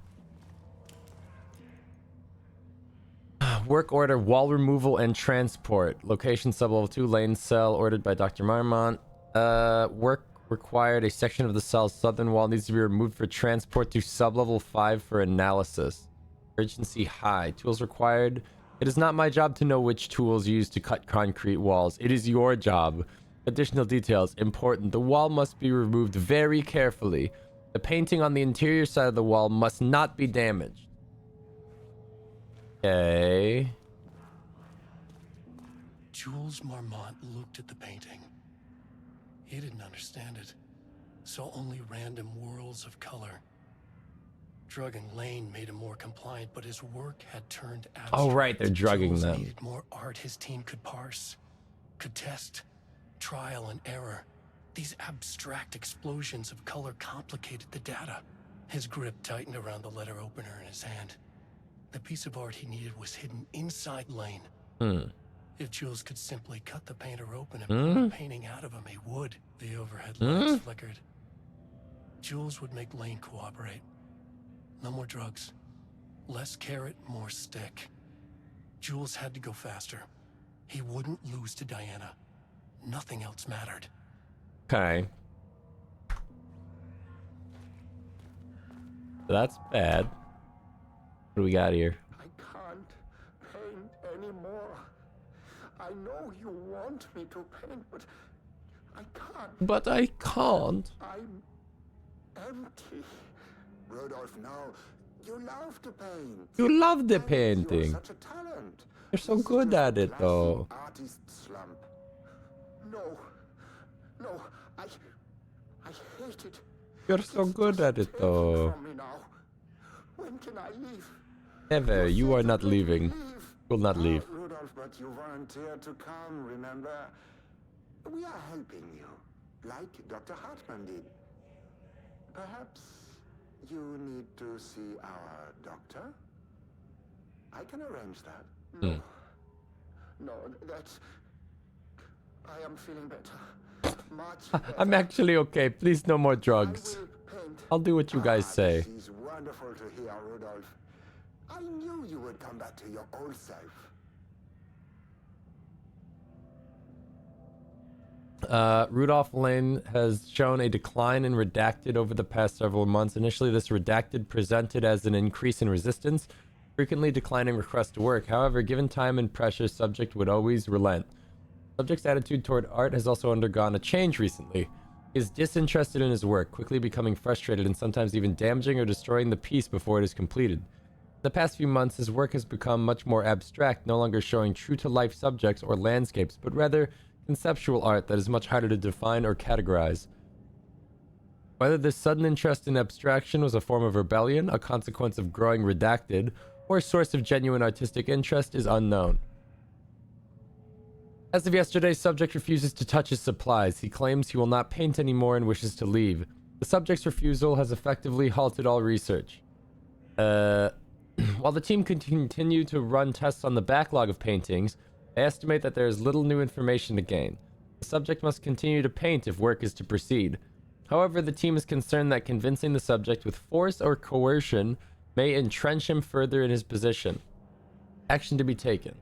Work order, wall removal and transport. Location sublevel 2, lane cell, ordered by Dr. Marmont. Work required, a section of the cell's southern wall needs to be removed for transport to sublevel 5 for analysis. Urgency high. Tools required. It is not my job to know which tools used to cut concrete walls. It is your job. Additional details. Important. The wall must be removed very carefully. The painting on the interior side of the wall must not be damaged. Okay. Jules Marmont looked at the painting. He didn't understand it. Saw only random whirls of color. Drugging Lane made him more compliant, but his work had turned abstract. Oh, right. They're drugging Jules them. needed more art his team could parse, could test. Trial and error. These abstract explosions of color complicated the data. His grip tightened around the letter opener in his hand. The piece of art he needed was hidden inside Lane. If Jules could simply cut the painter open and pull the painting out of him, he would. The overhead lights flickered. Jules would make Lane cooperate. No more drugs. Less carrot, more stick. Jules had to go faster. He wouldn't lose to Diana. Nothing else mattered. Okay. That's bad. What do we got here? I can't paint anymore. I know you want me to paint, but I can't. But I can't. I'm empty. Rudolph, now you love to paint. You love the You're painting. such a talent. You're so good at it, though. Artist slump. No, no, I hate it. You're so good at it, though. From me now. When can I leave? Never. You are not leaving. You'll not leave. Rudolph, but you volunteered to come, remember? We are helping you, like Dr. Hartman did. Perhaps you need to see our doctor? I can arrange that. No, no, that's... I am feeling better. Much better. I'm actually okay. Please, no more drugs. I'll do what you guys say. This is wonderful to hear, Rudolph. I knew you would come back to your old self. Rudolph Lane has shown a decline in redacted over the past several months. Initially, this redacted presented as an increase in resistance, frequently declining requests to work. However, given time and pressure, subject would always relent. Subject's attitude toward art has also undergone a change recently. He is disinterested in his work, quickly becoming frustrated and sometimes even damaging or destroying the piece before it is completed. In the past few months, his work has become much more abstract, no longer showing true-to-life subjects or landscapes, but rather conceptual art that is much harder to define or categorize. Whether this sudden interest in abstraction was a form of rebellion, a consequence of growing redacted, or a source of genuine artistic interest is unknown. As of yesterday, subject refuses to touch his supplies. He claims he will not paint anymore and wishes to leave. The subject's refusal has effectively halted all research. While the team can continue to run tests on the backlog of paintings, they estimate that there is little new information to gain. The subject must continue to paint if work is to proceed. However, the team is concerned that convincing the subject with force or coercion may entrench him further in his position. Action to be taken.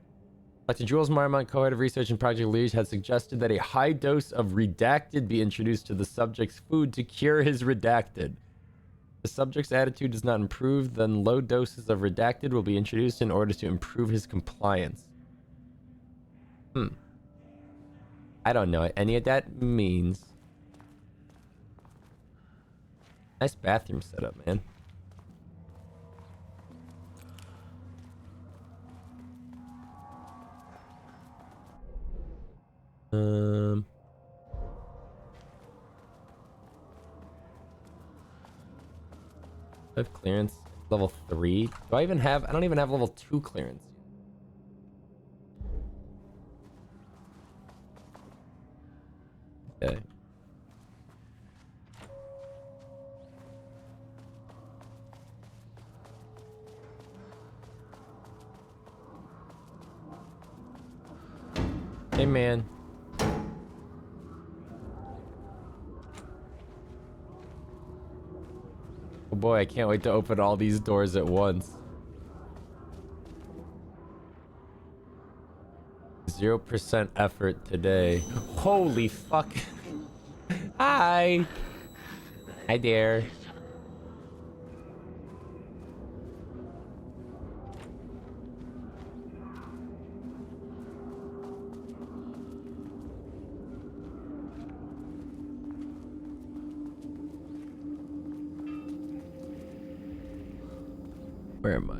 Dr. Jules Marmont, co-head of research and project lead, had suggested that a high dose of redacted be introduced to the subject's food to cure his redacted. If the subject's attitude does not improve, then low doses of redacted will be introduced in order to improve his compliance. I don't know what any of that means. Nice bathroom setup, man. I have clearance level 3. Do I even have? I don't even have level 2 clearance. Okay. Hey, man. Oh boy, I can't wait to open all these doors at once. 0% effort today. Holy fuck. Hi. Hi there. Where am I?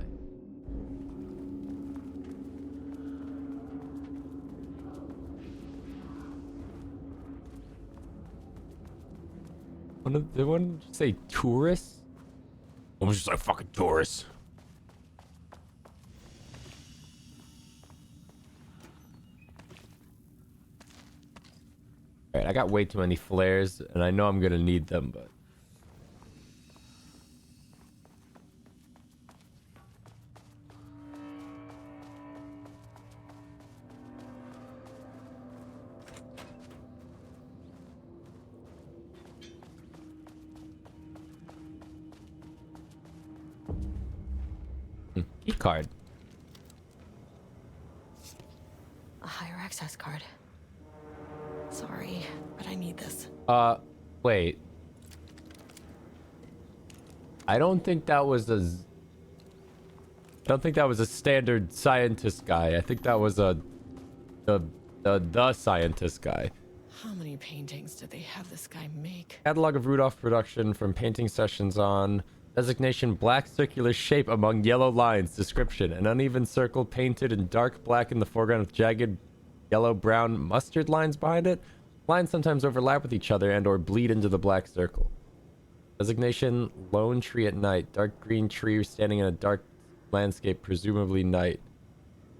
Did one just say tourists? I was just like fucking tourists. Alright, I got way too many flares, and I know I'm gonna need them, but... Key card. A higher access card. Sorry, but I need this. Wait. I don't think that was a standard scientist guy. I think that was the scientist guy. How many paintings did they have this guy make? Catalog of Rudolph production from painting sessions on. Designation black circular shape among yellow lines. Description: an uneven circle painted in dark black in the foreground with jagged yellow-brown mustard lines behind it. Lines sometimes overlap with each other and or bleed into the black circle. Designation: lone tree at night. Dark green tree standing in a dark landscape, presumably night.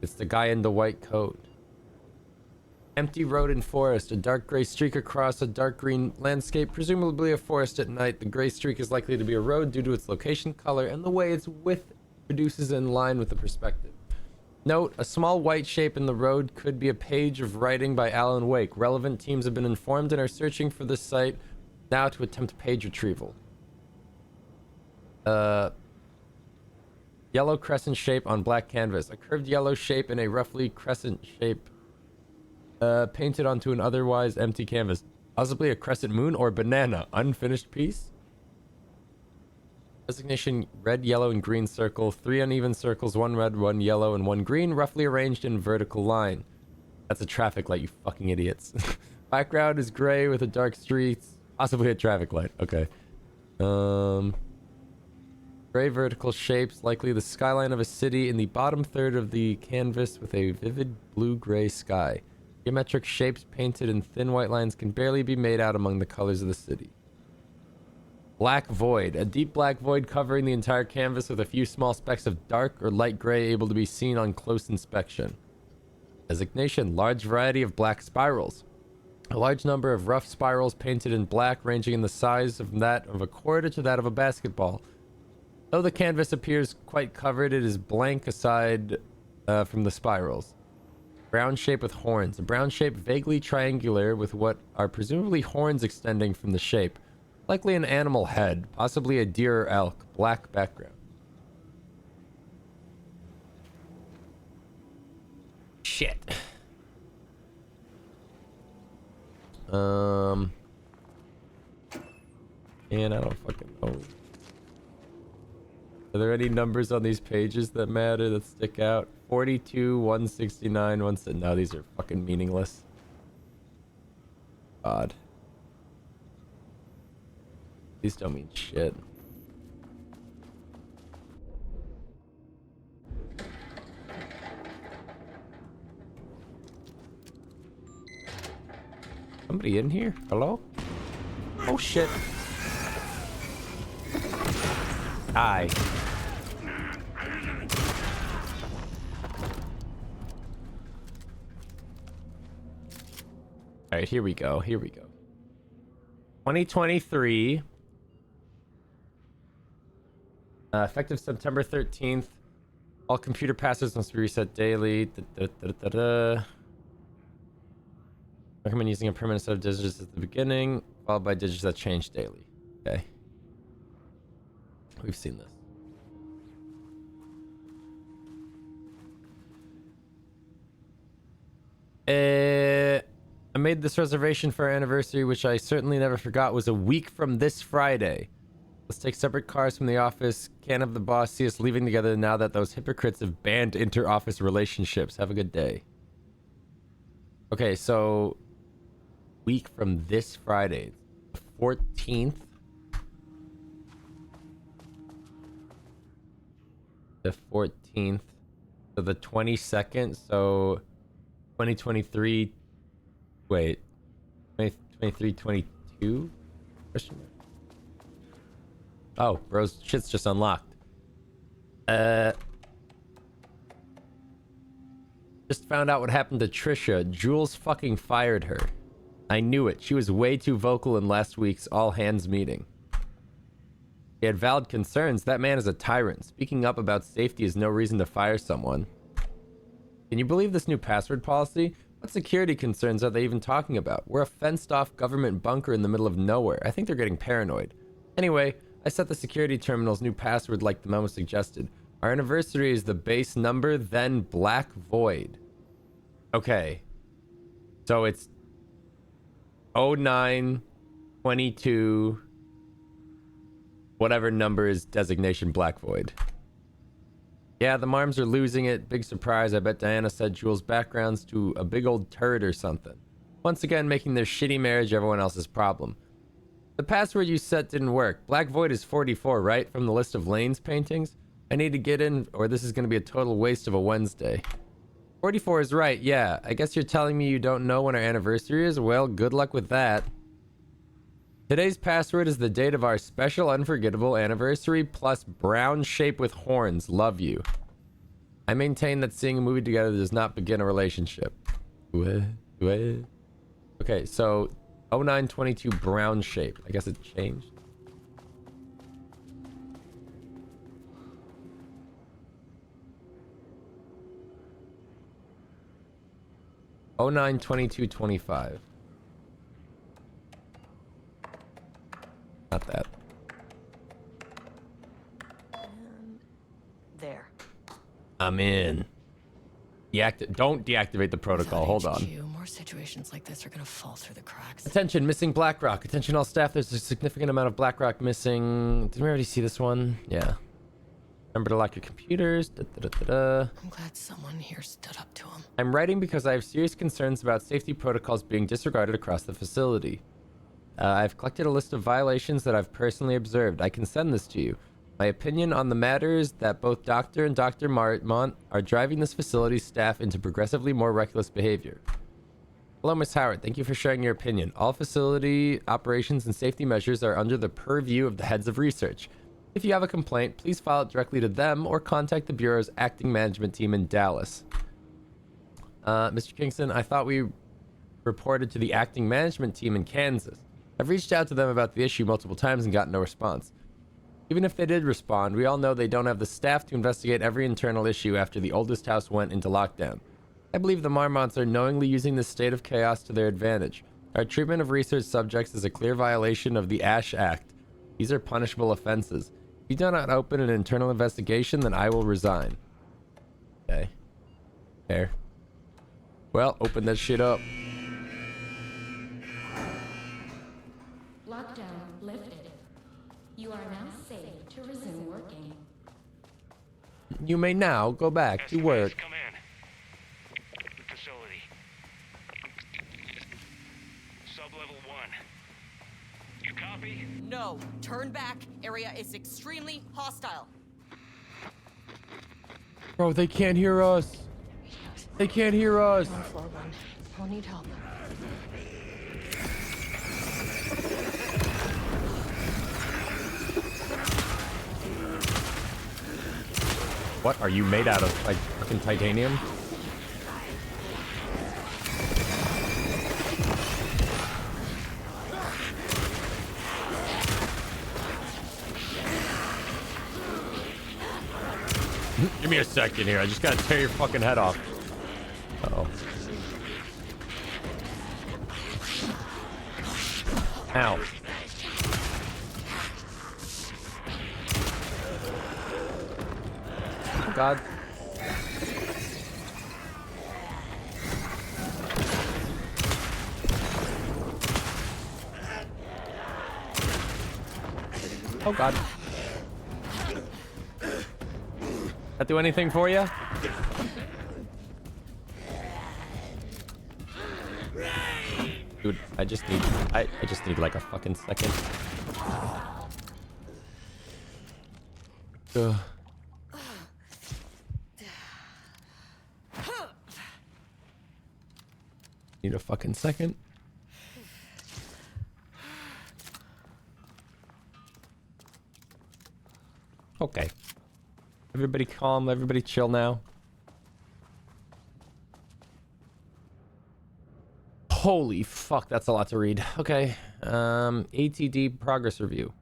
It's the guy in the white coat. Empty road and forest. A dark gray streak across a dark green landscape, presumably a forest at night. The gray streak is likely to be a road due to its location, color, and the way its width reduces in line with the perspective. Note: a small white shape in the road could be a page of writing by Alan Wake. Relevant teams have been informed and are searching for this site now to attempt page retrieval. Yellow crescent shape on black canvas. A curved yellow shape in a roughly crescent shape painted onto an otherwise empty canvas. Possibly a crescent moon or banana. Unfinished piece. Designation: red, yellow, and green circle. 3 uneven circles, 1 red, 1 yellow, and 1 green, roughly arranged in vertical line. That's a traffic light, you fucking idiots. Background is gray with a dark streets. Possibly a traffic light. Okay. Gray vertical shapes, likely the skyline of a city in the bottom third of the canvas with a vivid blue-gray sky. Geometric shapes painted in thin white lines can barely be made out among the colors of the city. Black void. A deep black void covering the entire canvas with a few small specks of dark or light gray able to be seen on close inspection. Designation: large variety of black spirals. A large number of rough spirals painted in black, ranging in the size of that of a quarter to that of a basketball. Though the canvas appears quite covered, it is blank aside from the spirals. Brown shape with horns. A brown shape vaguely triangular with what are presumably horns extending from the shape. Likely an animal head, possibly a deer or elk. Black background. Shit. And I don't fucking know. Are there any numbers on these pages that matter, that stick out? 42, 169, no, these are fucking meaningless. God. These don't mean shit. Somebody in here? Hello? Oh shit. Hi. All right, here we go. 2023. Effective September 13th. All computer passwords must be reset daily. Recommend using a permanent set of digits at the beginning, followed by digits that change daily. Okay. We've seen this. I made this reservation for our anniversary, which I certainly never forgot was a week from this Friday. Let's take separate cars from the office. Can't have the boss see us leaving together now that those hypocrites have banned inter-office relationships. Have a good day. Okay, so week from this Friday, the 14th. The 14th to the 22nd, so 2023. Wait, 2023, 22? Question mark. Oh, bro's shit's just unlocked. Just found out what happened to Trisha. Jules fucking fired her. I knew it. She was way too vocal in last week's all-hands meeting. He had valid concerns. That man is a tyrant. Speaking up about safety is no reason to fire someone. Can you believe this new password policy? What security concerns are they even talking about? We're a fenced-off government bunker in the middle of nowhere. I think they're getting paranoid. Anyway, I set the security terminal's new password like the memo suggested. Our anniversary is the base number, then Black Void. Okay. So it's 0922, whatever number is designation Black Void. Yeah, the Marms are losing it. Big surprise. I bet Diana said Jules' background's to a big old turd or something. Once again, making their shitty marriage everyone else's problem. The password you set didn't work. Black Void is 44, right? From the list of Lane's paintings? I need to get in, or this is going to be a total waste of a Wednesday. 44 is right, yeah. I guess you're telling me you don't know when our anniversary is? Well, good luck with that. Today's password is the date of our special unforgettable anniversary plus brown shape with horns. Love you. I maintain that seeing a movie together does not begin a relationship. What? Okay, so 0922 brown shape. I guess it changed. Oh 092225. Not that. And there. I'm in. Don't deactivate the protocol. Hold on. More situations like this are gonna fall through the cracks. Attention, missing BlackRock. Attention all staff, there's a significant amount of BlackRock missing. Did we already see this one? Yeah. Remember to lock your computers. I'm glad someone here stood up to him. I'm writing because I have serious concerns about safety protocols being disregarded across the facility. I've collected a list of violations that I've personally observed. I can send this to you. My opinion on the matter is that both Dr. and Dr. Marmont are driving this facility's staff into progressively more reckless behavior. Hello, Ms. Howard. Thank you for sharing your opinion. All facility operations and safety measures are under the purview of the heads of research. If you have a complaint, please file it directly to them or contact the Bureau's acting management team in Dallas. Mr. Kingston, I thought we reported to the acting management team in Kansas. I've reached out to them about the issue multiple times and got no response. Even if they did respond, we all know they don't have the staff to investigate every internal issue after the oldest house went into lockdown. I believe the Marmonts are knowingly using this state of chaos to their advantage. Our treatment of research subjects is a clear violation of the ASH Act. These are punishable offenses. If you do not open an internal investigation, then I will resign. Okay. Fair. Well, open that shit up. Lockdown lifted. You are now safe to resume working. You may now go back to work. Come in. Facility. Sub-level 1. You copy? No. Turn back. Area is extremely hostile. Bro, they can't hear us. They can't hear us. On floor 1. I'll need help. What are you made out of? Like fucking titanium? Give me a second here. I just gotta tear your fucking head off. Uh-oh. Ow. Oh, God. Oh, God. That do anything for you? Dude, I just need like a fucking second. Ugh. Need a fucking second. Okay. Everybody calm, everybody chill now. Holy fuck, that's a lot to read. Okay. ATD progress review.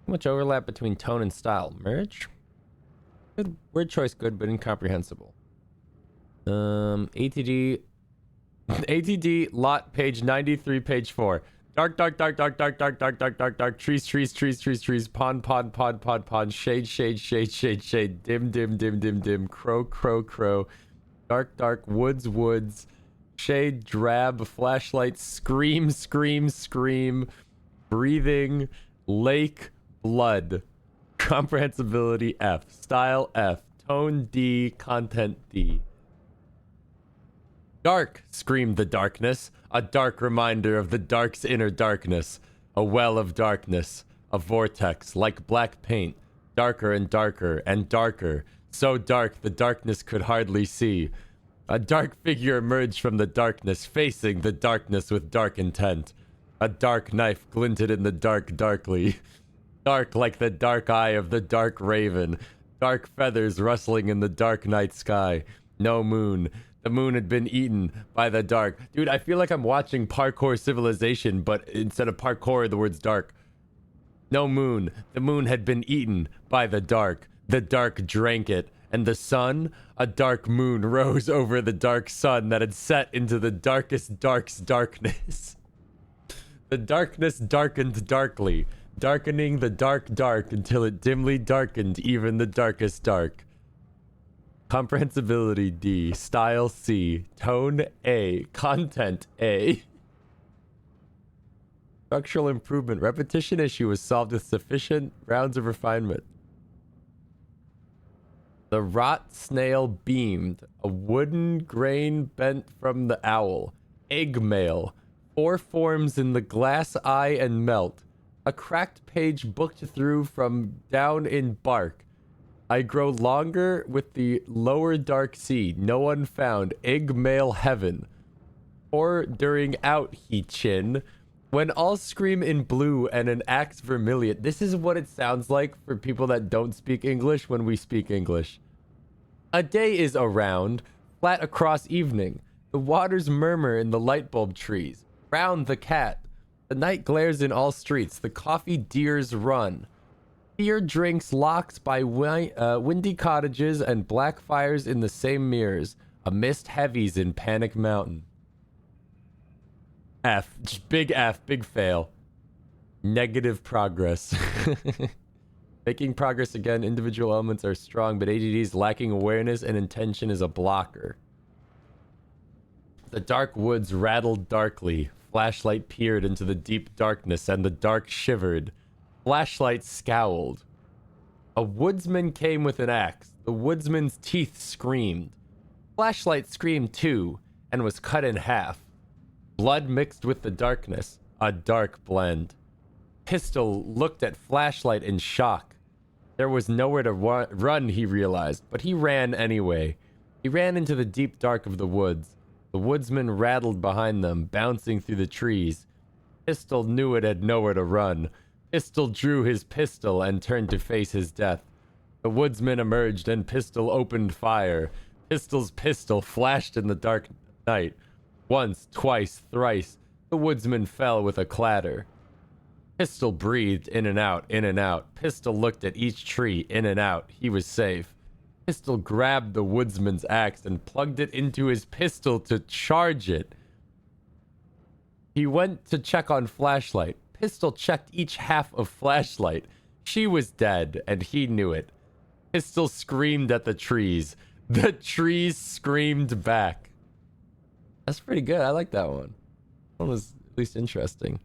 How much overlap between tone and style? Merge? Good word choice, good, but incomprehensible. ATD lot page 93, page 4. Dark, dark, dark, dark, dark, dark, dark, dark, dark, dark. Trees, trees, trees, trees, trees. Pond, pond, pond, pond, pond. Shade, shade, shade, shade, shade. Dim, dim, dim, dim, dim. Crow, crow, crow. Dark, dark. Woods, woods. Shade, drab. Flashlight. Scream, scream, scream. Breathing. Lake, blood. Comprehensibility F. Style F. Tone D. Content D. Dark, screamed the darkness. A dark reminder of the dark's inner darkness. A well of darkness. A vortex, like black paint. Darker and darker and darker. So dark the darkness could hardly see. A dark figure emerged from the darkness, facing the darkness with dark intent. A dark knife glinted in the dark darkly. Dark like the dark eye of the dark raven. Dark feathers rustling in the dark night sky. No moon. The moon had been eaten by the dark. Dude, I feel like I'm watching Parkour Civilization, but instead of parkour, the word's dark. No moon. The moon had been eaten by the dark. The dark drank it. And the sun, a dark moon, rose over the dark sun that had set into the darkest dark's darkness. The darkness darkened darkly, darkening the dark dark until it dimly darkened even the darkest dark. Comprehensibility D, style C, tone A, content A. Structural improvement. Repetition issue was solved with sufficient rounds of refinement. The rot snail beamed. A wooden grain bent from the owl. Egg mail. 4 forms in the glass eye and melt. A cracked page booked through from down in bark. I grow longer with the lower dark sea. No one found. Egg mail heaven. Or during out he chin. When all scream in blue and an axe vermilion. This is what it sounds like for people that don't speak English when we speak English. A day is around, flat across evening. The waters murmur in the light bulb trees. Round the cat. The night glares in all streets. The coffee deers run. Beer drinks locks by windy cottages and black fires in the same mirrors. A mist heavies in Panic Mountain. F. Big F. Big fail. Negative progress. Making progress again. Individual elements are strong, but ADD's lacking awareness and intention is a blocker. The dark woods rattled darkly. Flashlight peered into the deep darkness, and the dark shivered. Flashlight scowled. A woodsman came with an axe. The woodsman's teeth screamed. Flashlight screamed too, and was cut in half. Blood mixed with the darkness. A dark blend. Pistol looked at Flashlight in shock. There was nowhere to run, he realized, but he ran anyway. He ran into the deep dark of the woods. The woodsman rattled behind them, bouncing through the trees. Pistol knew it had nowhere to run. Pistol drew his pistol and turned to face his death. The woodsman emerged and Pistol opened fire. Pistol's pistol flashed in the dark night. Once, twice, thrice, the woodsman fell with a clatter. Pistol breathed in and out, in and out. Pistol looked at each tree, in and out. He was safe. Pistol grabbed the woodsman's axe and plugged it into his pistol to charge it. He went to check on Flashlight. Pistol checked each half of Flashlight. She was dead, and he knew it. Pistol screamed at the trees. The trees screamed back. That's pretty good. I like that one. That one was at least interesting.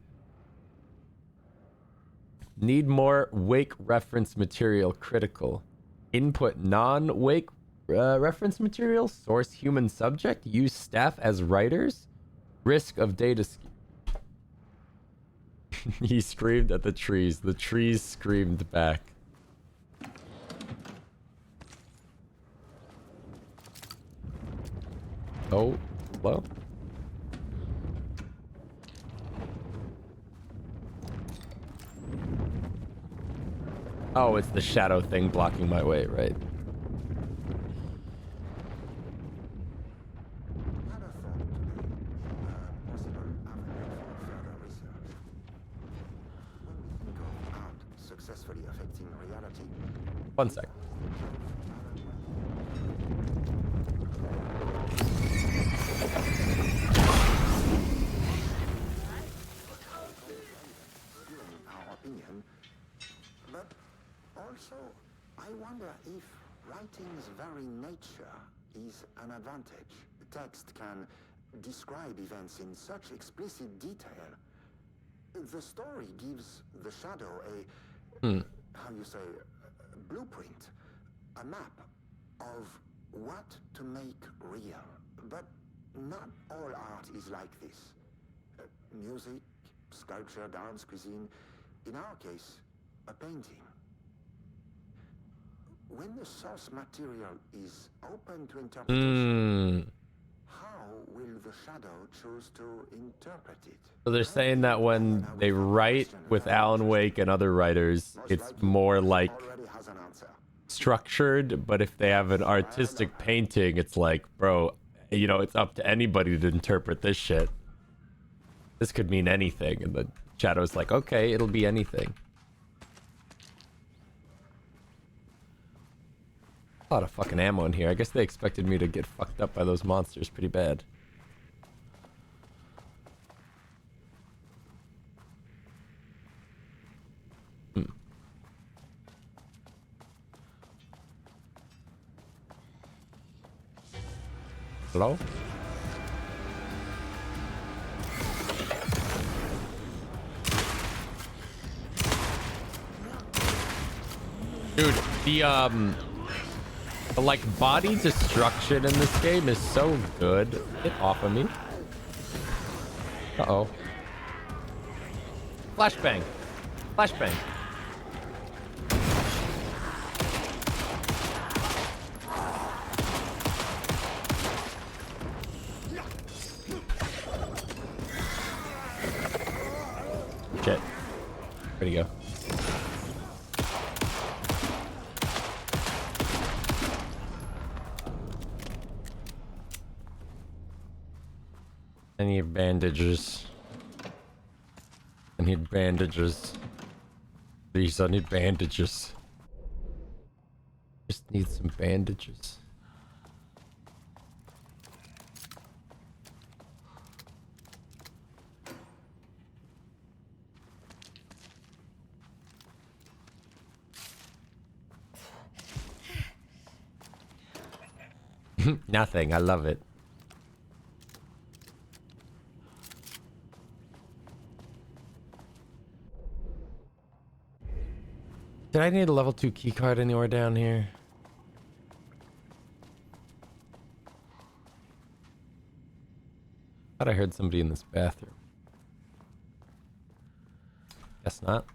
Need more wake reference material critical. Input non-wake reference material. Source human subject. Use staff as writers. Risk of data skew. He screamed at the trees. The trees screamed back. Oh, hello? Oh, it's the shadow thing blocking my way, right? Successfully affecting reality. 1 sec. I wonder if writing's very nature is an advantage. Text can describe events in such explicit detail. The story gives the shadow how you say, a blueprint, a map of what to make real. But not all art is like this. Music, sculpture, dance, cuisine. In our case, a painting. When the source material is open to interpretation, how will the shadow choose to interpret it? So they're saying that when they write with Alan Wake and other writers, it's more like structured, but if they have an artistic painting, it's like, bro, you know, it's up to anybody to interpret this shit. This could mean anything. And the shadow's like, okay, it'll be anything. A lot of fucking ammo in here. I guess they expected me to get fucked up by those monsters pretty bad. Hello? Dude, the like body destruction in this game is so good. Get off of me. Uh-oh. Flashbang. Flashbang. Shit. Where'd he go? I need bandages. I need bandages. Please, I need bandages. Just need some bandages. Nothing. I love it. Did I need a level 2 keycard anywhere down here? Thought I heard somebody in this bathroom. Guess not.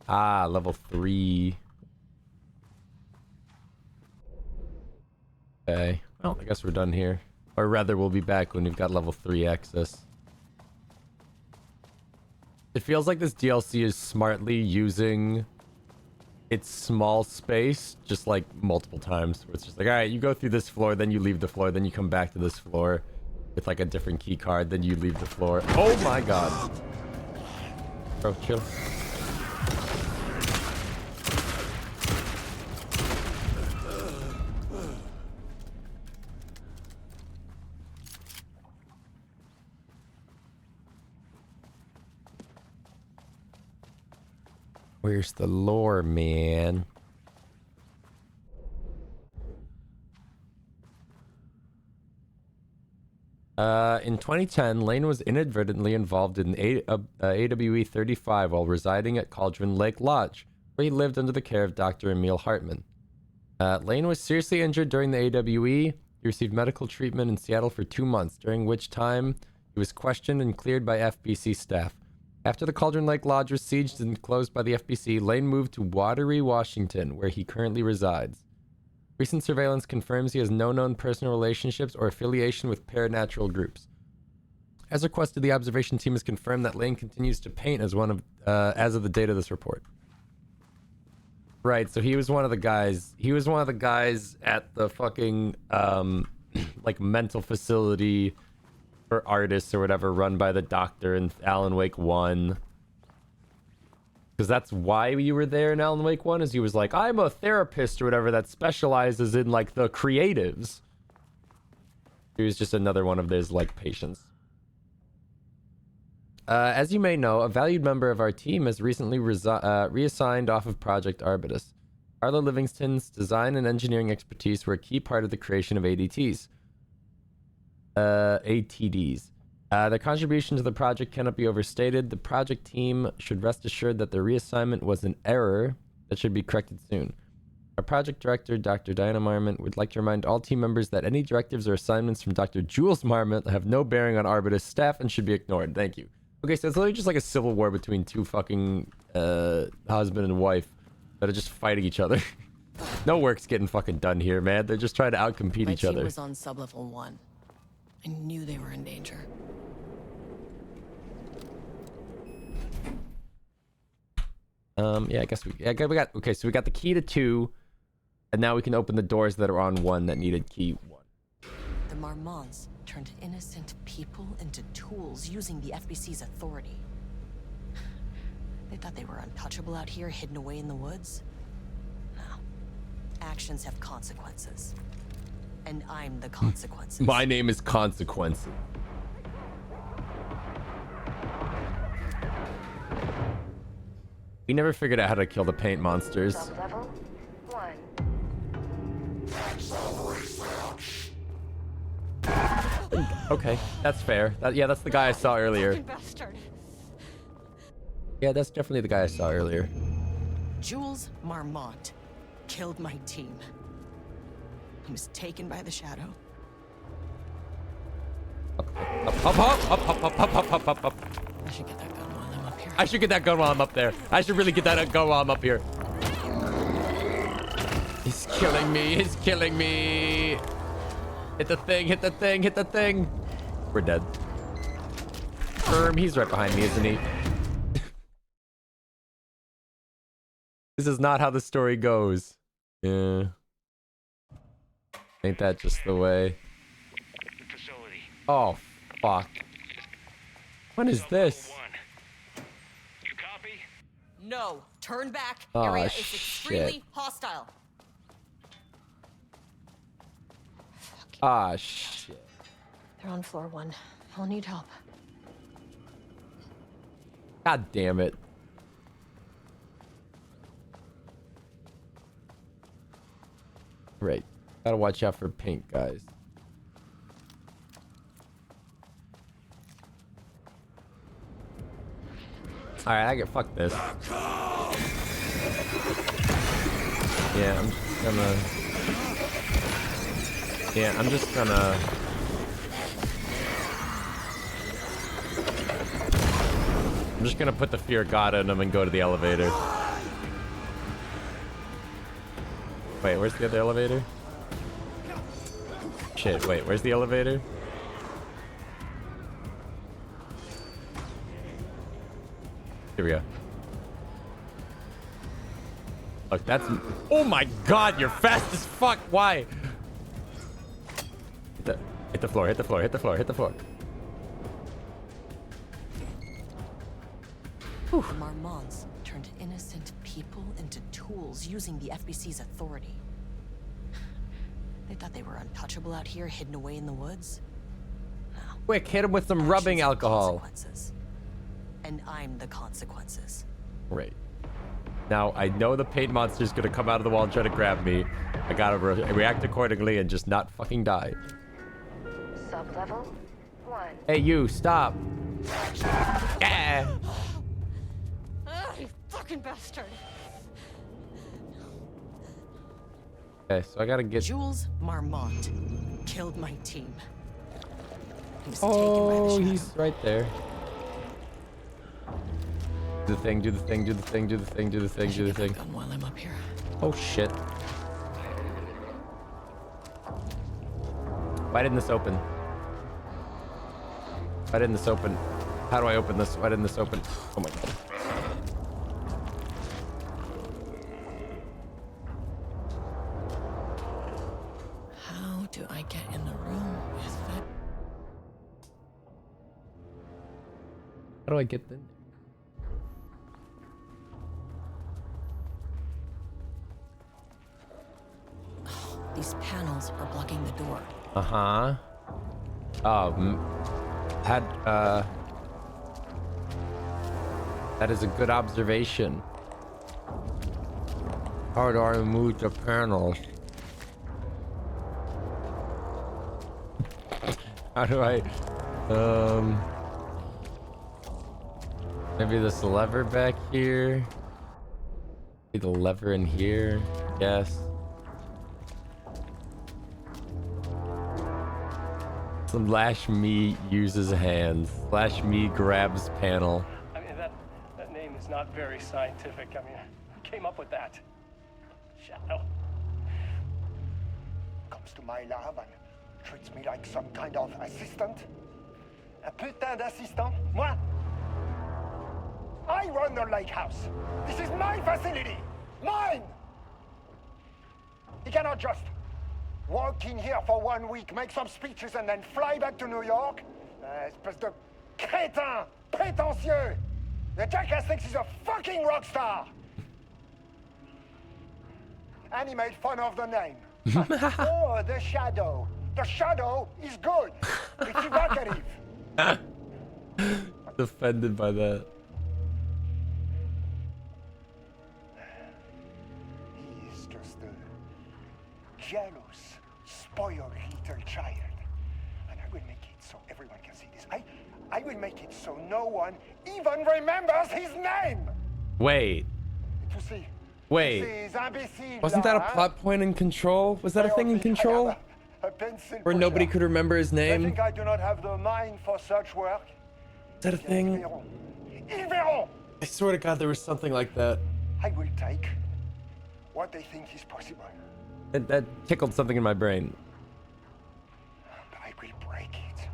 Ah, level 3. Okay. Well, I guess we're done here. Or rather, we'll be back when we've got level 3 access. It feels like this DLC is smartly using its small space just like multiple times. Where it's just like, alright, you go through this floor, then you leave the floor, then you come back to this floor with like a different key card, then you leave the floor. Oh my god. Bro, chill. Where's the lore, man? In 2010, Lane was inadvertently involved in AWE 35 while residing at Cauldron Lake Lodge, where he lived under the care of Dr. Emil Hartman. Lane was seriously injured during the AWE. He received medical treatment in Seattle for 2 months, during which time he was questioned and cleared by FBC staff. After the Cauldron Lake Lodge was sieged and closed by the FBC, Lane moved to Watery, Washington, where he currently resides. Recent surveillance confirms he has no known personal relationships or affiliation with paranatural groups. As requested, the observation team has confirmed that Lane continues to paint as of the date of this report. Right, so he was one of the guys. He was one of the guys at the fucking like mental facility for artists or whatever, run by the doctor in Alan Wake 1. Because that's why you were there in Alan Wake 1, is he was like, I'm a therapist or whatever that specializes in like the creatives. He was just another one of those, like, patients. As you may know, a valued member of our team has recently reassigned off of Project Arbitus. Arlo Livingston's design and engineering expertise were a key part of the creation of ATDs. Their contribution to the project cannot be overstated. The project team should rest assured that the reassignment was an error that should be corrected soon. Our project director, Dr. Diana Marmont, would like to remind all team members that any directives or assignments from Dr. Jules Marmont have no bearing on Arbitus staff and should be ignored. Thank you. Okay, so it's literally just like a civil war between two fucking husband and wife that are just fighting each other. No work's getting fucking done here, man. They're just trying to outcompete each other. My team was on sublevel 1. I knew they were in danger. Yeah, I guess we got okay, so we got the key to 2, and now we can open the doors that are on 1 that needed key 1. The Marmonts turned innocent people into tools using the FBC's authority. They thought they were untouchable out here, hidden away in the woods? No. Actions have consequences. And I'm the consequences. My name is Consequences. We never figured out how to kill the paint monsters. Sublevel 1. Okay, that's fair. Yeah, that's the guy I saw earlier. Yeah, that's definitely the guy I saw earlier. Jules Marmont killed my team. He was taken by the shadow. Up. I should get that gun while I'm up here. I should get that gun while I'm up there. I should really get that gun while I'm up here. He's killing me. He's killing me. Hit the thing. Hit the thing. Hit the thing. We're dead. He's right behind me, isn't he? This is not how the story goes. Yeah. Ain't that just the way? Facility. Oh, fuck. What is this? You copy? No, turn back. Oh, Area is shit. extremely hostile. Ah, shit. They're on floor 1. I'll need help. God damn it. Right. Gotta watch out for paint, guys. Alright, I get fuck this. Yeah, I'm just gonna... Yeah, I'm just gonna... I'm just gonna put the Fear of God in him and go to the elevator. Wait, where's the other elevator? Shit, wait, where's the elevator? Here we go. Look, that's... Oh my god, you're fast as fuck! Why? Hit the floor, hit the floor, hit the floor, hit the floor. The Marmonts turned innocent people into tools using the FBC's authority. They thought they were untouchable out here, hidden away in the woods? No. Quick, hit him with some rubbing alcohol. And I'm the consequences. Right. Now, I know the paint monster's gonna come out of the wall and try to grab me. I gotta react accordingly and just not fucking die. Sublevel 1. Hey, you, stop. Yeah. You fucking bastard. Okay, so I gotta get... Jules Marmont killed my team. He was Oh, he's right there. Do the thing, do the thing, do the thing, do the thing, do the thing, do the thing. While I'm up here. Oh, shit. Why didn't this open? Why didn't this open? How do I open this? Why didn't this open? Oh my god. How do I get in the room with that? How do I get in? These panels are blocking the door. Uh-huh. That is a good observation. How do I remove the panels? How do I, maybe this lever back here? Maybe the lever in here, yes. Slash me uses hands. Slash me grabs panel. I mean, that name is not very scientific. I mean, who came up with that? Shadow. Comes to my lab and treats me like some kind of assistant. Un putain d'assistant? Moi? I run the lake house. This is my facility. Mine! He cannot just walk in here for 1 week, make some speeches, and then fly back to New York. Espèce de crétin, prétentieux. The jackass thinks he's a fucking rock star. And he made fun of the name. Oh, the Shadow. The Shadow is good. It's evocative. Offended by that. He is just a jealous, spoiled little child. And I will make it so everyone can see this. I will make it so no one even remembers his name. Wait. To see. Wait. Ces imbéciles Wasn't that a là, plot point in Control? Was that a thing in Control? a pencil Where nobody could remember his They name? think I do not have the mind for such work. Is that a thing? Ils verront. I swear to God, there was something like that. I will take what they think is possible. That tickled something in my brain. But I will break it.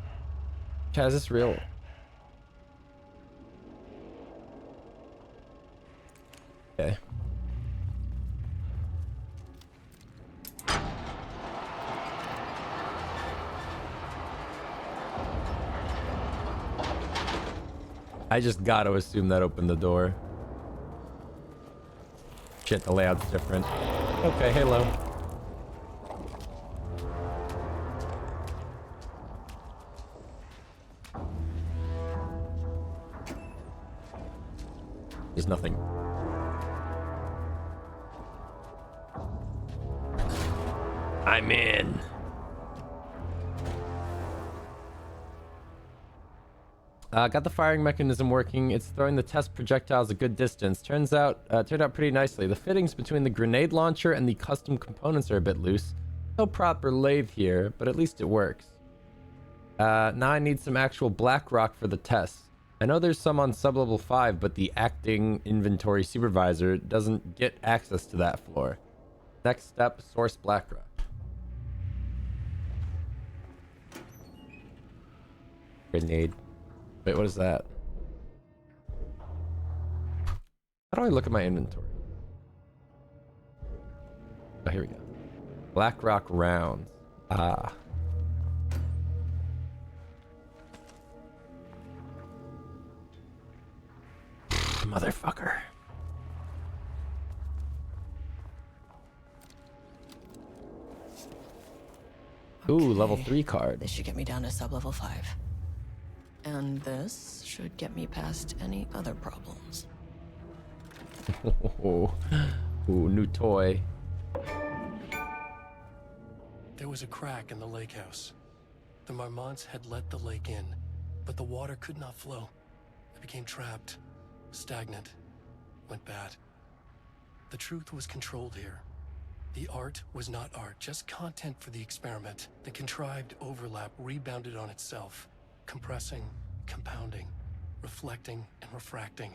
Chaz, is this real? Okay. I just gotta assume that opened the door. Shit, the layout's different. Okay, hello. There's nothing. I'm in. Got the firing mechanism working. It's throwing the test projectiles a good distance. Turned out pretty nicely. The fittings between the grenade launcher and the custom components are a bit loose. No proper lathe here, but at least it works. Now I need some actual black rock for the tests. I know there's some on sublevel 5, but the acting inventory supervisor doesn't get access to that floor. Next step, source black rock. Grenade. Wait, what is that? How do I look at my inventory? Oh, here we go. Black rock rounds. Ah. Motherfucker. Ooh, level 3 card. This should get me down to sub-level 5. And this should get me past any other problems. Ooh, new toy. There was a crack in the lake house. The Marmonts had let the lake in, but the water could not flow. It became trapped, stagnant, went bad. The truth was controlled here. The art was not art, just content for the experiment. The contrived overlap rebounded on itself, compressing, compounding, reflecting, and refracting.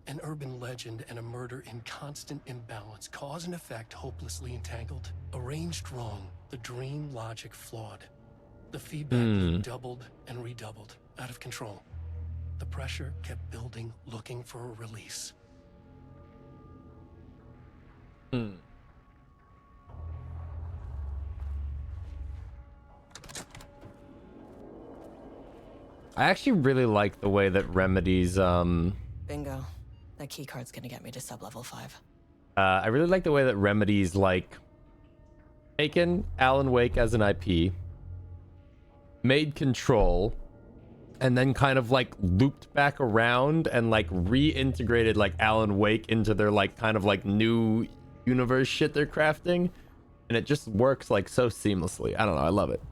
An urban legend and a murder in constant imbalance, cause and effect hopelessly entangled. Arranged wrong, the dream logic flawed. The feedback loop doubled and redoubled, out of control. The pressure kept building, looking for a release. I actually really like the way that Remedy's Bingo. That keycard's gonna get me to sub-level 5. I really like the way that Remedy's like taken Alan Wake as an IP, made Control, and then kind of like looped back around and like reintegrated like Alan Wake into their like kind of like new universe shit they're crafting, and it just works like so seamlessly. I don't know, I love it.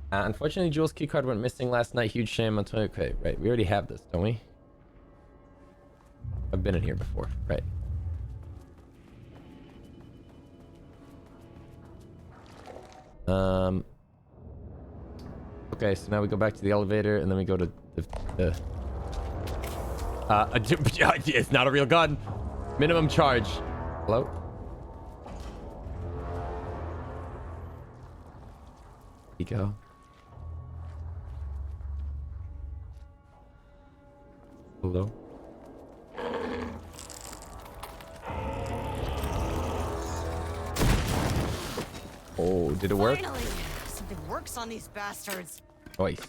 Unfortunately, Jules' keycard went missing last night. Huge shame. Okay, right, we already have this, don't we? I've been in here before, right? Okay, so now we go back to the elevator, and then we go to the it's not a real gun. Minimum charge. Hello? Here you go. Hello? Oh, did it work? Finally, something works on these bastards. Nice.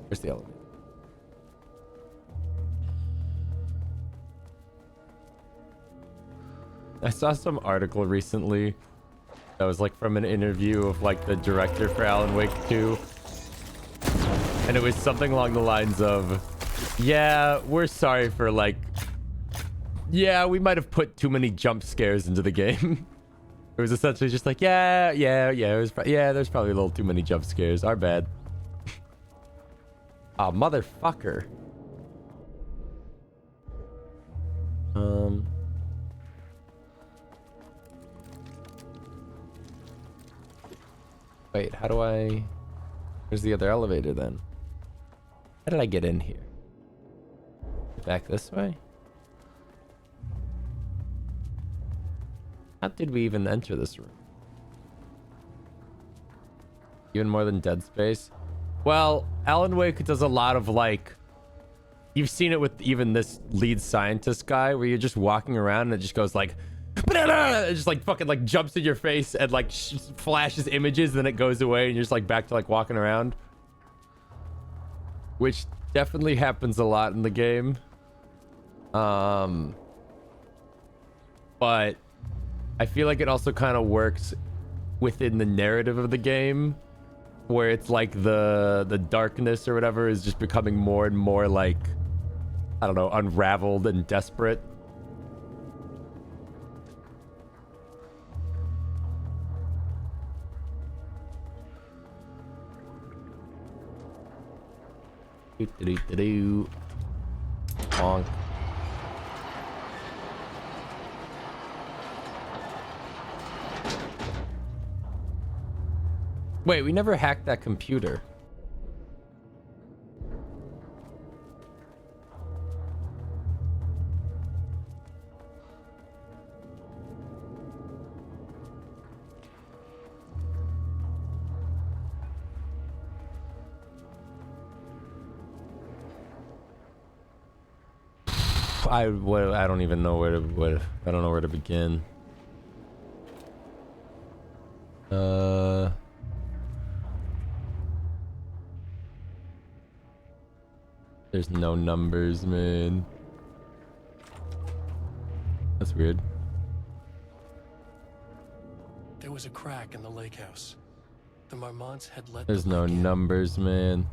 Where's the elevator? I saw some article recently that was like from an interview of like the director for Alan Wake 2. And it was something along the lines of, yeah, we're sorry for like, yeah, we might have put too many jump scares into the game. It was essentially just like, yeah, there's probably a little too many jump scares. Our bad. Oh, motherfucker. Wait, how do I... Where's the other elevator then? How did I get in here? Back this way? How did we even enter this room? Even more than Dead Space? Well, Alan Wake does a lot of like... You've seen it with even this lead scientist guy where you're just walking around and it just goes like... It just like fucking like jumps in your face and like flashes images, then it goes away and you're just like back to like walking around. Which definitely happens a lot in the game. But I feel like it also kind of works within the narrative of the game, where it's like the darkness or whatever is just becoming more and more like, I don't know, unraveled and desperate. Honk. Wait, we never hacked that computer. I don't even know where to I don't know where to begin. There's no numbers, man. That's weird. There was a crack in the lake house. The Marmonts had let There's no numbers, man.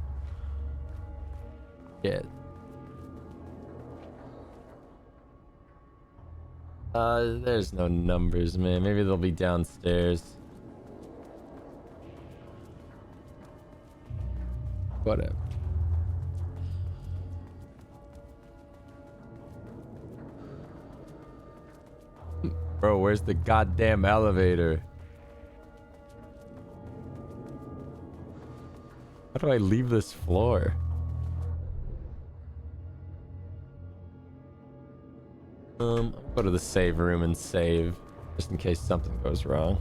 Shit. There's no numbers, man. Maybe they'll be downstairs. Whatever. Bro, where's the goddamn elevator? How do I leave this floor? I'll go to the save room and save, just in case something goes wrong.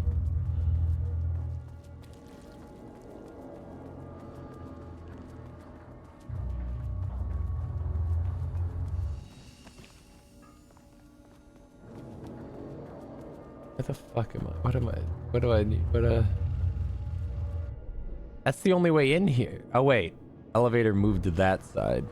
Where the fuck am I? What am I? What do I need? That's the only way in here. Oh wait, elevator moved to that side.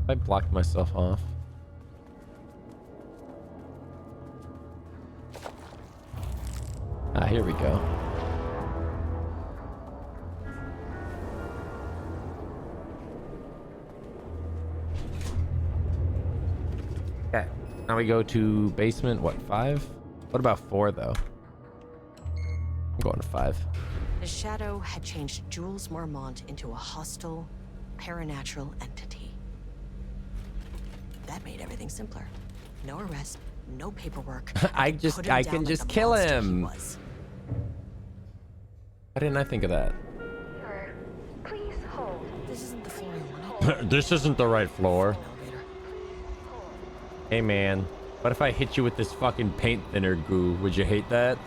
I blocked myself off. Ah, here we go. Okay, now we go to basement, what, 5? What about 4, though? I'm going to 5. The Shadow had changed Jules Marmont into a hostile, paranatural entity. That made everything simpler. No arrest, no paperwork. I can just kill him. Why didn't I think of that? Please hold. This isn't the floor I wanted. This isn't the right floor. Hey man, what if I hit you with this fucking paint thinner goo? Would you hate that?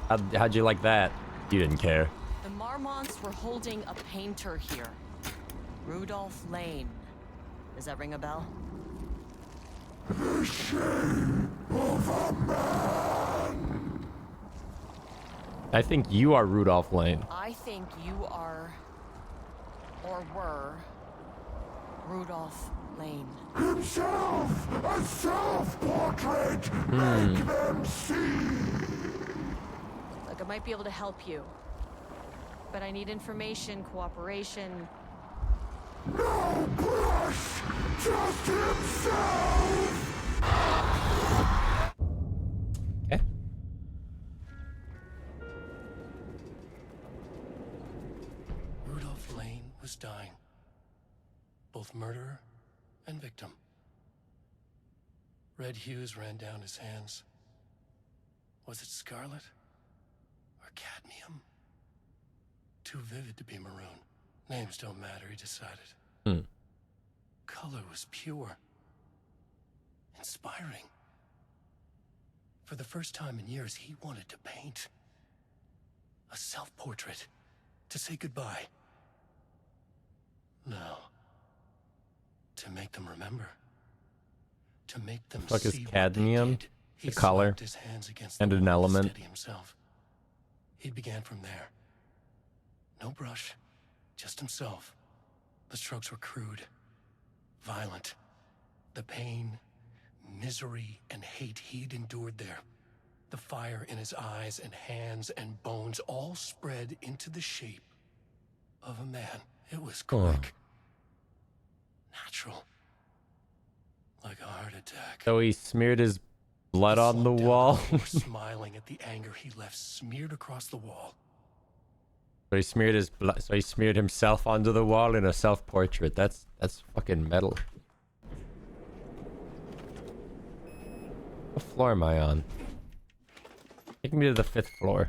How'd you like that? You didn't care. The Marmonts were holding a painter here. Rudolph Lane. Does that ring a bell? The shame of a man. I think you are Rudolph Lane. I think you are, or were, Rudolph Lane. Himself, a self-portrait. Make them see. Look, I might be able to help you, but I need information, cooperation. No brush, just himself. Okay. Rudolph Lane was dying. Both murderer and victim. Red hues ran down his hands. Was it scarlet or cadmium? Too vivid to be maroon. Names don't matter, he decided. Color was pure. Inspiring. For the first time in years, he wanted to paint. A self-portrait. To say goodbye. No. To make them remember. To make them Fuck is see cadmium? what they did. He The color slapped his hands against and the an wall to element. steady himself. He began from there. No brush, just himself. The strokes were crude, violent. The pain, misery, and hate he'd endured there. The fire in his eyes and hands and bones all spread into the shape of a man. It was quick. Natural. Like a heart attack. So he smeared his blood on the wall. Smiling at the anger he left smeared across the wall. So he smeared his blood. So he smeared himself onto the wall in a self-portrait. That's fucking metal. What floor am I on? Take me to the 5th floor.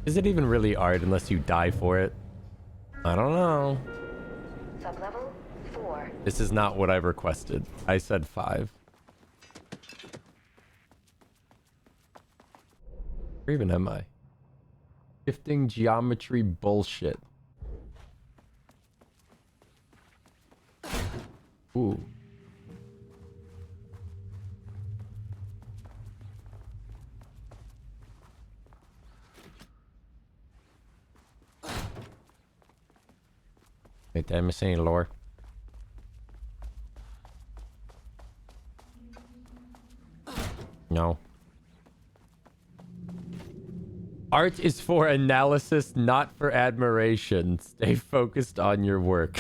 Is it even really art unless you die for it? I don't know. Sublevel 4. This is not what I've requested. I said 5. Where even am I? Shifting geometry bullshit. Ooh. Wait, did I miss any lore? No. Art is for analysis, not for admiration. Stay focused on your work.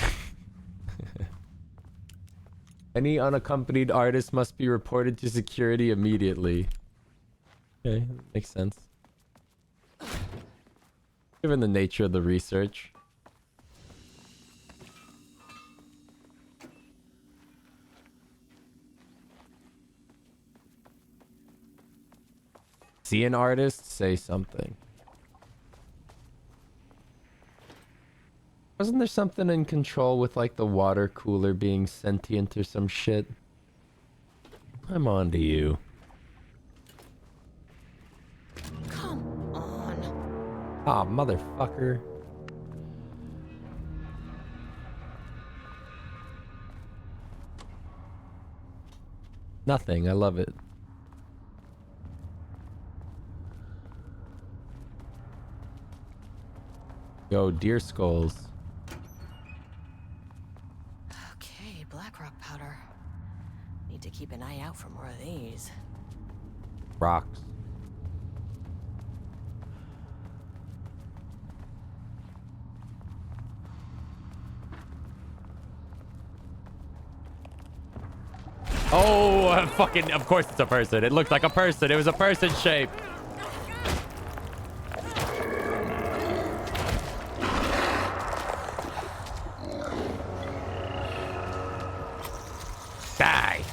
Any unaccompanied artist must be reported to security immediately. Okay, makes sense. Given the nature of the research. See an artist, say something. Wasn't there something in Control with like the water cooler being sentient or some shit? I'm on to you. Come on. Ah, motherfucker. Nothing, I love it. Yo, deer skulls. Okay, black rock powder. Need to keep an eye out for more of these. Rocks. Oh, fucking, of course it's a person. It looked like a person. It was a person shape. Die.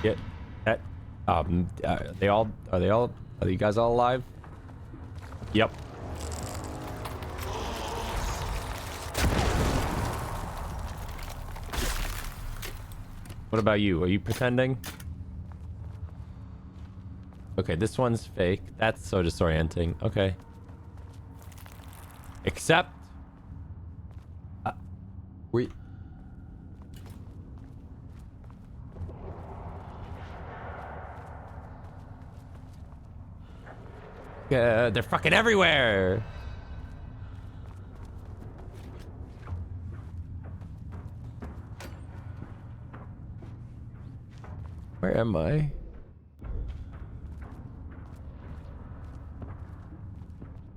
Get that. Are you guys all alive? Yep. What about you? Are you pretending? Okay, this one's fake. That's so disorienting. Okay. Except... we... they're fucking everywhere! Where am I?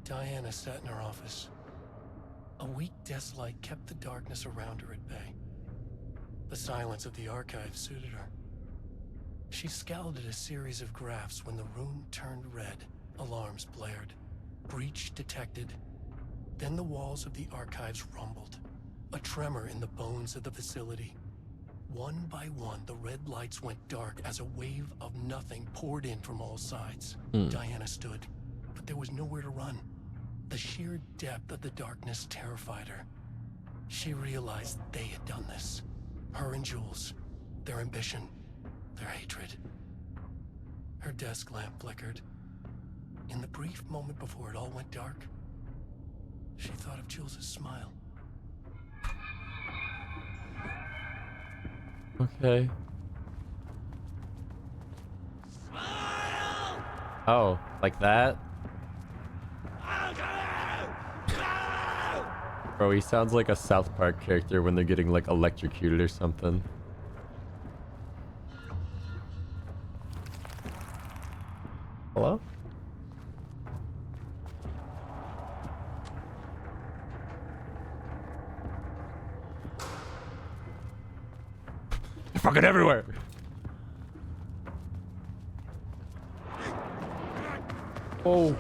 Diana sat in her office. A weak desk light kept the darkness around her at bay. The silence of the archive suited her. She scowled at a series of graphs when the room turned red. Alarms blared. Breach detected. Then the walls of the archives rumbled. A tremor in the bones of the facility. One by one, the red lights went dark as a wave of nothing poured in from all sides. Diana stood, but there was nowhere to run. The sheer depth of the darkness terrified her. She realized they had done this. Her and Jules. Their ambition. Their hatred. Her desk lamp flickered. In the brief moment before it all went dark, she thought of Jules' smile. Okay. Oh, like that? Bro, he sounds like a South Park character when they're getting like electrocuted or something. Hello? They're fucking everywhere. Oh.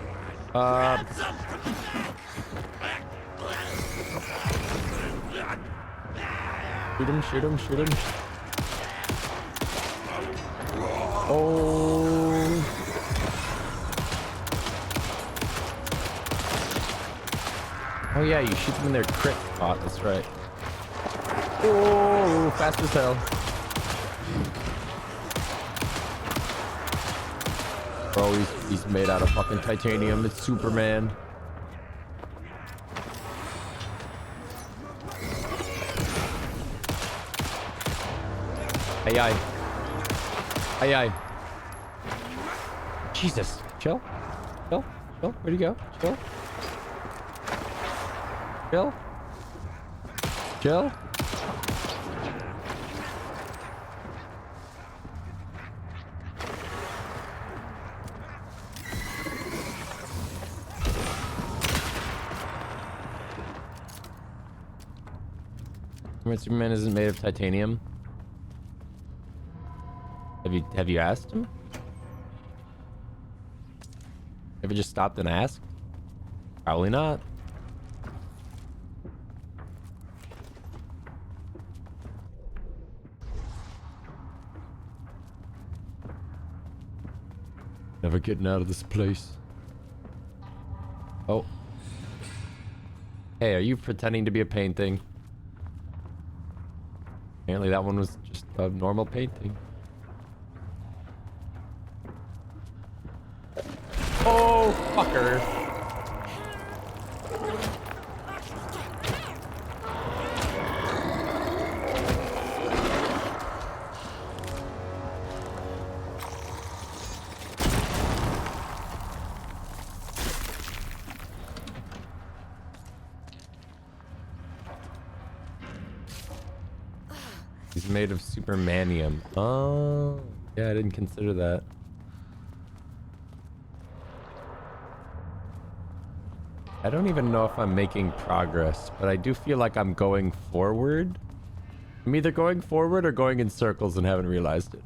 Shoot him, shoot him, shoot him. Oh. Oh yeah, you shoot them in their crit spot, that's right. Oh, fast as hell. Bro, he's made out of fucking titanium. It's Superman. Aye aye. Aye aye. Jesus. Chill. Chill. Chill. Where'd he go? Chill. Chill. Chill. Superman isn't made of titanium. Have you asked him? Have you just stopped and asked? Probably not. Never getting out of this place. Oh. Hey, are you pretending to be a painting? Apparently that one was just a normal painting. Oh, fucker. He's made of supermanium. Oh, yeah, I didn't consider that. I don't even know if I'm making progress, but I do feel like I'm going forward. I'm either going forward or going in circles and haven't realized it.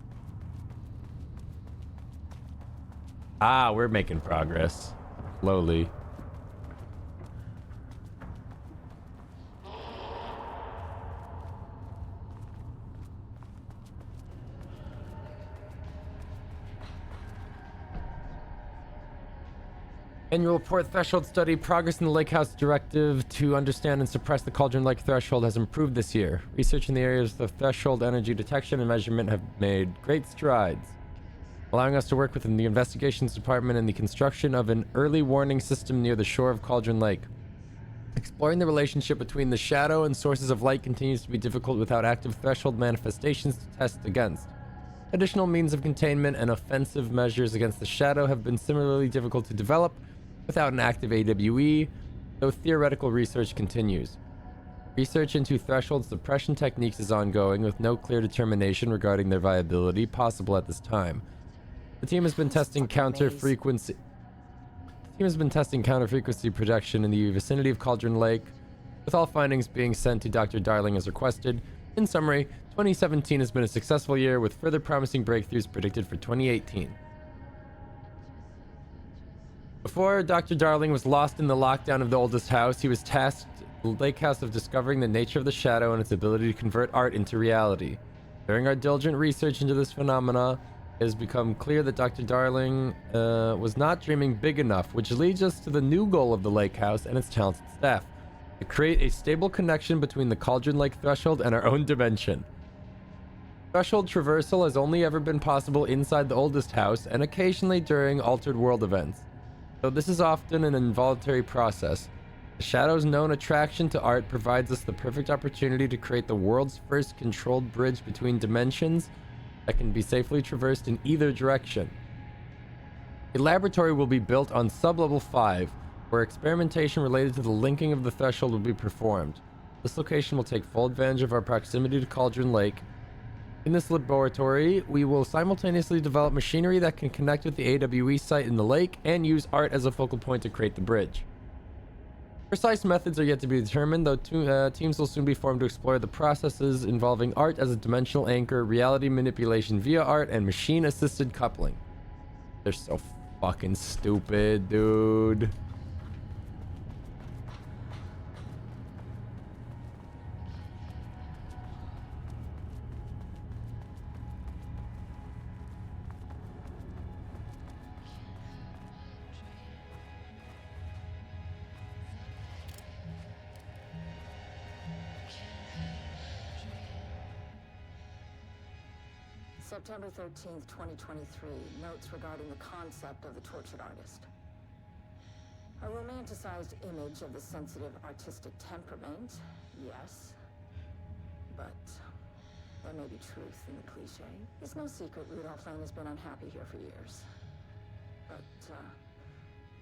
Ah, we're making progress. Slowly. Annual report threshold study. Progress in the Lake House directive to understand and suppress the Cauldron Lake threshold has improved this year. Research in the areas of threshold energy detection and measurement have made great strides, allowing us to work within the investigations department and the construction of an early warning system near the shore of Cauldron Lake. Exploring the relationship between the shadow and sources of light continues to be difficult without active threshold manifestations to test against. Additional means of containment and offensive measures against the shadow have been similarly difficult to develop without an active AWE, though theoretical research continues. Research into threshold suppression techniques is ongoing, with no clear determination regarding their viability possible at this time. The team has been testing counter-frequency projection in the vicinity of Cauldron Lake, with all findings being sent to Dr. Darling as requested. In summary, 2017 has been a successful year, with further promising breakthroughs predicted for 2018. Before Dr. Darling was lost in the lockdown of the oldest house, he was tasked the Lake House of discovering the nature of the shadow and its ability to convert art into reality. During our diligent research into this phenomena, it has become clear that Dr. Darling was not dreaming big enough, which leads us to the new goal of the Lake House and its talented staff: to create a stable connection between the Cauldron Lake threshold and our own dimension. Threshold traversal has only ever been possible inside the oldest house and occasionally during altered world events, though this is often an involuntary process. The Shadow's known attraction to art provides us the perfect opportunity to create the world's first controlled bridge between dimensions that can be safely traversed in either direction. A laboratory will be built on sublevel 5, where experimentation related to the linking of the threshold will be performed. This location will take full advantage of our proximity to Cauldron Lake. In this laboratory, we will simultaneously develop machinery that can connect with the AWE site in the lake and use art as a focal point to create the bridge. Precise methods are yet to be determined, though teams will soon be formed to explore the processes involving art as a dimensional anchor, reality manipulation via art, and machine-assisted coupling. They're so fucking stupid, dude. September 13th, 2023, notes regarding the concept of the tortured artist. A romanticized image of the sensitive artistic temperament, yes. But there may be truth in the cliche. It's no secret Rudolph Lane has been unhappy here for years. But,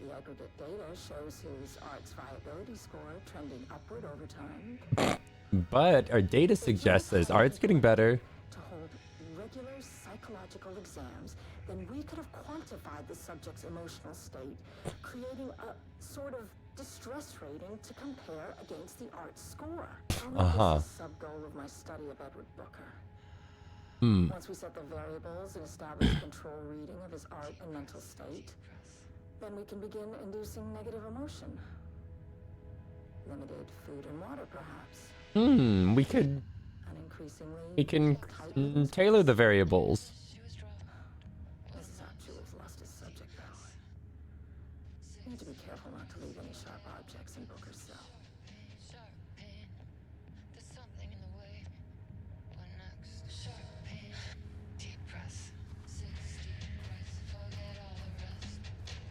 the aggregate data shows his art's viability score trending upward over time. But our data suggests that his art's getting better. To hold regular psychological exams, then we could have quantified the subject's emotional state, creating a sort of distress rating to compare against the art score. This is a sub-goal of my study of Edward Booker. Once we set the variables and establish a control reading of his art and mental state, then we can begin inducing negative emotion. Limited food and water, perhaps. We can tailor the variables. Mrs. Upshaw has lost his subject, though. Need to be careful not to leave any sharp objects in Booker's cell.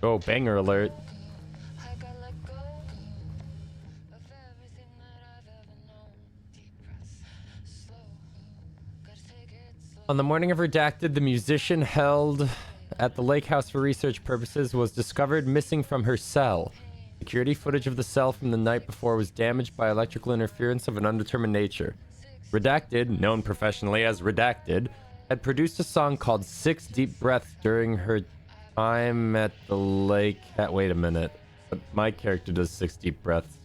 Oh, banger alert. On the morning of Redacted, the musician held at the lake house for research purposes was discovered missing from her cell. Security footage of the cell from the night before was damaged by electrical interference of an undetermined nature. Redacted, known professionally as Redacted, had produced a song called 6 Deep Breaths during her time at the lake. Wait a minute. But my character does 6 deep breaths.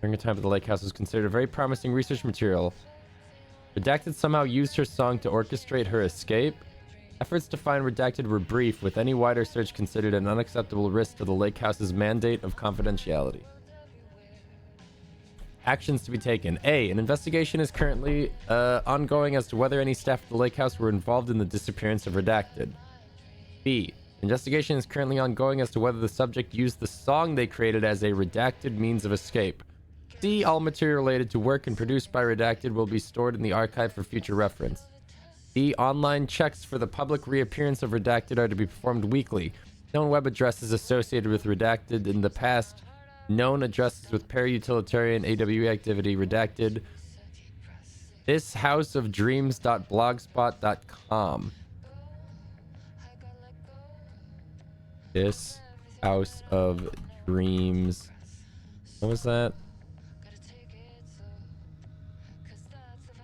During her time at the lake house was considered a very promising research material. Redacted somehow used her song to orchestrate her escape. Efforts to find Redacted were brief, with any wider search considered an unacceptable risk to the lake house's mandate of confidentiality. Actions to be taken. A. An investigation is currently ongoing as to whether any staff at the lake house were involved in the disappearance of Redacted. B. Investigation is currently ongoing as to whether the subject used the song they created as a redacted means of escape. C. All material related to work and produced by Redacted will be stored in the archive for future reference. D. Online checks for the public reappearance of Redacted are to be performed weekly. Known web addresses associated with Redacted in the past. Known addresses with para-utilitarian AWE activity. Redacted. thishouseofdreams.blogspot.com. This House of Dreams. What was that?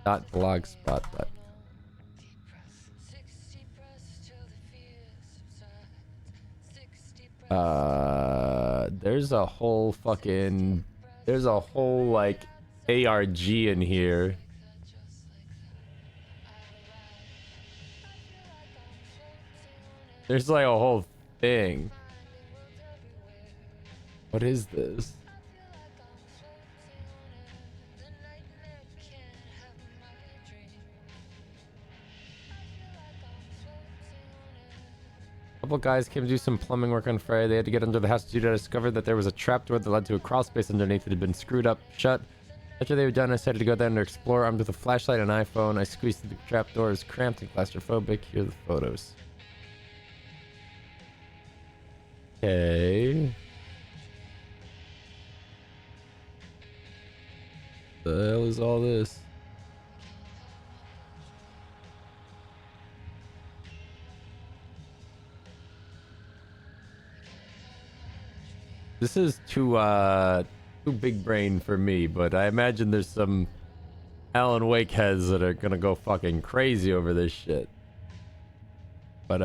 .blogspot.com. There's a whole like ARG in here. There's like a whole thing. What is this? A couple guys came to do some plumbing work on Friday. They had to get under the house to discover that there was a trapdoor that led to a crawl space underneath. It had been screwed up shut. After they were done, I decided to go down to explore. Armed with a flashlight and iPhone, I squeezed through the trapdoor. It was cramped and claustrophobic. Here are the photos. Okay. The hell is all this? This is too big brain for me, but I imagine there's some Alan Wake heads that are gonna go fucking crazy over this shit. But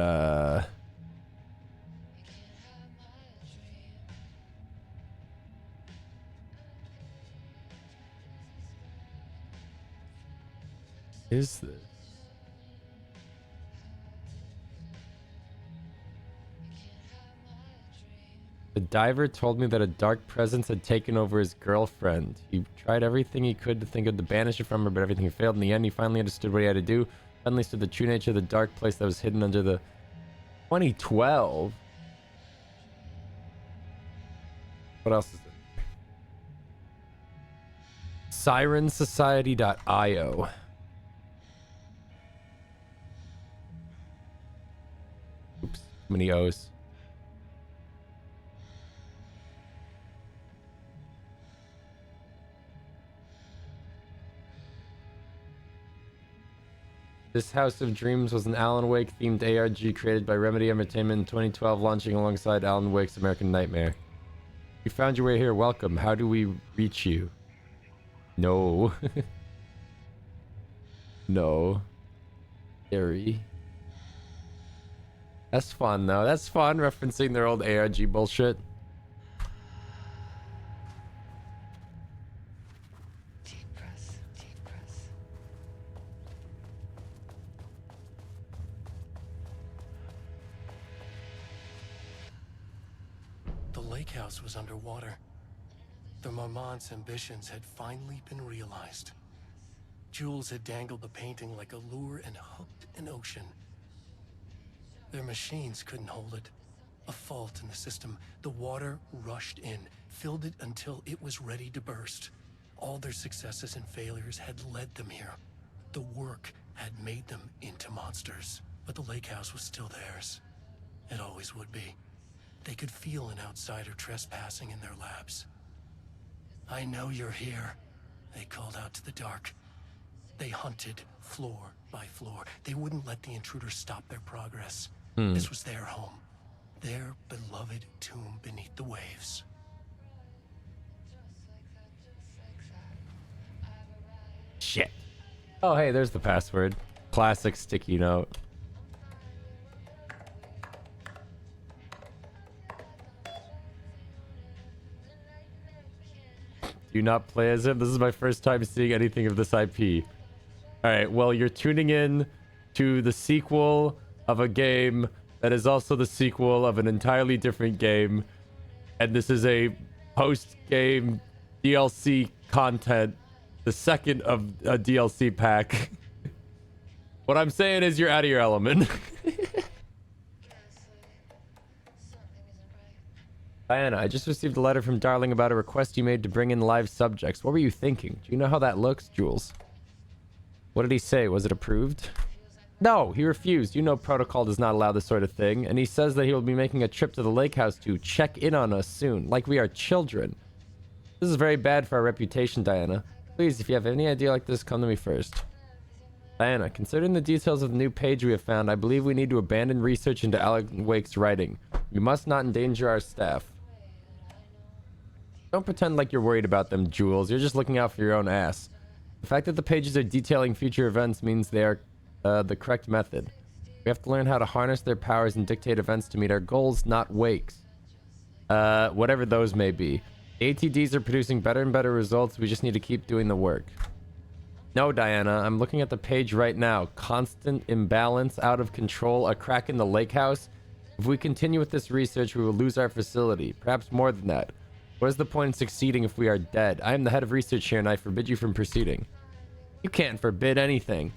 is this? The diver told me that a dark presence had taken over his girlfriend. He tried everything he could to think of to banish it from her, but everything failed. In the end, he finally understood what he had to do. Finally understood the true nature of the dark place that was hidden under the 2012. What else is it? Sirensociety.io. Oops, too many O's. This House of Dreams was an Alan Wake themed ARG created by Remedy Entertainment in 2012, launching alongside Alan Wake's American Nightmare. You found your way here. Welcome. How do we reach you? No. No. Scary. That's fun though. That's fun referencing their old ARG bullshit. House was underwater. The Marmont's ambitions had finally been realized. Jules had dangled the painting like a lure and hooked an ocean. Their machines couldn't hold it. A fault in the system. The water rushed in, filled it until it was ready to burst. All their successes and failures had led them here. The work had made them into monsters. But the lake house was still theirs. It always would be. They could feel an outsider trespassing in their labs. I know you're here, they called out to the dark. They hunted floor by floor. They wouldn't let the intruders stop their progress. This was their home, their beloved tomb beneath the waves. Shit. Oh, hey, there's the password. Classic sticky note. Do not play as him. This is my first time seeing anything of this IP. Alright, well, you're tuning in to the sequel of a game that is also the sequel of an entirely different game. And this is a post-game DLC content. The second of a DLC pack. What I'm saying is you're out of your element. Diana, I just received a letter from Darling about a request you made to bring in live subjects. What were you thinking? Do you know how that looks, Jules? What did he say? Was it approved? No, he refused. You know protocol does not allow this sort of thing. And he says that he will be making a trip to the lake house to check in on us soon, like we are children. This is very bad for our reputation, Diana. Please, if you have any idea like this, come to me first. Diana, considering the details of the new page we have found, I believe we need to abandon research into Alan Wake's writing. We must not endanger our staff. Don't pretend like you're worried about them, Jules. You're just looking out for your own ass. The fact that the pages are detailing future events means they are the correct method. We have to learn how to harness their powers and dictate events to meet our goals, not Wake's. Whatever those may be. ATDs are producing better and better results. We just need to keep doing the work. No, Diana, I'm looking at the page right now. Constant imbalance, out of control, a crack in the lake house. If we continue with this research, we will lose our facility. Perhaps more than that. What is the point in succeeding if we are dead? I am the head of research here and I forbid you from proceeding. You can't forbid anything.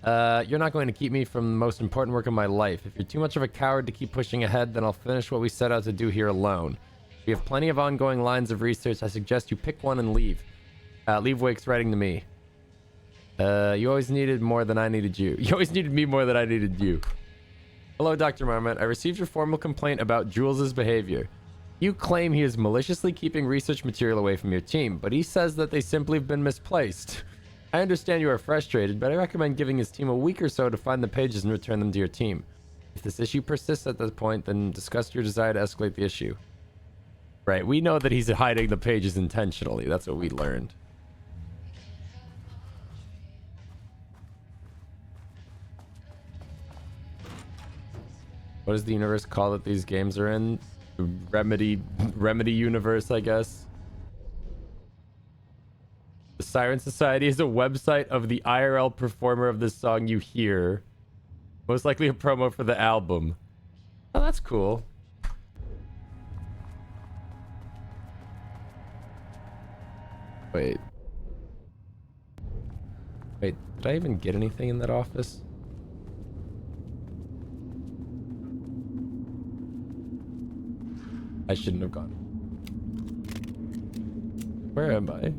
You're not going to keep me from the most important work of my life. If you're too much of a coward to keep pushing ahead, then I'll finish what we set out to do here alone. We have plenty of ongoing lines of research. I suggest you pick one and leave. Leave Wake's writing to me. You always needed more than I needed you. You always needed me more than I needed you. Hello, Dr. Marmot. I received your formal complaint about Jules's behavior. You claim he is maliciously keeping research material away from your team, but he says that they simply have been misplaced. I understand you are frustrated, but I recommend giving his team a week or so to find the pages and return them to your team. If this issue persists at this point, then discuss your desire to escalate the issue. Right, we know that he's hiding the pages intentionally. That's what we learned. What is the universe called that these games are in? Remedy universe, I guess. The Siren Society is a website of the IRL performer of the song you hear. Most likely a promo for the album. Oh, that's cool. Wait, did I even get anything in that office? I shouldn't have gone. Where am I?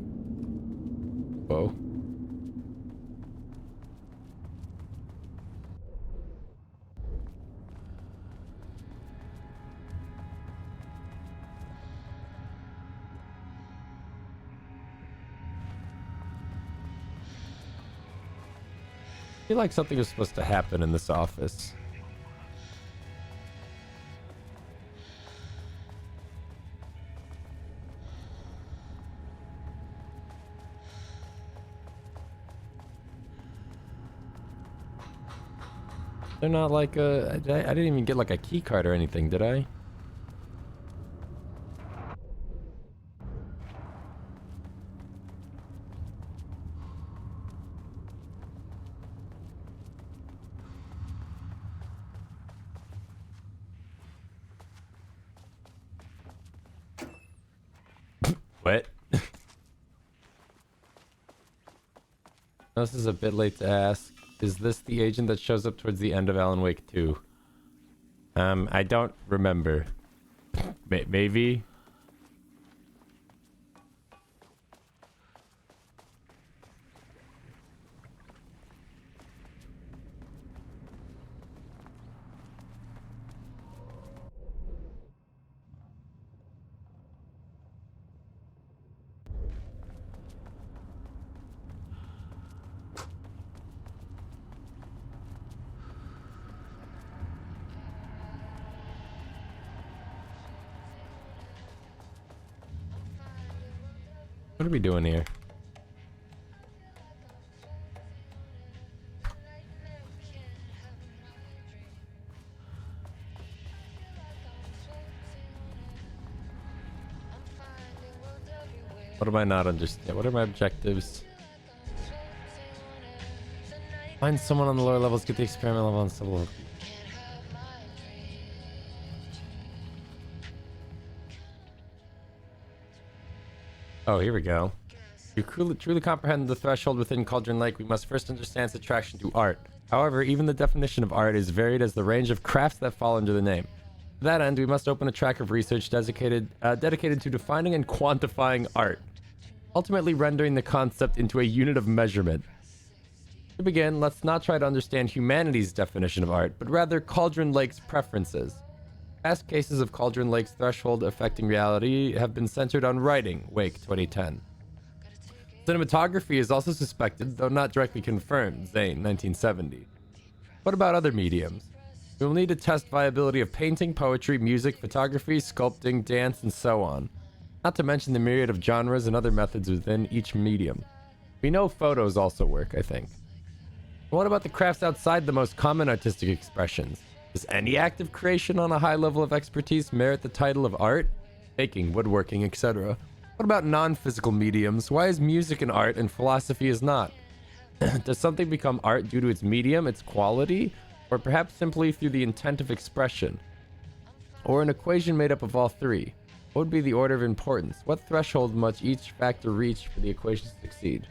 Whoa. I feel like something was supposed to happen in this office. They're not like a... I didn't even get like a key card or anything, did I? What? This is a bit late to ask. Is this the agent that shows up towards the end of Alan Wake 2? I don't remember. Maybe? What are we doing here? What am I not understand? What are my objectives? Find someone on the lower levels, get the experiment level on sub-level. Oh, here we go. To truly comprehend the threshold within Cauldron Lake, we must first understand its attraction to art. However, even the definition of art is varied as the range of crafts that fall under the name. To that end, we must open a track of research dedicated to defining and quantifying art, ultimately rendering the concept into a unit of measurement. To begin, let's not try to understand humanity's definition of art, but rather Cauldron Lake's preferences. Past cases of Cauldron Lake's threshold affecting reality have been centered on writing, Wake 2010. Cinematography is also suspected, though not directly confirmed, Zane 1970. What about other mediums? We will need to test viability of painting, poetry, music, photography, sculpting, dance, and so on. Not to mention the myriad of genres and other methods within each medium. We know photos also work, I think. What about the crafts outside the most common artistic expressions? Does any act of creation on a high level of expertise merit the title of art? Baking, woodworking, etc. What about non-physical mediums? Why is music an art and philosophy is not? Does something become art due to its medium, its quality, or perhaps simply through the intent of expression? Or an equation made up of all three? What would be the order of importance? What threshold must each factor reach for the equation to succeed?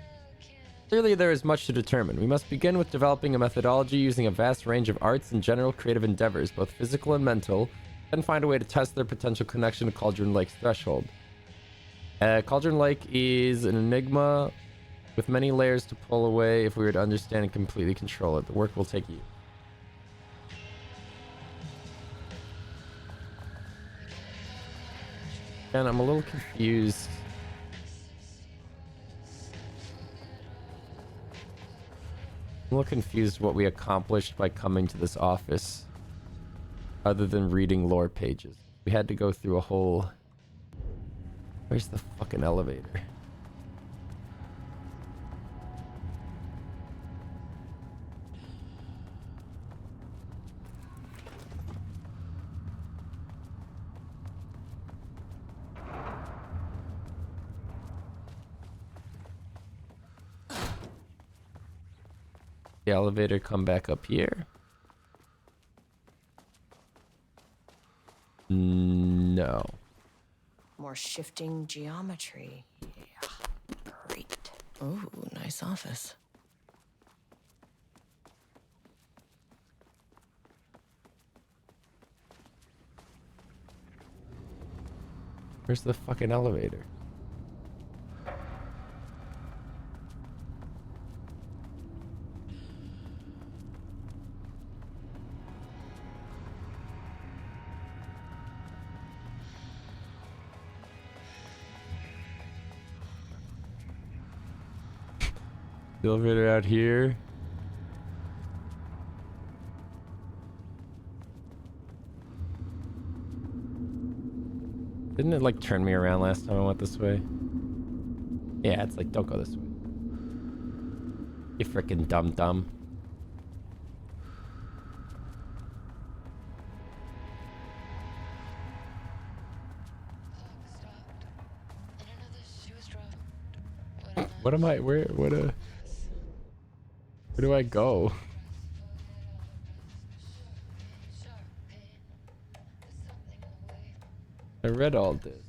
Clearly, there is much to determine. We must begin with developing a methodology using a vast range of arts and general creative endeavors, both physical and mental, then find a way to test their potential connection to Cauldron Lake's threshold. Cauldron Lake is an enigma with many layers to pull away if we were to understand and completely control it. The work will take years. And I'm a little confused. I'm a little confused what we accomplished by coming to this office, other than reading lore pages. We had to go through a whole... Where's the fucking elevator? The elevator come back up here? No. More shifting geometry. Yeah, great. Ooh, nice office. Where's the fucking elevator? The elevator out here. Didn't it like turn me around last time I went this way? Yeah, it's like, don't go this way. You freaking dumb. What am I, where do I go? I read all this.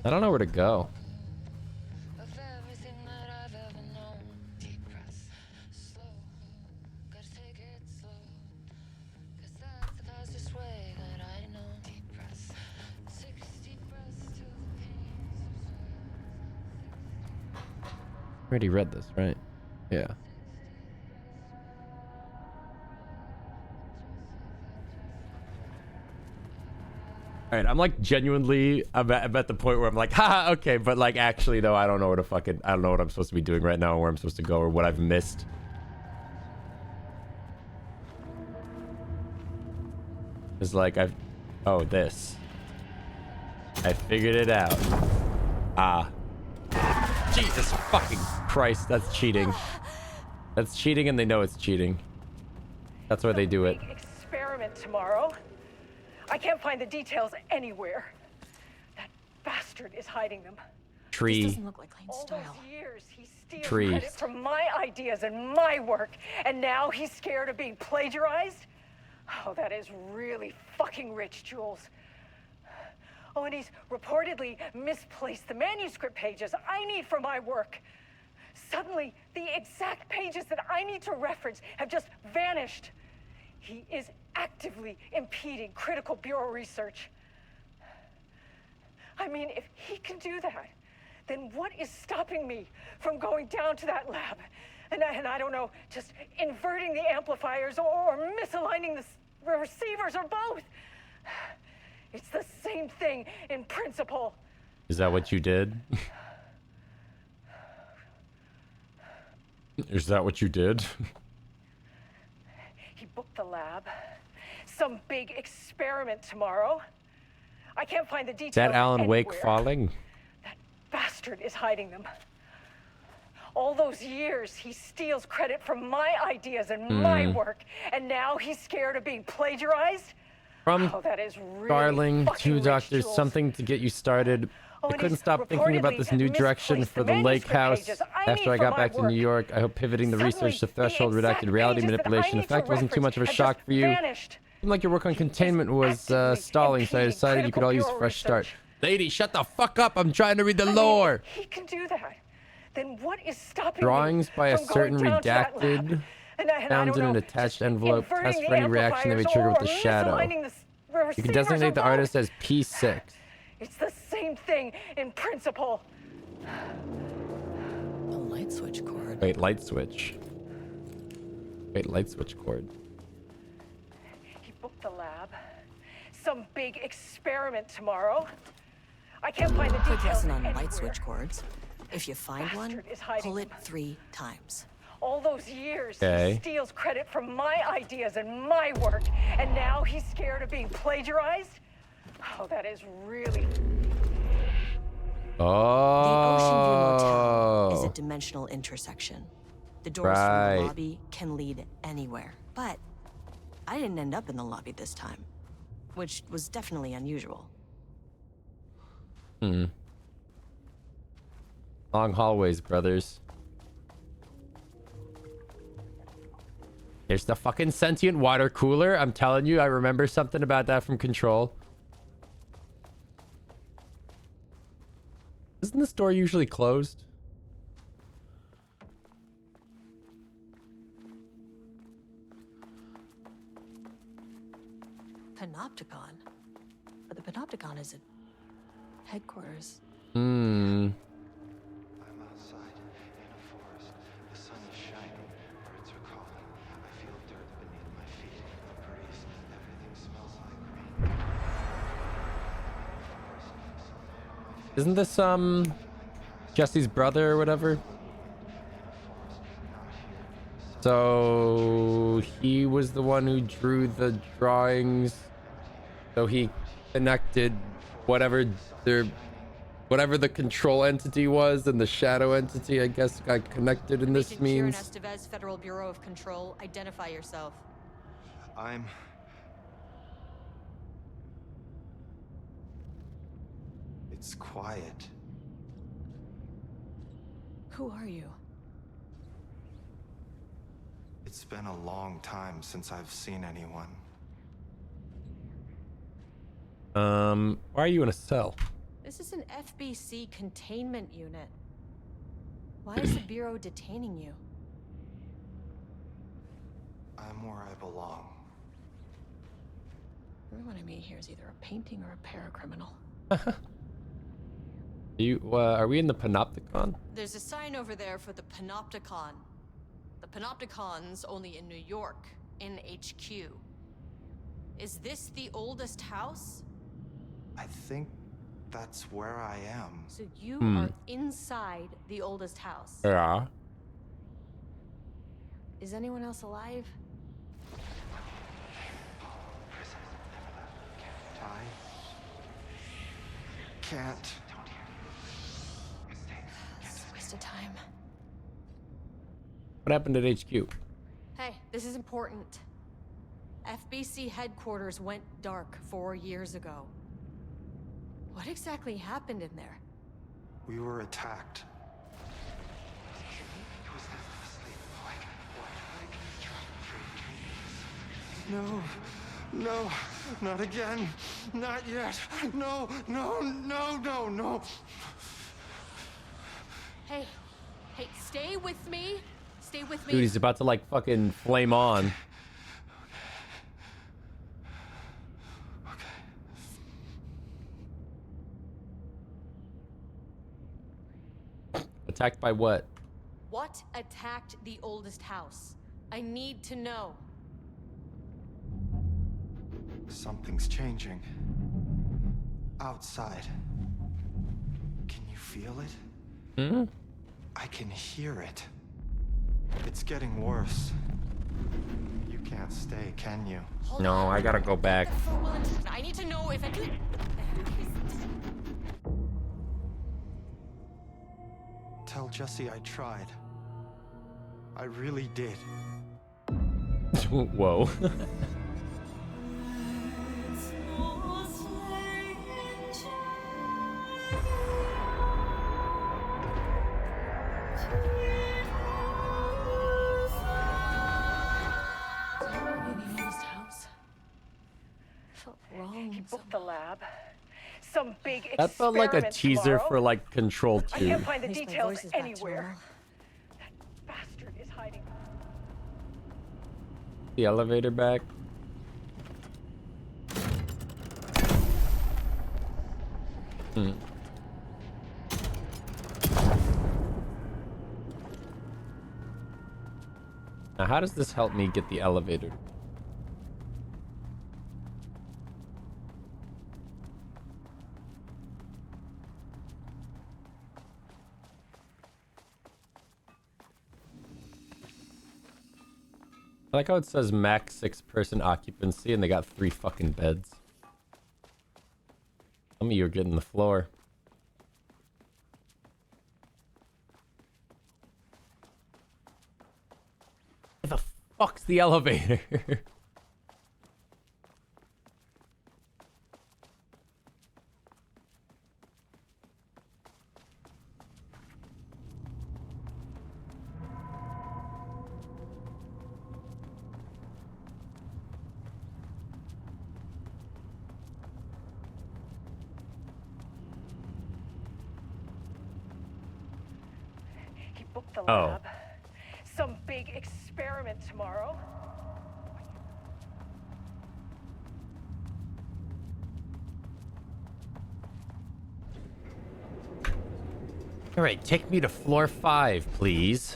I don't know where to go. Already read this, right? Yeah. Alright, I'm like genuinely, I'm at the point where I'm like, haha, okay, but like actually though, I don't know where to fucking, I don't know what I'm supposed to be doing right now, or where I'm supposed to go, or what I've missed. It's like oh, this. I figured it out. Ah. Jesus fucking Christ, that's cheating. That's cheating and they know it's cheating. That's why they do it. Experiment experiment tomorrow. I can't find the details anywhere. That bastard is hiding them. Tree. This doesn't look like Lane's All style. those years he steals Tree. credit from my ideas and my work, and now he's scared of being plagiarized? Oh, that is really fucking rich, Jules. Oh, and he's reportedly misplaced the manuscript pages I need for my work. Suddenly, the exact pages that I need to reference have just vanished. He is actively impeding critical bureau research. I mean, if he can do that, then what is stopping me from going down to that lab? And I don't know, just inverting the amplifiers or misaligning the receivers or both. It's the same thing in principle. Is that what you did? Is that what you did? He booked the lab. Some big experiment tomorrow. I can't find the details. Is that Alan Wake anywhere. falling? That bastard is hiding them. All those years, he steals credit from my ideas and my work, and now he's scared of being plagiarized? From Oh, that is really Darling fucking to rich, Doctor, Jules. something to get you started. Oh, I and couldn't he's stop thinking about this new reportedly direction misplaced for the the lake manuscript house pages I after need I for got my back to New work. York. I hope pivoting the Suddenly, research to the threshold exact redacted reality pages that I manipulation need effect to wasn't too much of a reference have shock just for you. vanished. Seemed like your work on containment was stalling, so I decided you could all use a fresh start. Lady, shut the fuck up! I'm trying to read the lore. He can do that. Then what is stopping Drawings me by a from certain going down to that lab? redacted, And I found don't in an know, attached just envelope. inverting Test the for any reaction that may amplifiers trigger with or the shadow. misaligning the You can receivers or designate the both. artist as P6. It's the same thing in principle. A light switch cord. Wait, light switch. Wait, light switch cord. He booked the lab. Some big experiment tomorrow. I can't find the Quick details lesson on anywhere. light switch cords. If you find one, Bastard is hiding pull it them. 3 times. All those years, Okay. he steals credit from my ideas and my work, and now he's scared of being plagiarized? Oh, that is really... The Ocean View Oh. Motel is a dimensional intersection. The doors from Right. the lobby can lead anywhere. But I didn't end up in the lobby this time, which was definitely unusual. Long hallways, brothers. Here's the fucking sentient water cooler. I'm telling you, I remember something about that from Control. Isn't this door usually closed? Panopticon? But the Panopticon is at headquarters. Hmm. I'm outside in a forest. The sun is shining. Birds are calling. I feel dirt beneath my feet. A breeze. Everything smells like rain. Isn't this Jesse's brother or whatever? So he was the one who drew the drawings. So he connected whatever the control entity was and the shadow entity, I guess, got connected in this Agent Kieran means. Estevez, Federal Bureau of Control. Identify yourself. It's quiet. Who are you? It's been a long time since I've seen anyone. Why are you in a cell? This is an FBC containment unit. Why is the Bureau detaining you? I'm where I belong. Everyone I meet here is either a painting or a paracriminal. Are we in the Panopticon? There's a sign over there for the Panopticon. The Panopticon's only in New York, in HQ. Is this the oldest house? I think that's where I am. So you are inside the oldest house. Yeah. Is anyone else alive? I can't. It's a waste of time. What happened at HQ? Hey, this is important. FBC headquarters went dark 4 years ago. What exactly happened in there? We were attacked. No, no, not again. Not yet. No, no, no, no, no. Hey, stay with me. Stay with me. Dude, he's about to like fucking flame on. Attacked by what? What attacked the oldest house? I need to know. Something's changing. Outside. Can you feel it? Hmm? I can hear it. It's getting worse. You can't stay, can you? No, I gotta go back. I need to know if it... Tell Jesse I tried. I really did. Whoa. He booked the lab. Some big That felt like a teaser tomorrow. for like Control 2. I can't find the details anywhere. That bastard is hiding. The elevator back. Hmm. Now, how does this help me get the elevator? I like how it says max 6-person occupancy and they got 3 fucking beds. Some of you are getting the floor. Where the fuck's the elevator? He booked the lab. Some big experiment tomorrow. All right, take me to floor 5, please.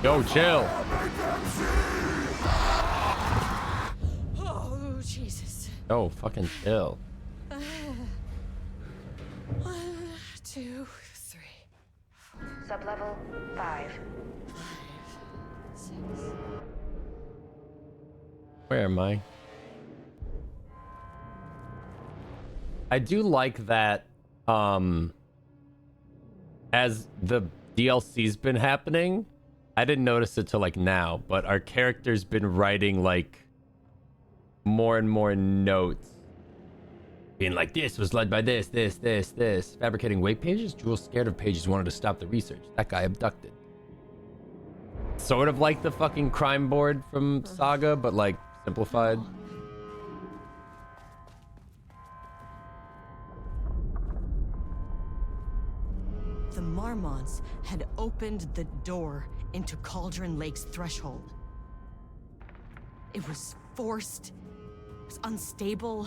Yo, chill. Oh, Jesus. Oh, fucking chill. 1, 2, 3. Sublevel 5. 6. Where am I? I do like that, as the DLC's been happening, I didn't notice it till like now, but our character's been writing like more and more notes. Being like, this was led by this. Fabricating wait pages? Jules scared of pages, wanted to stop the research. That guy abducted. Sort of like the fucking crime board from Saga, but like simplified. The Marmonts had opened the door into Cauldron Lake's threshold. It was forced, it was unstable.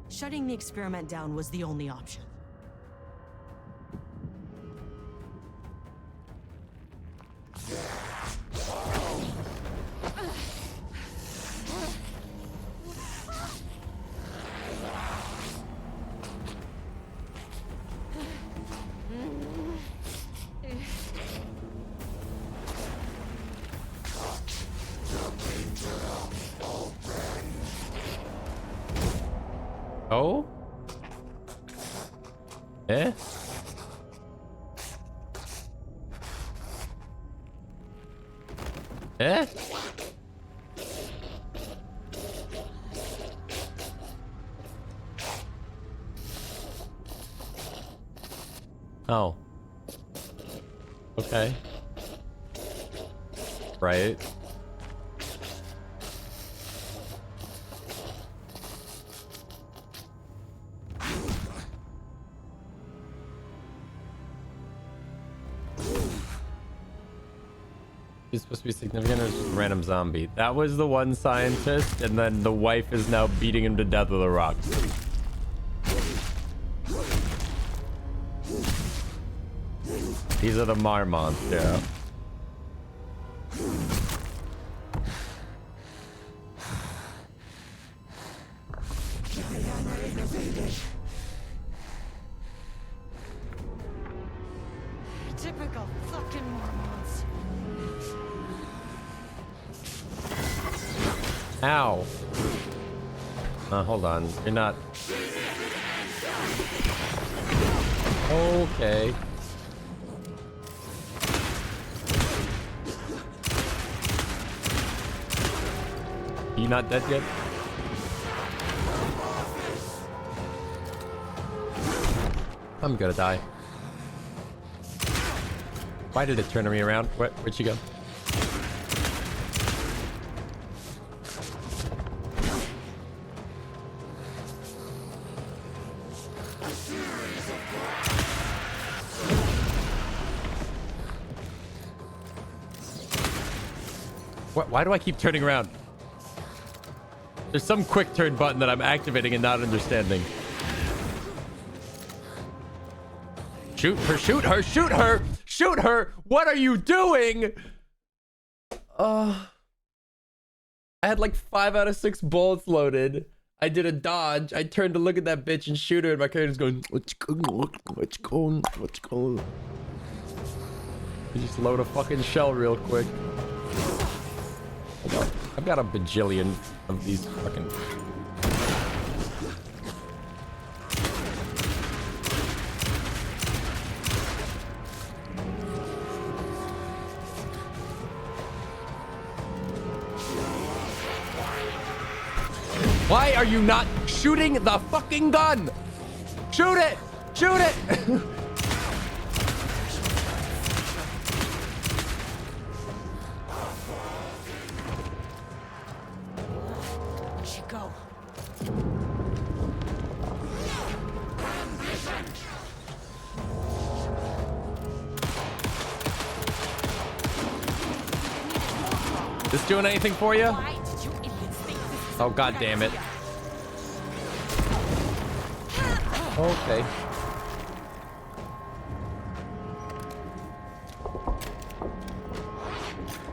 Shutting the experiment down was the only option. Oh? Eh? Eh? Oh. Okay. Right. He's supposed to be significant or just a random zombie? That was the one scientist, and then the wife is now beating him to death with a rock. These are the Marmonts, yeah. Typical fucking Mormons. Ow. Hold on. You're not... Okay. You not dead yet? I'm gonna die. Why did it turn me around? Where'd she go? Why do I keep turning around? There's some quick turn button that I'm activating and not understanding. Shoot her, shoot her, shoot her, shoot her! What are you doing? I had like 5 out of 6 bullets loaded. I did a dodge. I turned to look at that bitch and shoot her, and my character's going, what's going? You just load a fucking shell real quick. I've got a bajillion of these fucking... Why are you not shooting the fucking gun? Shoot it! Shoot it! Where'd she go? This doing anything for you? Why did you idiots think this is Oh, god damn it. Okay.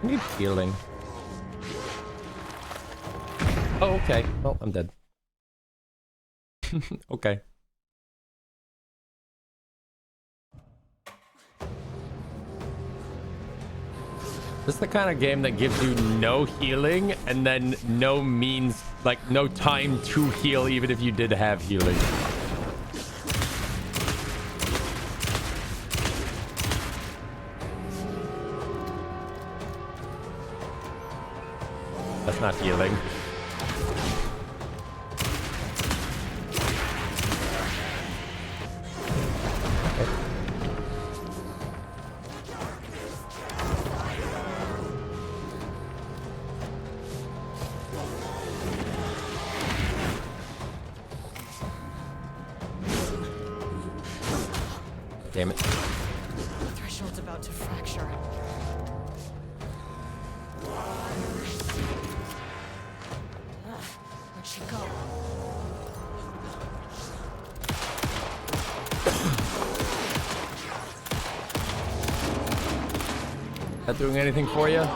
I need healing. Oh, okay. Well, I'm dead. Okay. This is the kind of game that gives you no healing and then no means, like, no time to heal even if you did have healing. That's not healing. Damn it. Threshold's about to fracture. Where'd she go? That doing anything for you?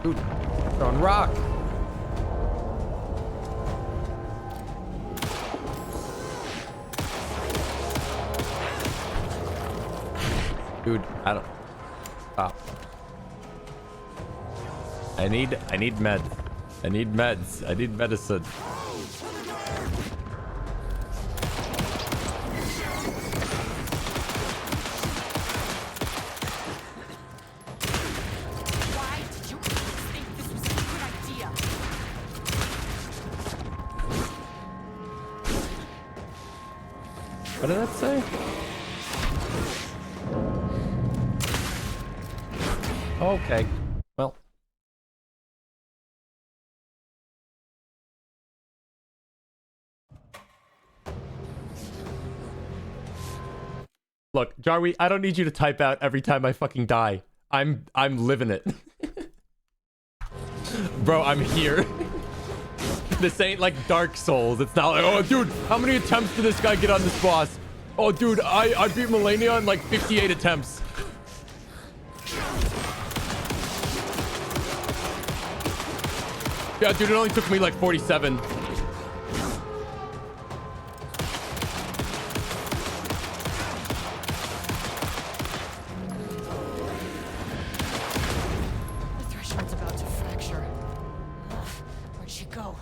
Dude, throwing rock. Dude, I don't... Stop. I need meds. I need meds. I need medicine. Why did you think this was a good idea? What did that say? Okay. Well. Look, Jarwi, I don't need you to type out every time I fucking die. I'm living it. Bro, I'm here. This ain't like Dark Souls. It's not like, oh, dude, how many attempts did this guy get on this boss? Oh, dude, I beat Melania in like 58 attempts. Yeah, dude, it only took me like 47. The threshold's about to fracture. Where'd she go?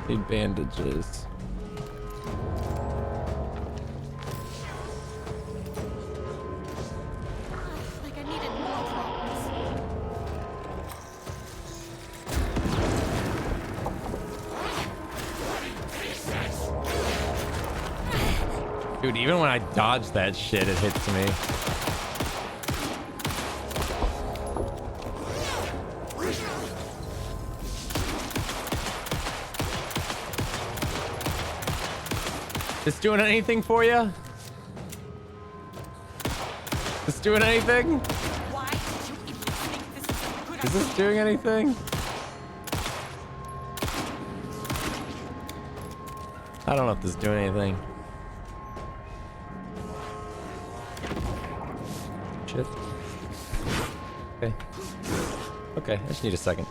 Need bandages. Like I needed more problems. Dude, even when I dodge that shit, it hits me. This doing anything for you? This doing anything? Why did you even think this was a good Is idea? this doing anything? I don't know if this is doing anything. Shit. Okay. Okay, I just need a second.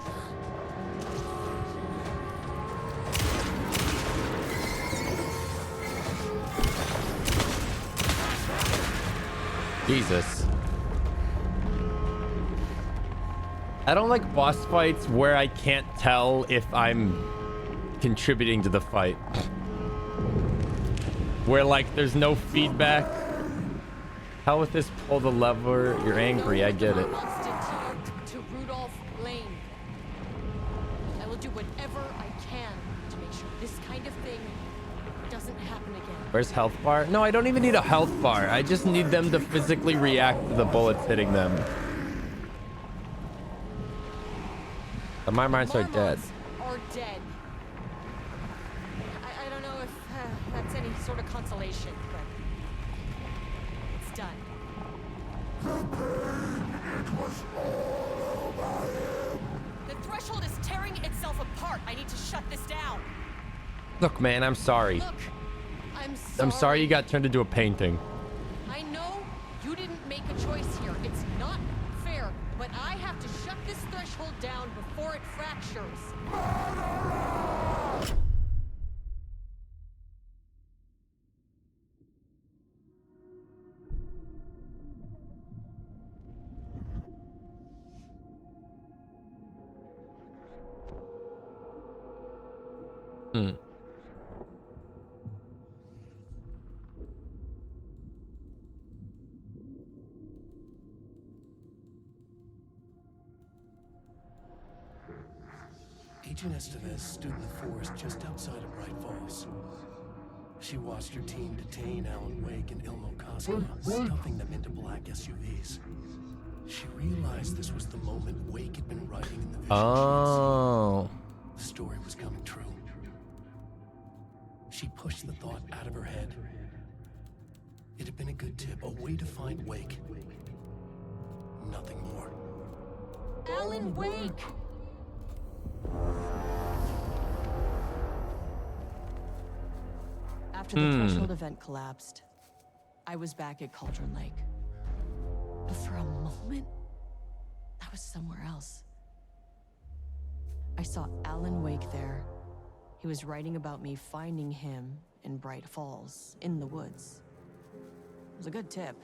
Jesus. I don't like boss fights where I can't tell if I'm contributing to the fight. Where like there's no feedback. How with this pull the lever, you're angry, I get it. To Rudolph Lane. I will do whatever I can to make sure this kind of thing doesn't happen again. Where's health bar? No, I don't even need a health bar. I just need them to physically react to the bullets hitting them. The Marmots are dead. Are dead. I don't know if that's any sort of consolation, but it's done. The threshold is tearing itself apart. I need to shut this down. Look, man, I'm sorry. Look, I'm sorry you got turned into a painting. I know you didn't make a choice here. It's not fair, but I have to shut this threshold down before it fractures. Agent Estevez stood in the forest just outside of Bright Falls. She watched her team detain Alan Wake and Ilmo Koska, stuffing them into black SUVs. She realized this was the moment Wake had been writing in the vision. Oh. The story was coming true. She pushed the thought out of her head. It had been a good tip, a way to find Wake. Nothing more. Alan Wake! After the threshold event collapsed, I was back at Cauldron Lake. But for a moment, I was somewhere else. I saw Alan Wake there, He was writing about me finding him in Bright Falls, in the woods. It was a good tip.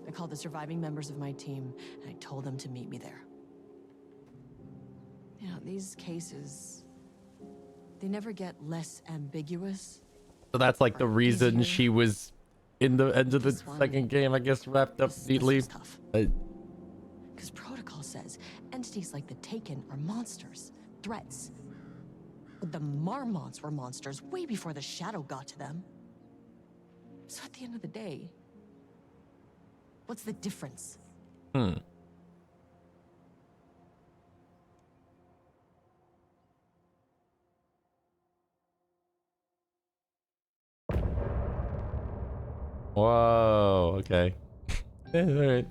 I called the surviving members of my team, and I told them to meet me there. You know, these cases, they never get less ambiguous. So that's like the reason she was in the end of the second game, I guess, wrapped up neatly. Because protocol says entities like the Taken are monsters, threats. But the Marmots were monsters way before the Shadow got to them. So at the end of the day, what's the difference? Whoa, okay. All right.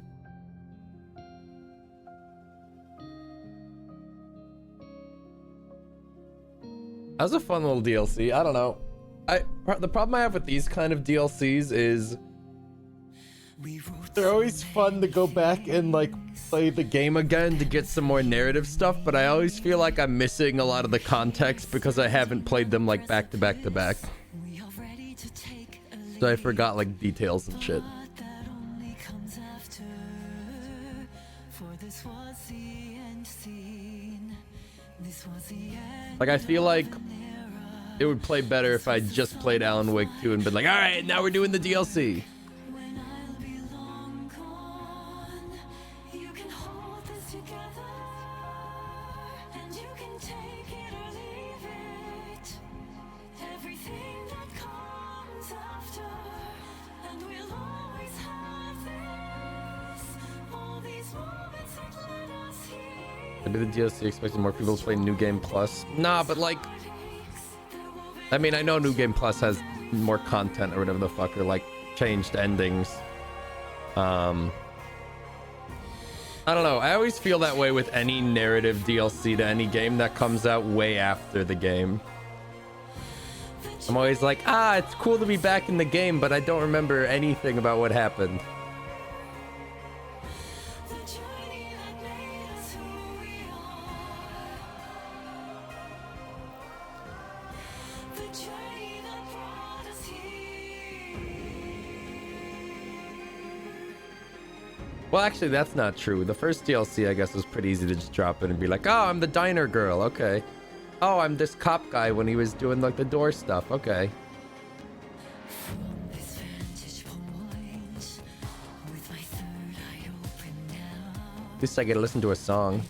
That was a fun little DLC. I don't know. The problem I have with these kind of DLCs is they're always fun to go back and like play the game again to get some more narrative stuff, but I always feel like I'm missing a lot of the context because I haven't played them like back to back to back. So I forgot like details and shit. Like I feel like it would play better if I just played Alan Wake 2 and been like, all right, now we're doing the DLC. Maybe the DLC expected more people to play New Game Plus. Nah, but like, I mean, I know New Game Plus has more content or whatever the fuck, or like changed endings. I don't know. I always feel that way with any narrative DLC to any game that comes out way after the game. I'm always like, it's cool to be back in the game, but I don't remember anything about what happened. Well, actually, that's not true. The first DLC, I guess, was pretty easy to just drop in and be like, oh, I'm the diner girl. Okay. Oh, I'm this cop guy when he was doing, like, the door stuff. Okay. At least I get to listen to a song.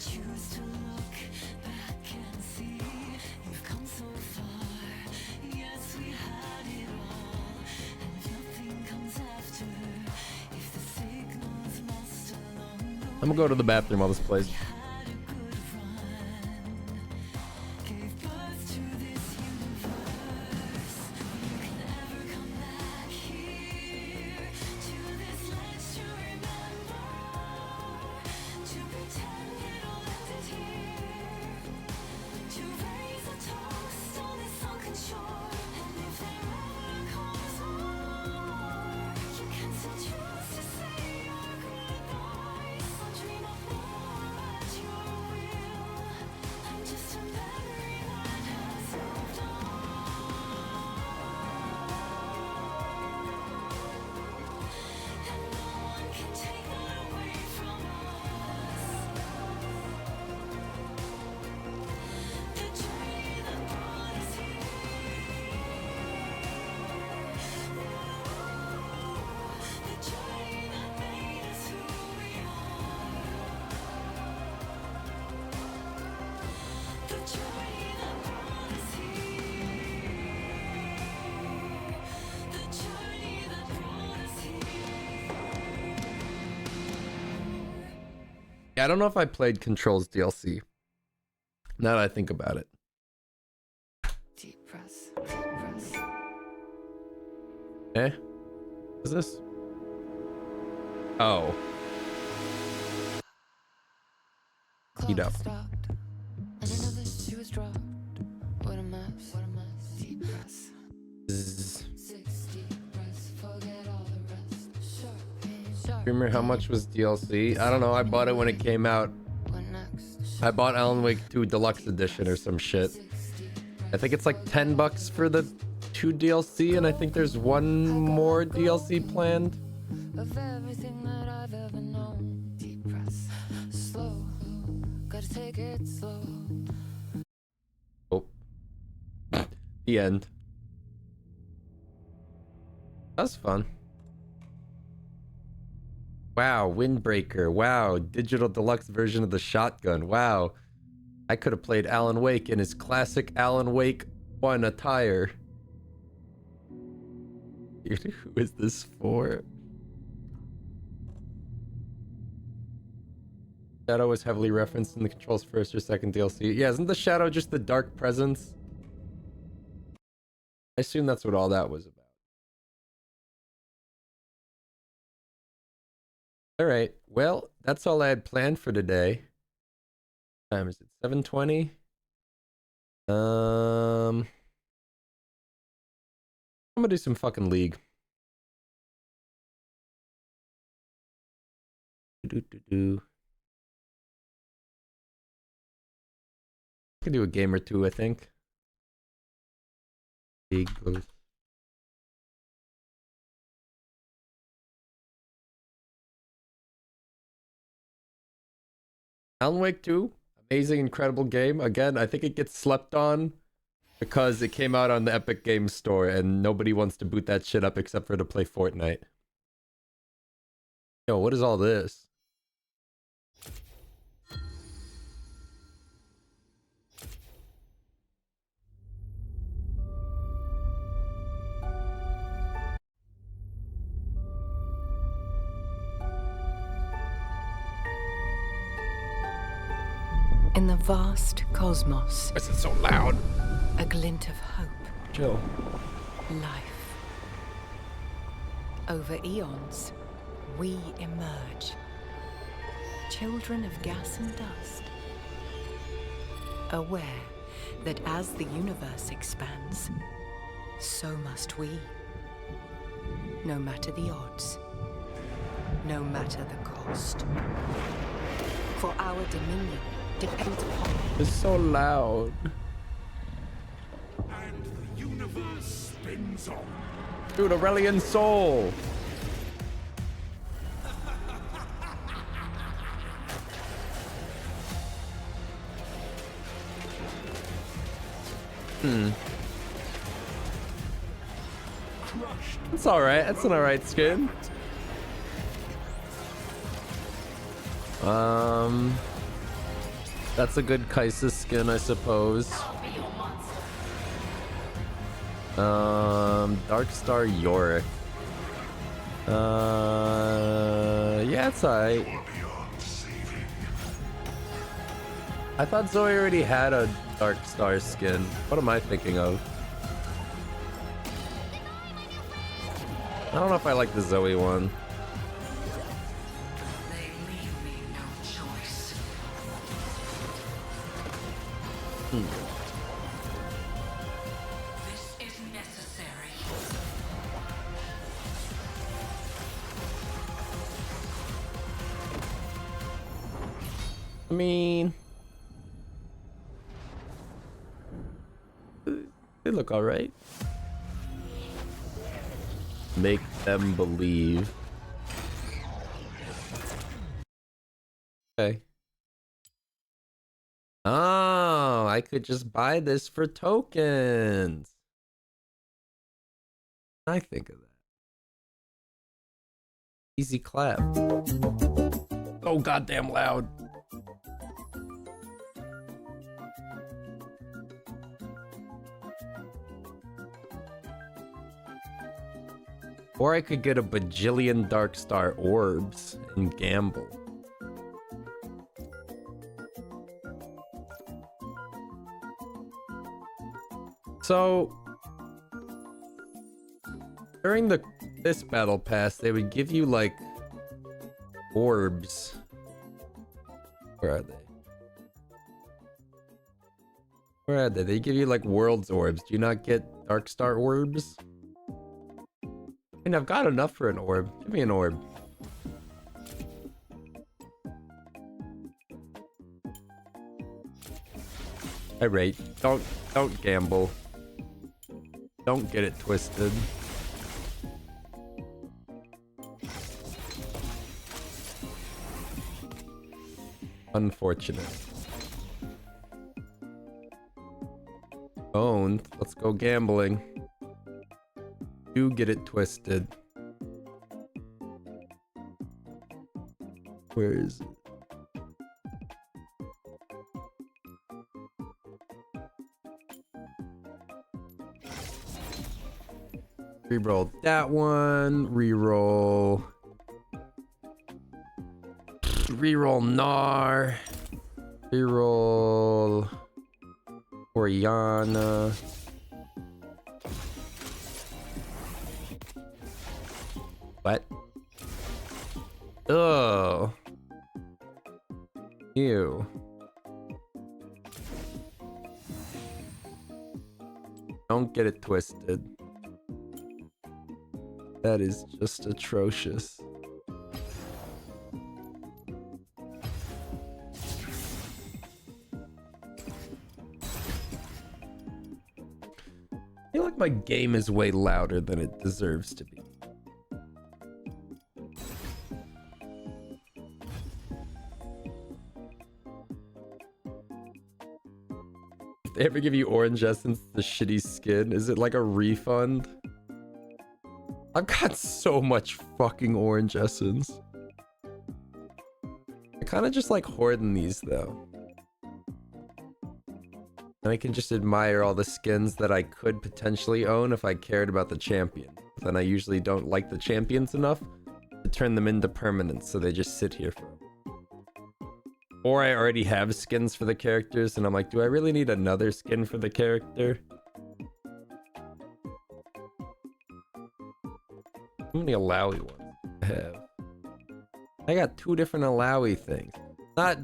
I'm gonna go to the bathroom while this plays. Yeah, I don't know if I played Control's DLC. Now that I think about it. Deep press, deep press. Eh? What is this? Oh. Heat up. Stopped. I didn't know that she was dropped. What a mess, what a mess. Deep press. 60 press, forget all the rest. Sharp. Remember how much was DLC? I don't know. I bought it when it came out. I bought Alan Wake 2 Deluxe Edition or some shit. I think it's like $10 for the 2 DLC, and I think there's one more DLC planned. Of everything that I've ever known. Deep breaths, slow. Gotta take it slow. Oh. The end. That was fun. Wow, Windbreaker. Wow, digital deluxe version of the shotgun. Wow. I could have played Alan Wake in his classic Alan Wake 1 attire. Who is this for? Shadow was heavily referenced in the Control's first or second DLC. Yeah, isn't the Shadow just the dark presence? I assume that's what all that was about. Alright, well, that's all I had planned for today. What time is it? 7:20? I'm gonna do some fucking League. I can do a game or two, I think. League goes. Alan Wake 2, amazing, incredible game. Again, I think it gets slept on because it came out on the Epic Games Store and nobody wants to boot that shit up except for to play Fortnite. Yo, what is all this? In the vast cosmos. Why is it so loud? A glint of hope. Chill. Life. Over eons, we emerge. Children of gas and dust. Aware that as the universe expands, so must we. No matter the odds. No matter the cost. For our dominion depends upon It's so loud. And the universe spins on. Dude, Aurelian Soul. It's alright. That's an alright skin. That's a good Kaisa skin, I suppose. Darkstar Yorick. Yeah, it's alright. I thought Zoe already had a Darkstar skin. What am I thinking of? I don't know if I like the Zoe one. This is necessary. I mean, they look alright. Make them believe. Okay. Oh, I could just buy this for tokens. I think of that. Easy clap. Oh, goddamn loud. Or I could get a bajillion Darkstar orbs and gamble. So during this battle pass, they would give you like orbs. Where are they? Where are they? They give you like world's orbs. Do you not get Darkstar orbs? I mean, I've got enough for an orb. Give me an orb. Alright, don't gamble. Don't get it twisted. Unfortunate. Owned. Let's go gambling. Do get it twisted. Where is it? Reroll that one. Reroll. Reroll Nar. Reroll Oriana. What? Ugh. Ew. Don't get it twisted. That is just atrocious. I feel like my game is way louder than it deserves to be. If they ever give you orange essence, the shitty skin, is it like a refund? I've got so much fucking orange essence. I kind of just like hoarding these though. And I can just admire all the skins that I could potentially own if I cared about the champion. But then I usually don't like the champions enough to turn them into permanents, so they just sit here for them. Or I already have skins for the characters and I'm like, do I really need another skin for the character? How many Alawi ones do I have? I got 2 different Alawi things.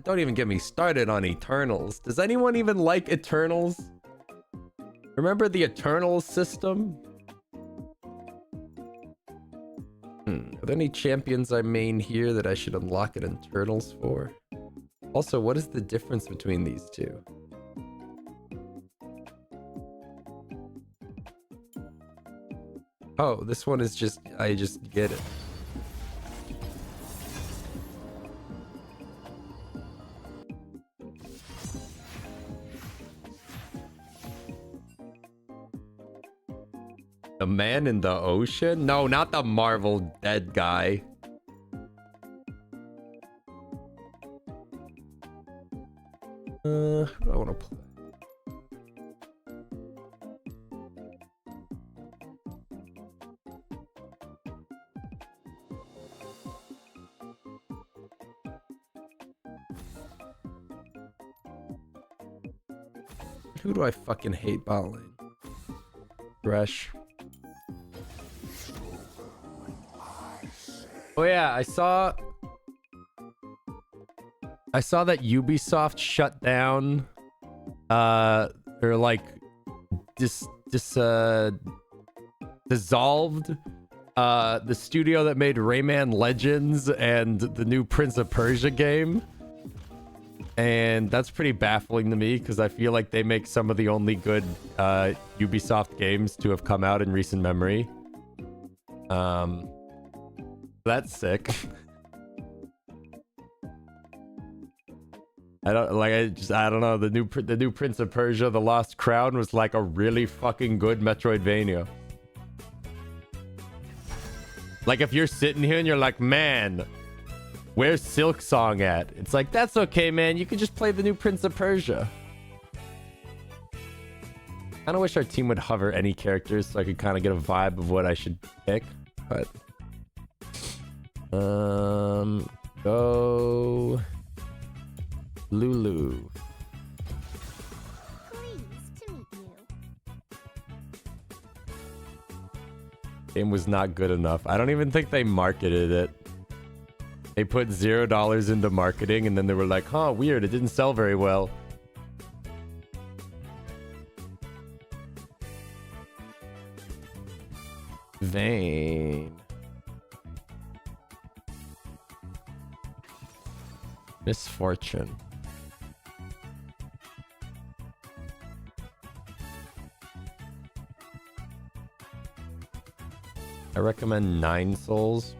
Don't even get me started on Eternals. Does anyone even like Eternals? Remember the Eternals system? Are there any champions I main here that I should unlock an Eternals for? Also, what is the difference between these two? Oh, this one is just, I just get it. The man in the ocean? No, not the Marvel dead guy. Who do I want to play? Who do I fucking hate bot lane? Thresh. Oh yeah, I saw that Ubisoft shut down or like dissolved the studio that made Rayman Legends and the new Prince of Persia game. And that's pretty baffling to me because I feel like they make some of the only good Ubisoft games to have come out in recent memory. That's sick. I don't know. The new Prince of Persia: The Lost Crown was like a really fucking good Metroidvania. Like if you're sitting here and you're like, man, where's Silksong at? It's like, that's okay, man. You could just play the new Prince of Persia. I kind of wish our team would hover any characters so I could kind of get a vibe of what I should pick, but go Lulu. Pleased to meet you. Game was not good enough. I don't even think they marketed it. They put $0 into marketing and then they were like, huh, weird, it didn't sell very well. Vayne. Misfortune. I recommend 9 souls.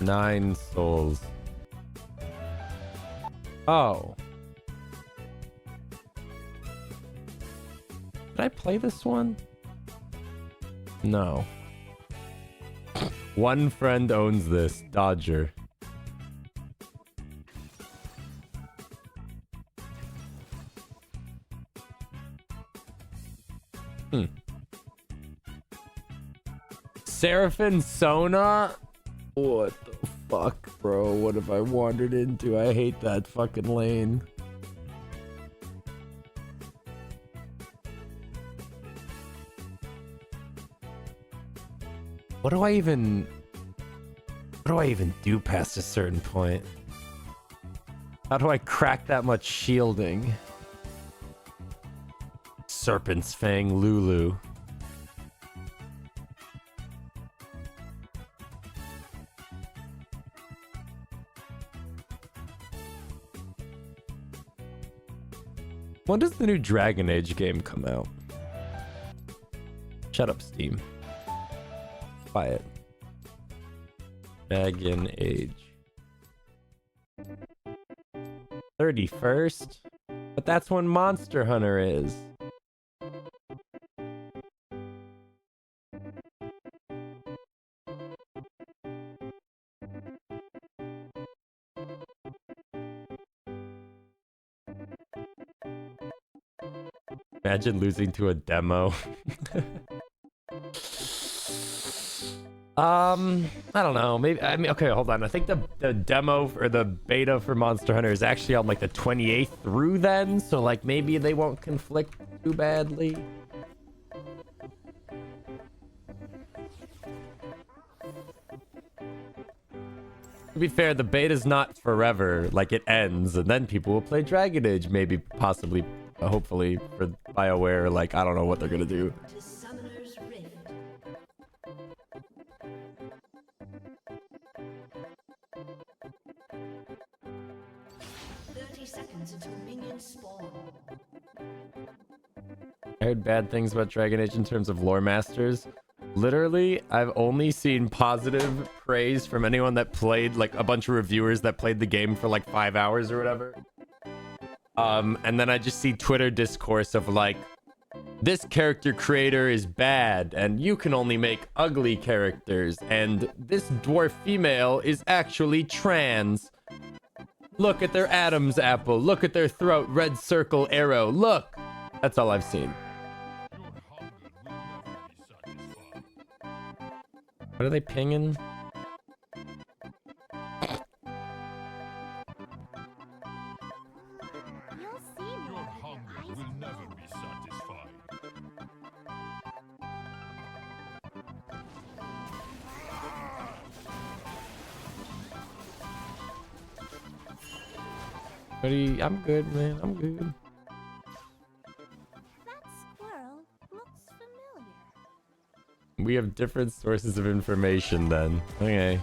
Nine souls. Oh. Did I play this one? No. One friend owns this. Dodger. Seraphin Sona? What the fuck, bro? What have I wandered into? I hate that fucking lane. What do I even do past a certain point? How do I crack that much shielding? Serpent's Fang Lulu. When does the new Dragon Age game come out? Shut up, Steam. Buy it. Dragon Age. 31st? But that's when Monster Hunter is. Imagine losing to a demo. I don't know. Maybe, I mean, okay, hold on. I think the demo or the beta for Monster Hunter is actually on like the 28th through then, so like maybe they won't conflict too badly. To be fair, the beta's not forever. Like, it ends, and then people will play Dragon Age, maybe, possibly, hopefully, for BioWare. Like, I don't know what they're gonna do. Summoner's Rift. Seconds until minions spawn. I heard bad things about Dragon Age in terms of lore masters. Literally, I've only seen positive praise from anyone that played, like a bunch of reviewers that played the game for like 5 hours or whatever. And then I just see Twitter discourse of like, this character creator is bad, and you can only make ugly characters, and this dwarf female is actually trans. Look at their Adam's apple. Look at their throat. Red circle arrow. Look. That's all I've seen. What are they pinging? Your hunger will never be satisfied. Buddy, I'm good, man. I'm good. That squirrel looks familiar. We have different sources of information then. Okay.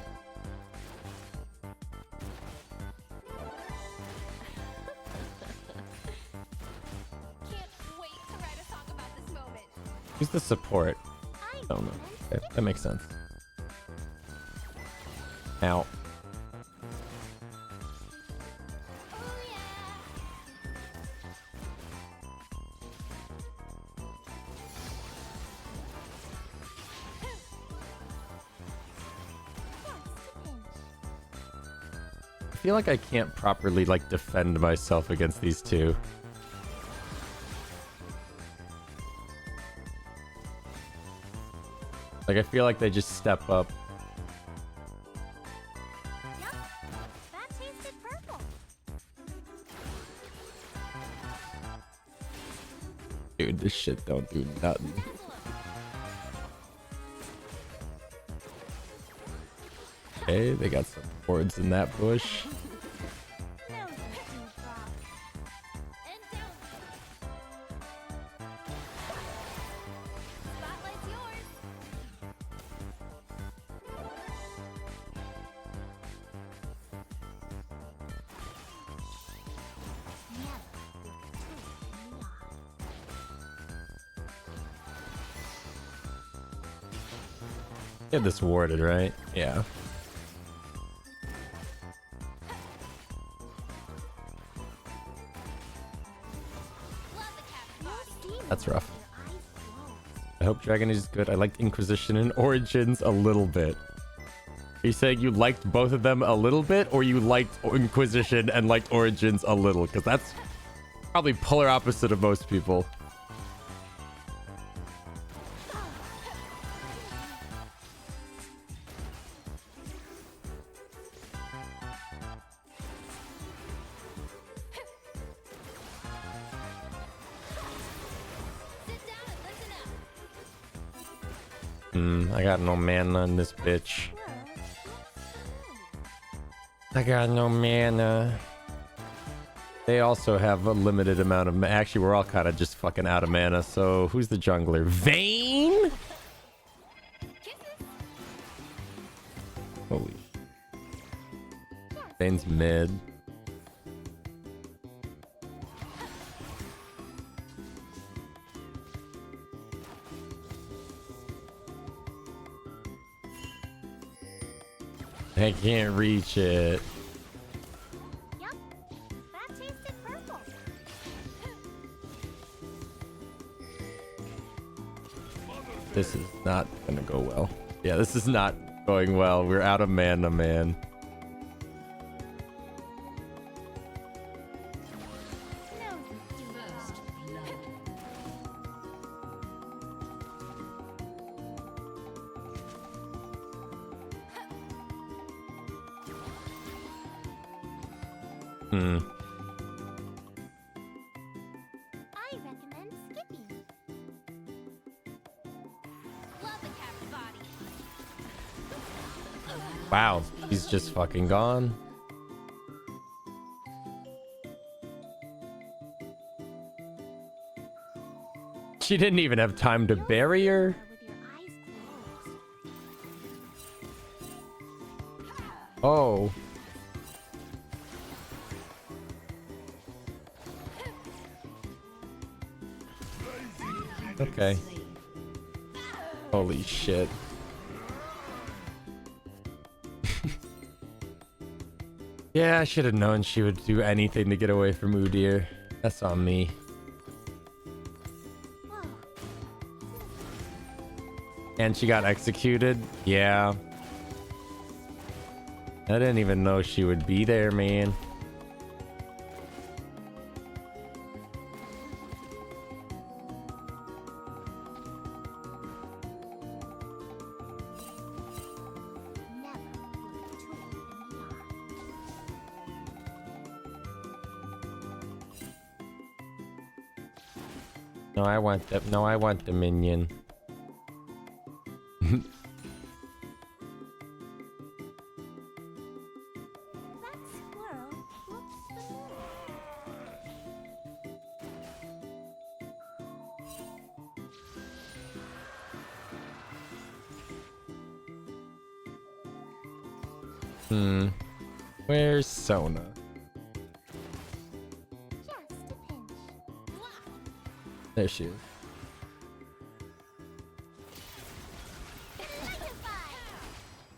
Who's the support? I don't know. Okay, that makes sense. Ow. I feel like I can't properly like defend myself against these two. Like, I feel like they just step up. Yep, that tasted purple. Dude, this shit don't do nothing. Okay, they got some boards in that bush. Get this warded, right? Yeah. That's rough. I hope Dragon Age is good. I liked Inquisition and Origins a little bit. Are you saying you liked both of them a little bit, or you liked Inquisition and liked Origins a little? Because that's probably polar opposite of most people. I got no mana in this bitch. I got no mana. They also have a limited amount of... Actually, we're all kind of just fucking out of mana. So, who's the jungler? Vayne? Holy... Vayne's mid. I can't reach it. Yup, that tasted purple. This is not gonna go well. Yeah, this is not going well. We're out of mana, man. I recommend skipping. Love the cat's body. Wow, he's just fucking gone. She didn't even have time to bury her. Oh. Okay. Holy shit. Yeah, I should have known she would do anything to get away from Udyr. That's on me. And she got executed? Yeah. I didn't even know she would be there, man. No, I want the minion. Where's Sona? There she is.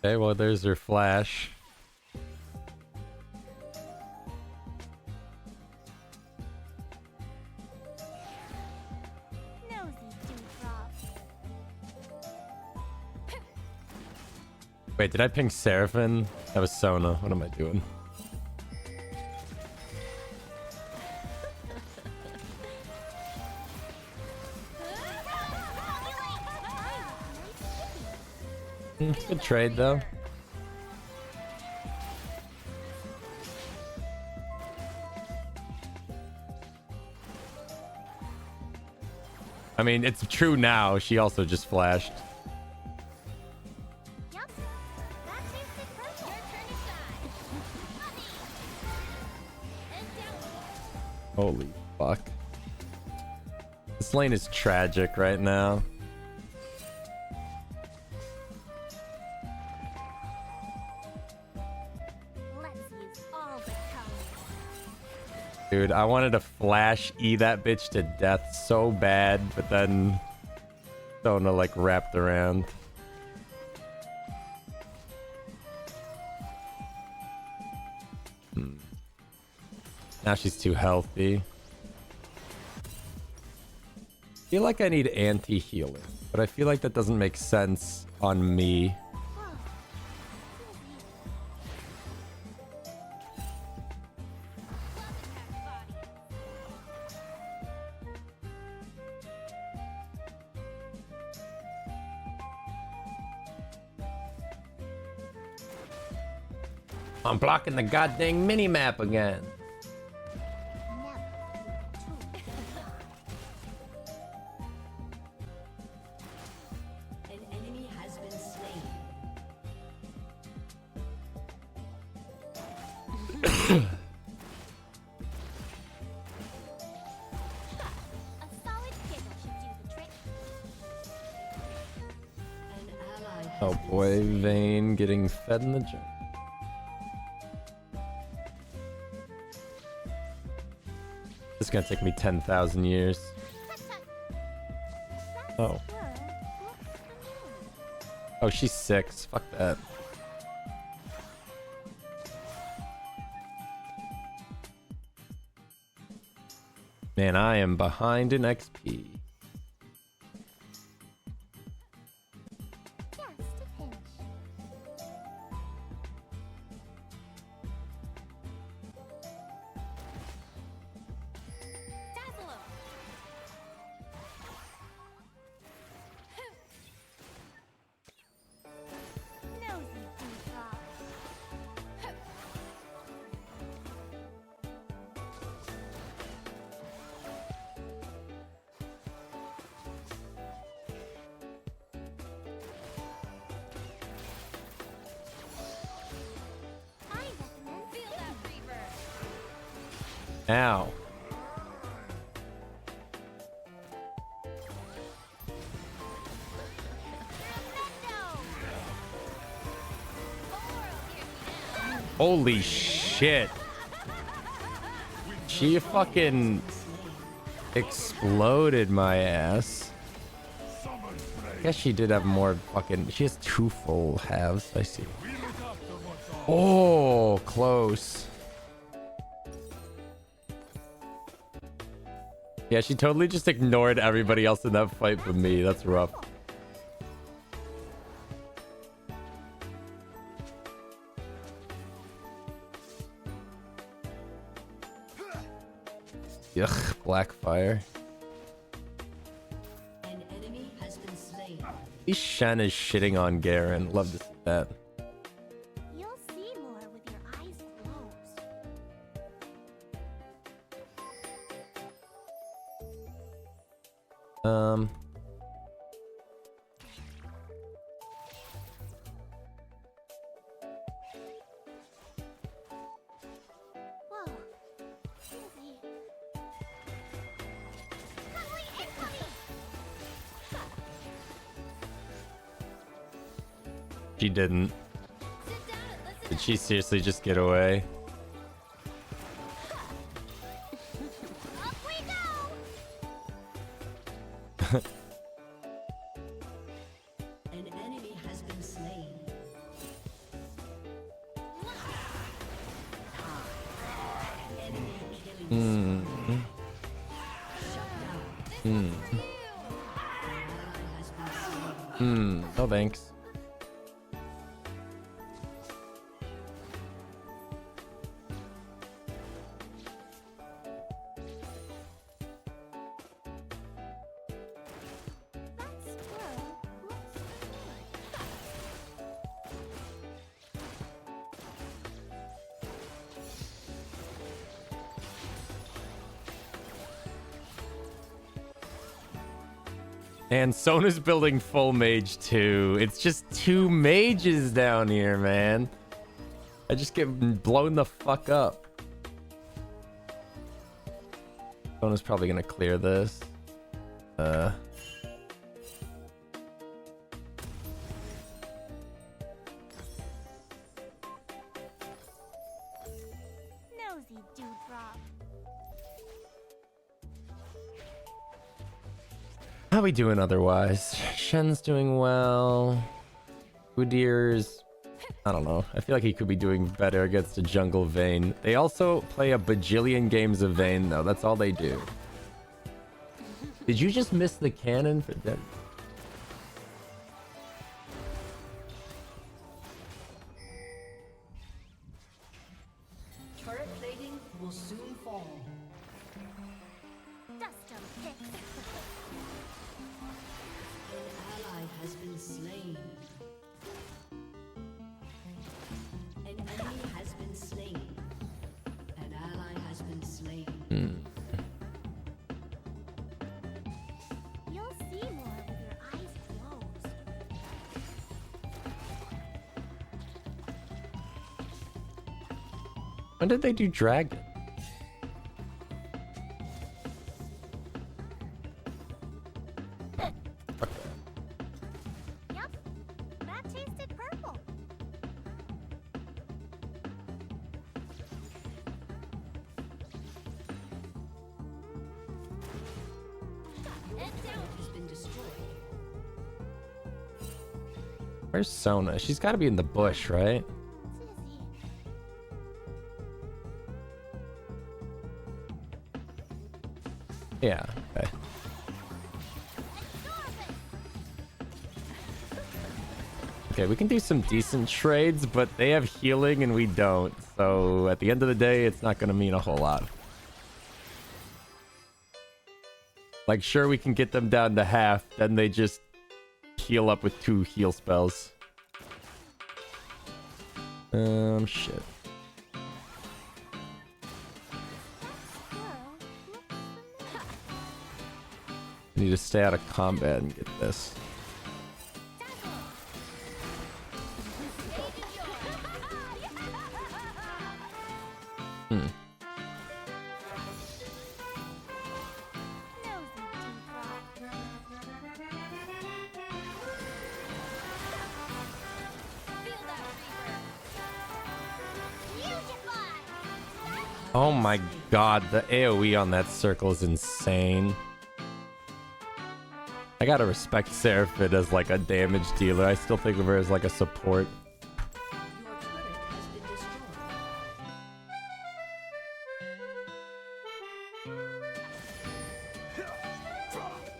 Okay, well, there's her flash. Wait, did I ping Seraphim? That was Sona. What am I doing? Good trade, though. I mean, it's true now. She also just flashed. Holy fuck. This lane is tragic right now. Dude, I wanted to flash E that bitch to death so bad, but then Sona like wrapped around. Now she's too healthy. I feel like I need anti-healing, but I feel like that doesn't make sense on me. I'm blocking the goddamn mini-map again. An enemy has been slain. A solid giggle should do the trick. An ally has Oh boy, Vayne getting fed in the gym. This is gonna take me 10,000 years. Oh. Oh, she's 6. Fuck that. Man, I am behind in XP. Just a pinch. Dazzle 'em. Nosy dewdrop. I recommend feel that reverb. Ow. Holy shit. She fucking exploded my ass. I guess she did have more fucking... She has 2 full halves. I see. Oh, close. Yeah, she totally just ignored everybody else in that fight but me. That's rough. Yuck, Blackfire. An enemy has been slain. Shen is shitting on Garen. Love to see that. You'll see more with your eyes closed. Whoa. Easy. Cuddly incoming! She didn't. Did she seriously just get away? Up we go! An enemy has been slain. Enemy killing. Shut down. Ally has been slain. No thanks. That squirrel looks familiar. And Sona's building full mage too. It's just 2 mages down here, man. I just get blown the fuck up. Sona's probably gonna clear this. Nosy dewdrop. How we doing otherwise? Shen's doing well. Udyr's I don't know. I feel like he could be doing better against a jungle Vayne. They also play a bajillion games of Vayne, though. That's all they do. Did you just miss the cannon for that? Turret plating will soon fall. Dust 'em, Hicks. An ally has been slain. An enemy has been slain. An ally has been slain. You'll see more with your eyes closed. When did they do Dragon? Yep, that tasted purple. Has been destroyed. Where's Sona? She's got to be in the bush, right? Yeah. Okay. Okay, we can do some decent trades, but they have healing and we don't. So at the end of the day, it's not going to mean a whole lot. Like, sure, we can get them down to half, then they just heal up with 2 heal spells. Shit. I need to stay out of combat and get this. Oh my god, the AoE on that circle is insane. I gotta respect Seraphid as like a damage dealer. I still think of her as like a support.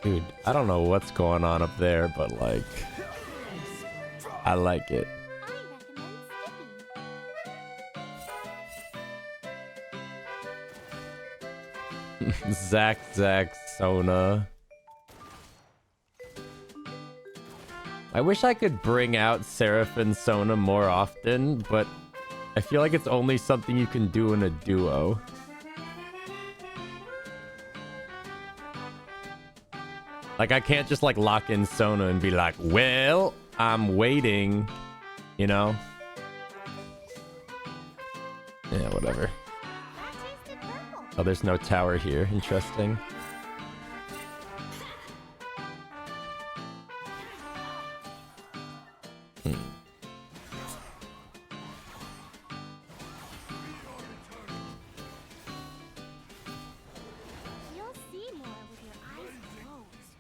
Dude, I don't know what's going on up there, but like, I like it. Zack, Sona. I wish I could bring out Seraph and Sona more often, but I feel like it's only something you can do in a duo. Like, I can't just like lock in Sona and be like, well, I'm waiting, you know? Yeah, whatever. Oh, there's no tower here. Interesting. You'll see more with your eyes closed.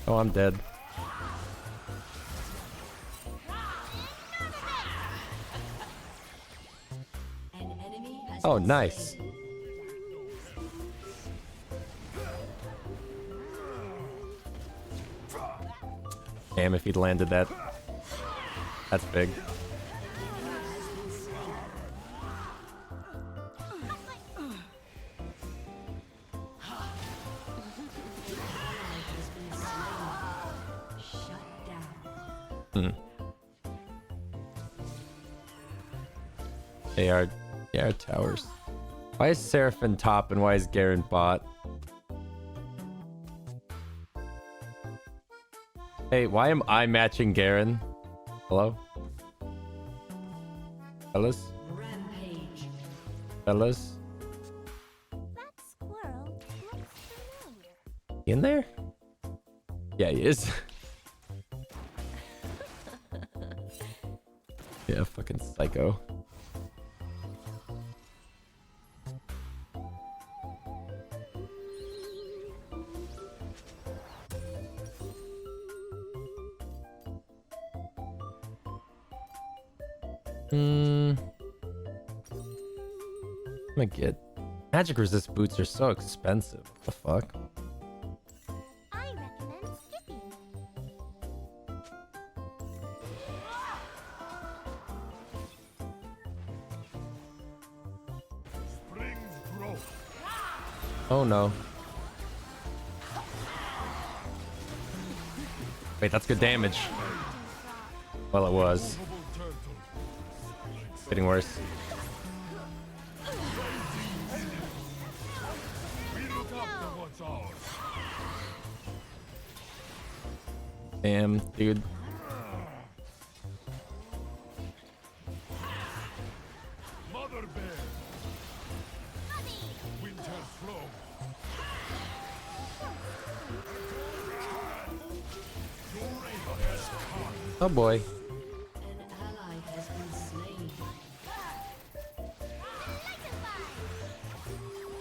Oh, I'm dead. Oh, nice. Damn, if he'd landed that. That's big. They are towers. Why is Seraphim top and why is Garen bot? Hey, why am I matching Garen? Hello? Fellas? Rampage. Fellas? That squirrel looks familiar. In there? Yeah, he is. Yeah, fucking psycho. I'm gonna get magic resist boots are so expensive. What the fuck? I recommend skipping. Oh no. Wait, that's good damage. Well, it was. Getting worse. Damn, dude. Mother Bear. Winter's flow. Oh boy. An ally has been slain.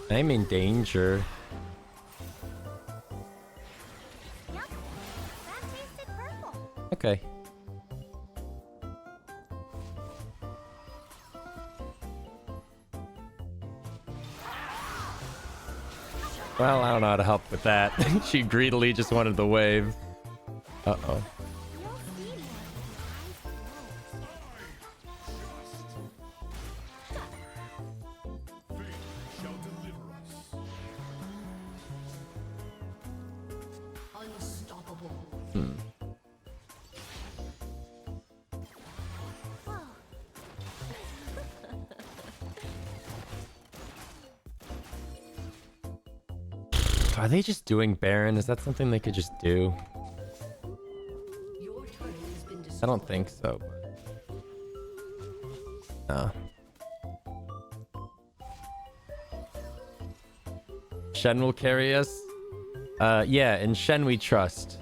I'm in danger. Okay. Well, I don't know how to help with that. She greedily just wanted the wave. Uh-oh. Unstoppable. Are they just doing Baron? Is that something they could just do? Your turret has been destroyed. I don't think so. But... No. Shen will carry us? Yeah, in Shen we trust.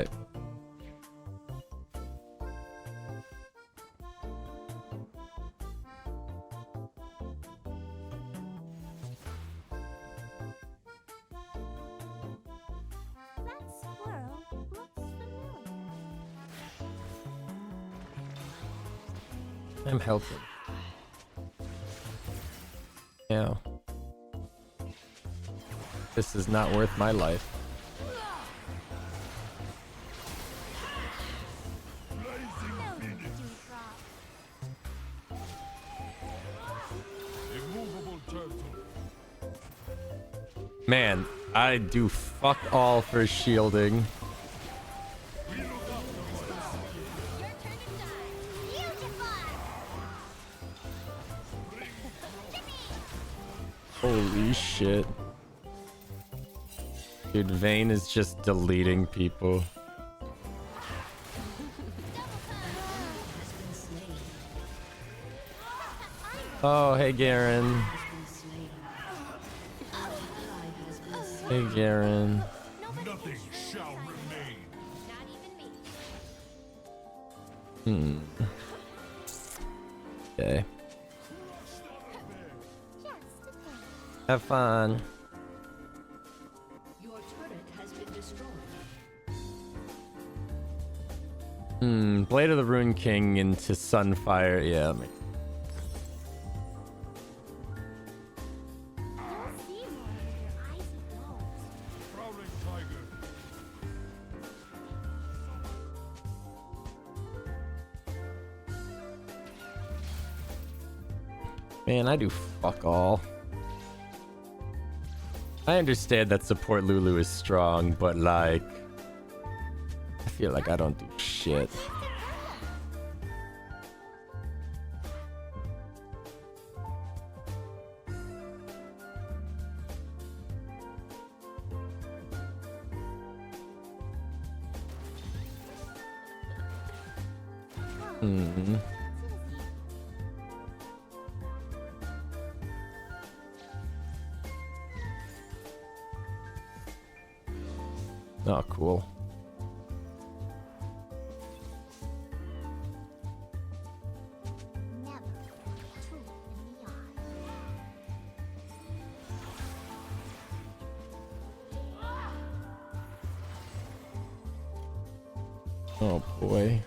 Okay. That squirrel looks familiar. I'm helping. Yeah. This is not worth my life. Man, I do fuck all for shielding. Holy shit. Dude, Vayne is just deleting people. Oh, hey Garen. Hey Garen. Nothing shall remain. Okay. Have fun. Your turret has been destroyed. Blade of the Rune King into Sunfire. Yeah. Man, I do fuck all. I understand that support Lulu is strong, but like... I feel like I don't do shit. Oh, cool. Oh boy.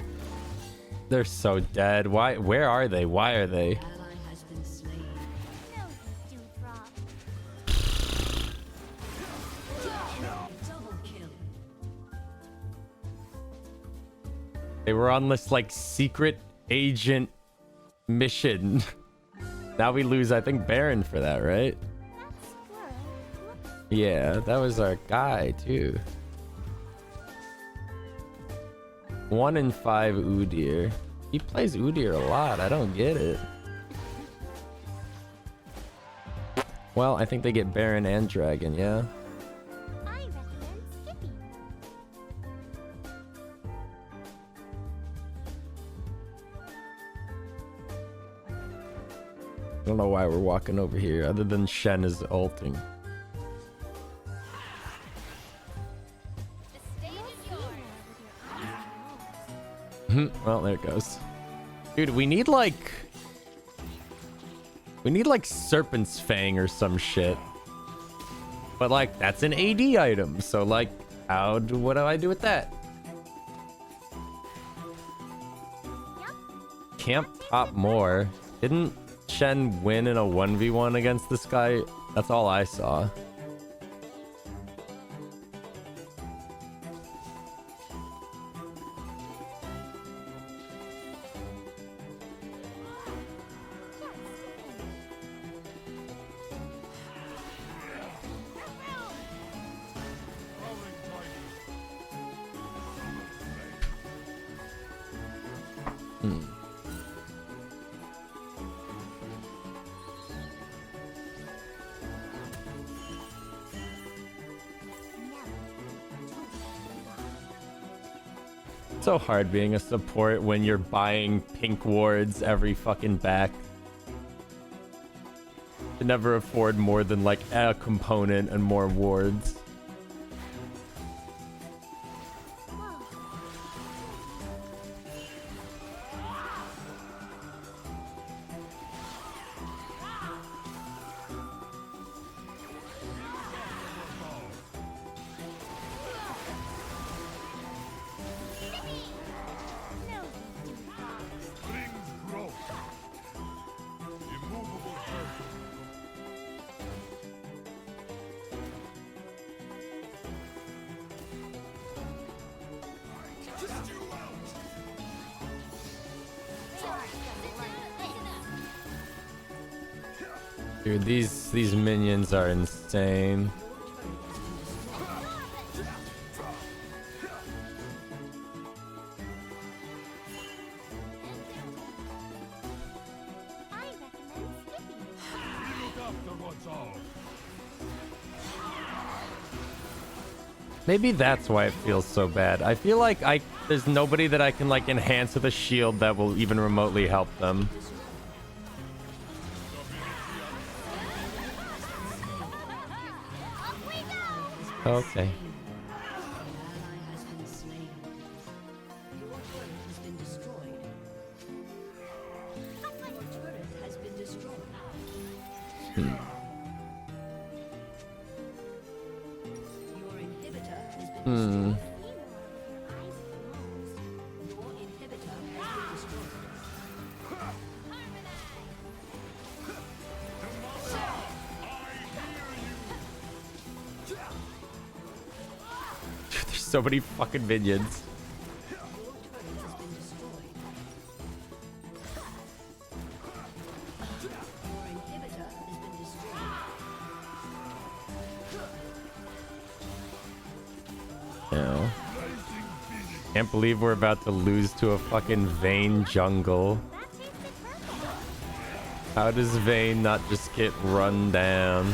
They're so dead. Why? Where are they? Why are they? Ally has been slain. Double kill. They were on this like secret agent mission. Now we lose, I think, Baron for that, right? Yeah, that was our guy too. 1 in 5 Udyr. He plays Udyr a lot. I don't get it. Well, I think they get Baron and Dragon, yeah? I don't know why we're walking over here, other than Shen is ulting. Well, there it goes. Dude, we need like Serpent's Fang or some shit. But like, that's an AD item, so like, what do I do with that? Camp top more. Didn't Shen win in a 1v1 against this guy? That's all I saw. So hard being a support when you're buying pink wards every fucking back. You never afford more than like a component and more wards. Dude, these minions are insane. Maybe that's why it feels so bad. I feel like there's nobody that I can like enhance with a shield that will even remotely help them. Okay. So many fucking minions. No. Can't believe we're about to lose to a fucking Vayne jungle. How does Vayne not just get run down?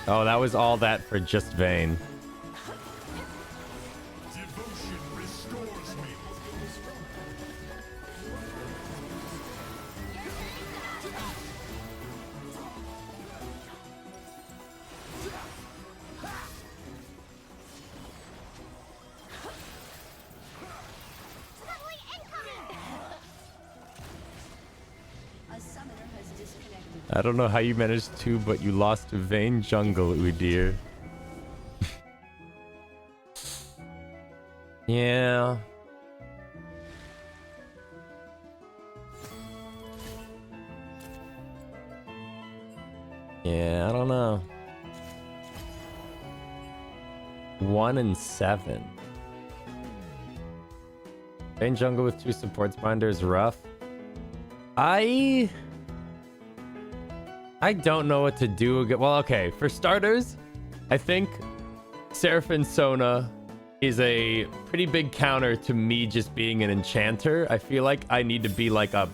Oh, that was all that for just Vayne. I don't know how you managed to, but you lost to Vayne Jungle, Udir. Yeah. Yeah, I don't know. 1 and 7. Vayne Jungle with 2 supports binders, rough. I don't know what to do. Well, okay. For starters, I think Seraphine Sona is a pretty big counter to me just being an enchanter. I feel like I need to be like a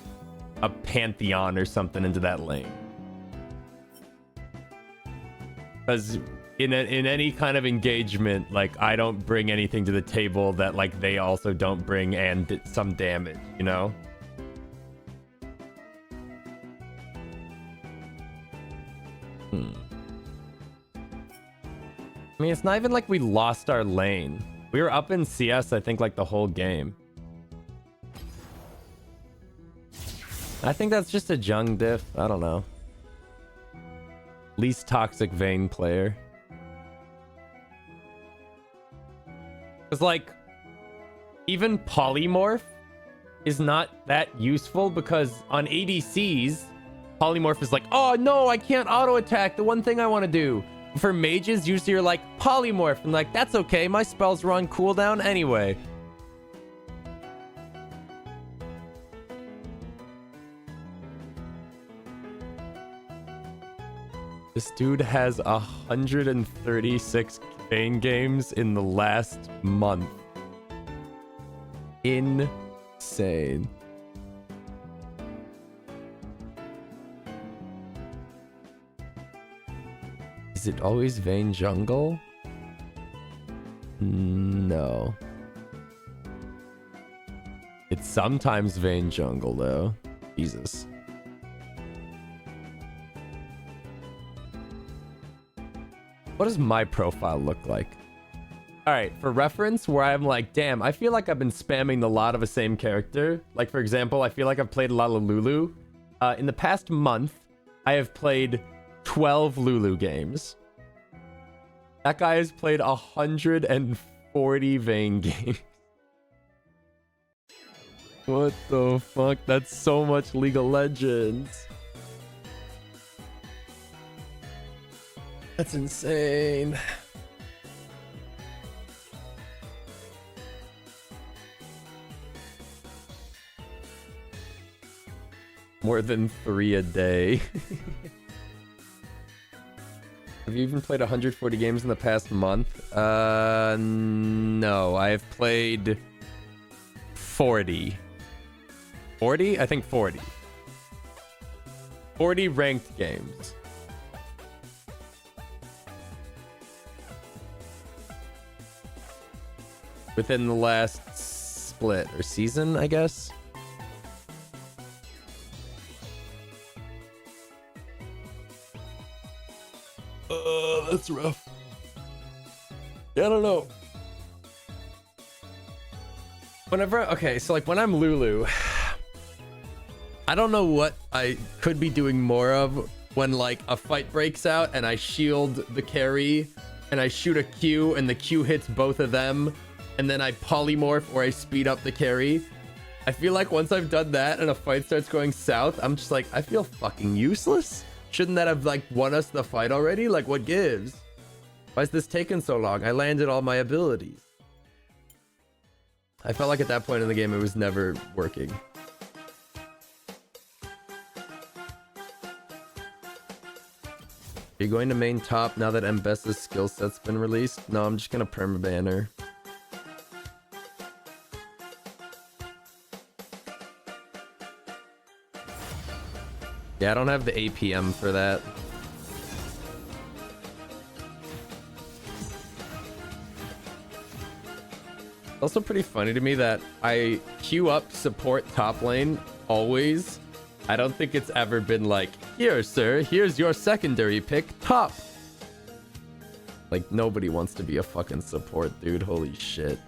Pantheon or something into that lane. Because in any kind of engagement, like, I don't bring anything to the table that, like, they also don't bring, and some damage, you know? I mean, it's not even like we lost our lane. We were up in CS, I think, like, the whole game. I think that's just a Jung diff. I don't know. Least toxic Vayne player. Because, like, even Polymorph is not that useful because on ADCs, Polymorph is like, oh no, I can't auto attack, the one thing I want to do. For mages, usually you're like, Polymorph, and like, that's okay, my spells are on cooldown anyway. This dude has 136 Vayne games in the last month. Insane. Is it always Vayne Jungle? No. It's sometimes Vayne Jungle, though. Jesus. What does my profile look like? All right, for reference, where I'm like, damn, I feel like I've been spamming a lot of the same character. Like, for example, I feel like I've played a lot of Lulu. In the past month, I have played 12 Lulu games. That guy has played 140 Vayne games. What the fuck? That's so much League of Legends. That's insane. More than 3 a day. Have you even played 140 games in the past month? No, I have played 40. 40? I think 40. 40 ranked games. Within the last split or season, I guess. That's rough. Yeah, I don't know. Okay, so like when I'm Lulu, I don't know what I could be doing more of when like a fight breaks out and I shield the carry and I shoot a Q and the Q hits both of them and then I polymorph or I speed up the carry. I feel like once I've done that and a fight starts going south, I'm just like, I feel fucking useless. Shouldn't that have like won us the fight already? Like, what gives? Why is this taking so long? I landed all my abilities. I felt like at that point in the game it was never working. Are you going to main top now that Mbessa's skill set's been released? No, I'm just gonna permaban her. Yeah, I don't have the APM for that. It's also pretty funny to me that I queue up support top lane always. I don't think it's ever been like, here, sir, here's your secondary pick, top. Like, nobody wants to be a fucking support, dude. Holy shit.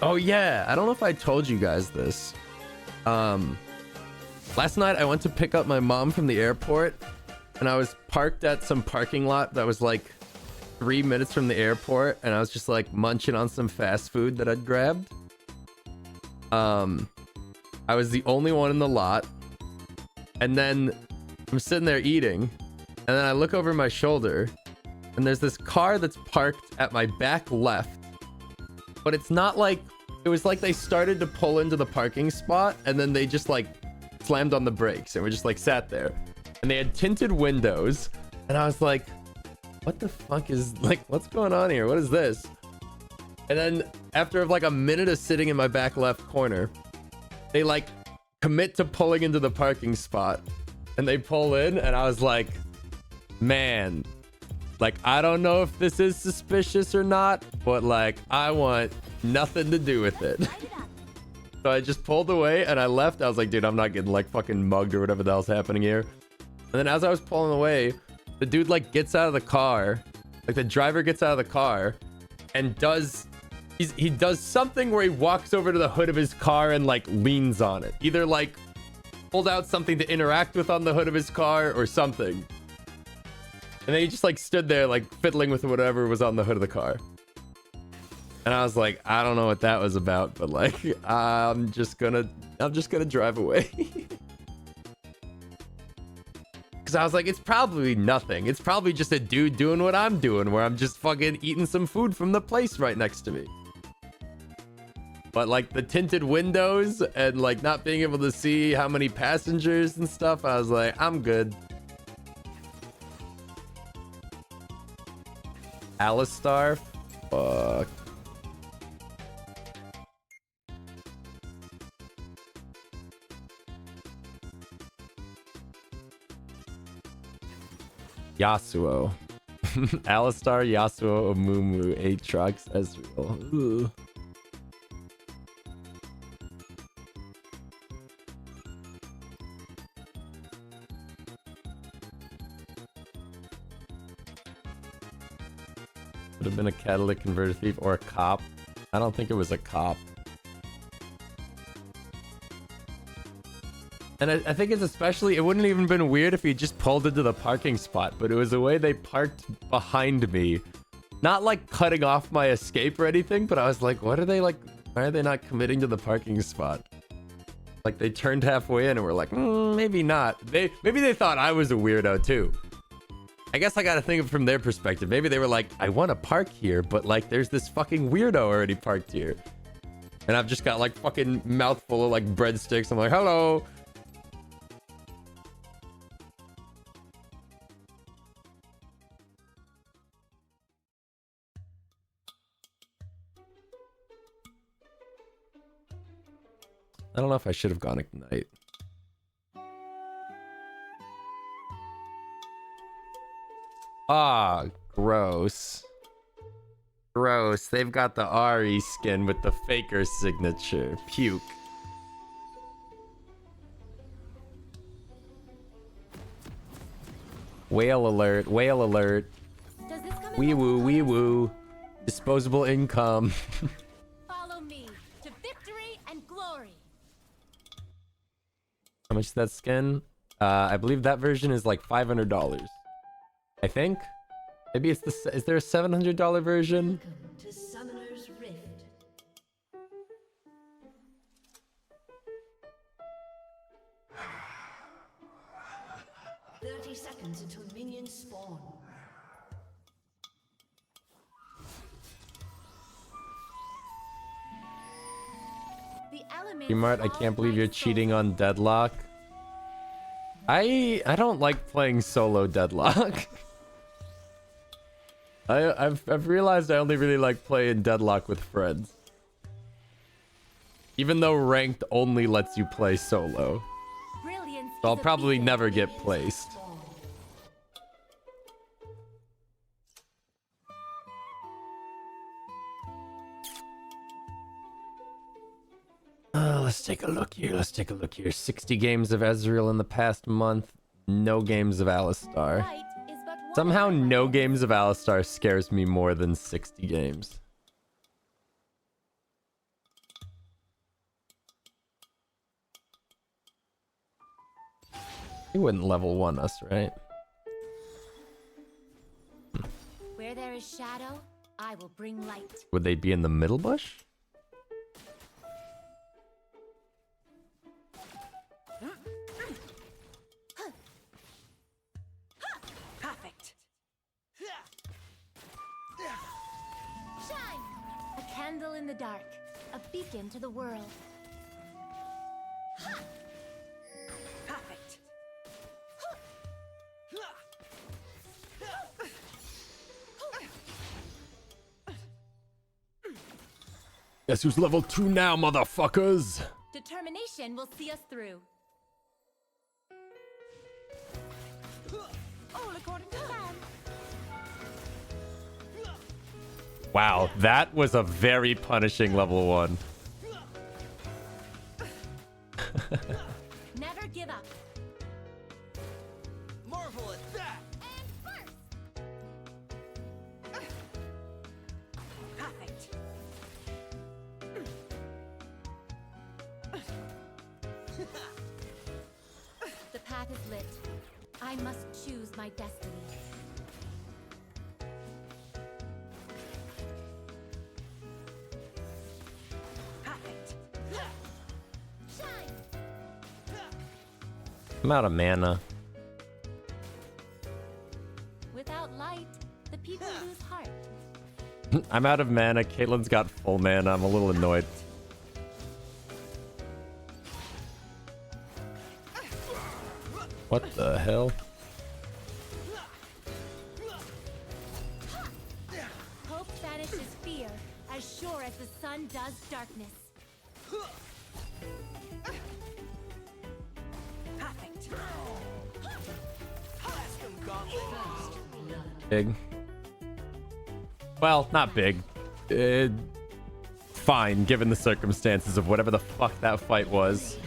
Oh yeah, I don't know if I told you guys this. Last night I went to pick up my mom from the airport, and I was parked at some parking lot that was like 3 minutes from the airport, and I was just like munching on some fast food that I'd grabbed. I was the only one in the lot, and then I'm sitting there eating, and then I look over my shoulder, and there's this car that's parked at my back left, but it's not like, it was like they started to pull into the parking spot, and then they just like slammed on the brakes, and we just like sat there, and they had tinted windows, and I was like, what the fuck is, like, what's going on here? What is this? And then after like a minute of sitting in my back left corner, they like commit to pulling into the parking spot, and they pull in, and I was like, man, like, I don't know if this is suspicious or not, but like, I want nothing to do with it. So I just pulled away and I left. I was like, dude, I'm not getting like fucking mugged or whatever the hell's happening here. And then as I was pulling away, the dude like gets out of the car, like the driver gets out of the car and he does something where he walks over to the hood of his car and like leans on it. Either like pulled out something to interact with on the hood of his car or something. And then he just like stood there like fiddling with whatever was on the hood of the car. And I was like, I don't know what that was about, but like, I'm just gonna drive away. Cause I was like, it's probably nothing. It's probably just a dude doing what I'm doing, where I'm just fucking eating some food from the place right next to me. But like the tinted windows and like not being able to see how many passengers and stuff, I was like, I'm good. Alistar? Fuck. Yasuo. Alistar, Yasuo, Amumu, Aatrox, Ezreal. Ooh. Would have been a catalytic converter thief or a cop. I don't think it was a cop. And I think it's especially, it wouldn't even been weird if he just pulled into the parking spot, but it was the way they parked behind me. Not like cutting off my escape or anything, but I was like, what are they like, why are they not committing to the parking spot? Like they turned halfway in and were like, maybe not. Maybe they thought I was a weirdo too. I guess I gotta think of it from their perspective. Maybe they were like, I want to park here, but like there's this fucking weirdo already parked here. And I've just got like fucking mouthful of like breadsticks. I'm like, hello. I don't know if I should have gone Ignite. Ah, gross. Gross. They've got the RE skin with the Faker signature. Puke. Whale alert. Whale alert. Wee woo, wee woo. Disposable income. Follow me to victory and glory. How much is that skin? I believe that version is like $500. I think. Maybe it's the. Is there a $700 version? Welcome to Summoner's Rift. "30 seconds until minions spawn. The elements Smart, I can't believe you're cheating on Deadlock. I don't like playing solo Deadlock. I've realized I only really like playing Deadlock with friends. Even though ranked only lets you play solo. So I'll probably never get placed. Let's take a look here. Let's take a look here. 60 games of Ezreal in the past month. No games of Alistar. Somehow no games of Alistar scares me more than 60 games. He wouldn't level 1 us, right? Where there is shadow, I will bring light. Would they be in the middle bush? Perfect. Shine! A candle in the dark, a beacon to the world. Perfect. Guess who's level 2 now, motherfuckers? Determination will see us through. All according to plan. Wow, that was a very punishing level 1. Never give up. Marvel at that! Perfect. The path is lit. I must choose my destiny. Perfect. Shine. I'm out of mana. Without light, the people lose heart. I'm out of mana. Caitlin's got full mana. I'm a little annoyed. What the hell? Hope banishes fear, as sure as the sun does darkness. Perfect. Big. Well, not big. Fine, given the circumstances of whatever the fuck that fight was.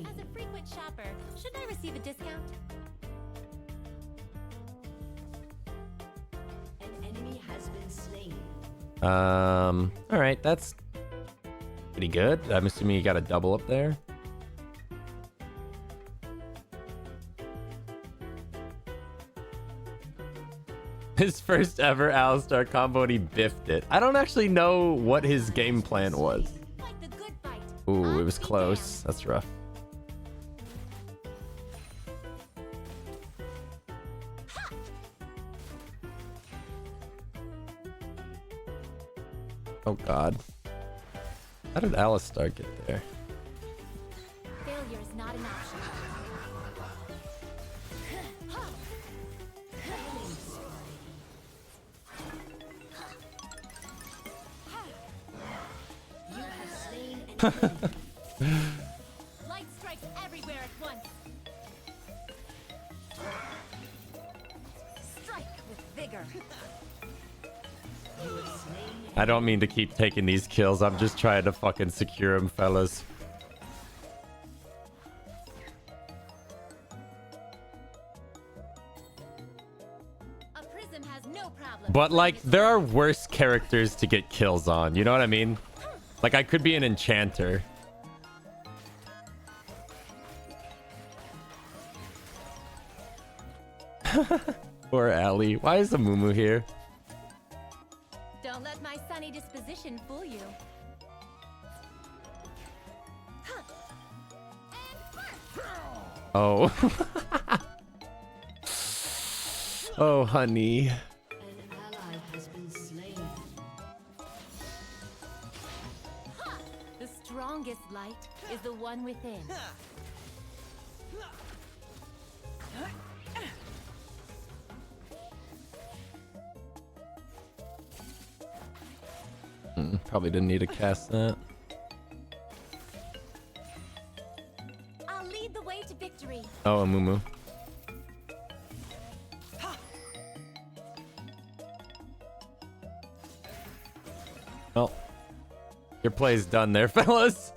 As a frequent shopper, shouldn't I receive a discount? An enemy has been slain. All right, that's pretty good. I'm assuming you got a double up there. His first ever Alistar combo and he biffed it. I don't actually know what his game plan was. Ooh, it was close. That's rough. Oh god. How did Alistar get there? Failure is not an option. You have slain Light strikes everywhere at once. Strike with vigor. I don't mean to keep taking these kills. I'm just trying to fucking secure him, fellas. A prism has no problem. But like, there are worse characters to get kills on. You know what I mean? Like, I could be an enchanter. Poor Allie. Why is the Mumu here? Don't let my sunny disposition fool you. Oh. Oh, honey. An ally has been slain. The strongest light is the one within. Probably didn't need to cast that. I'll lead the way to victory. Oh, a Mumu. Well, your play's done there, fellas.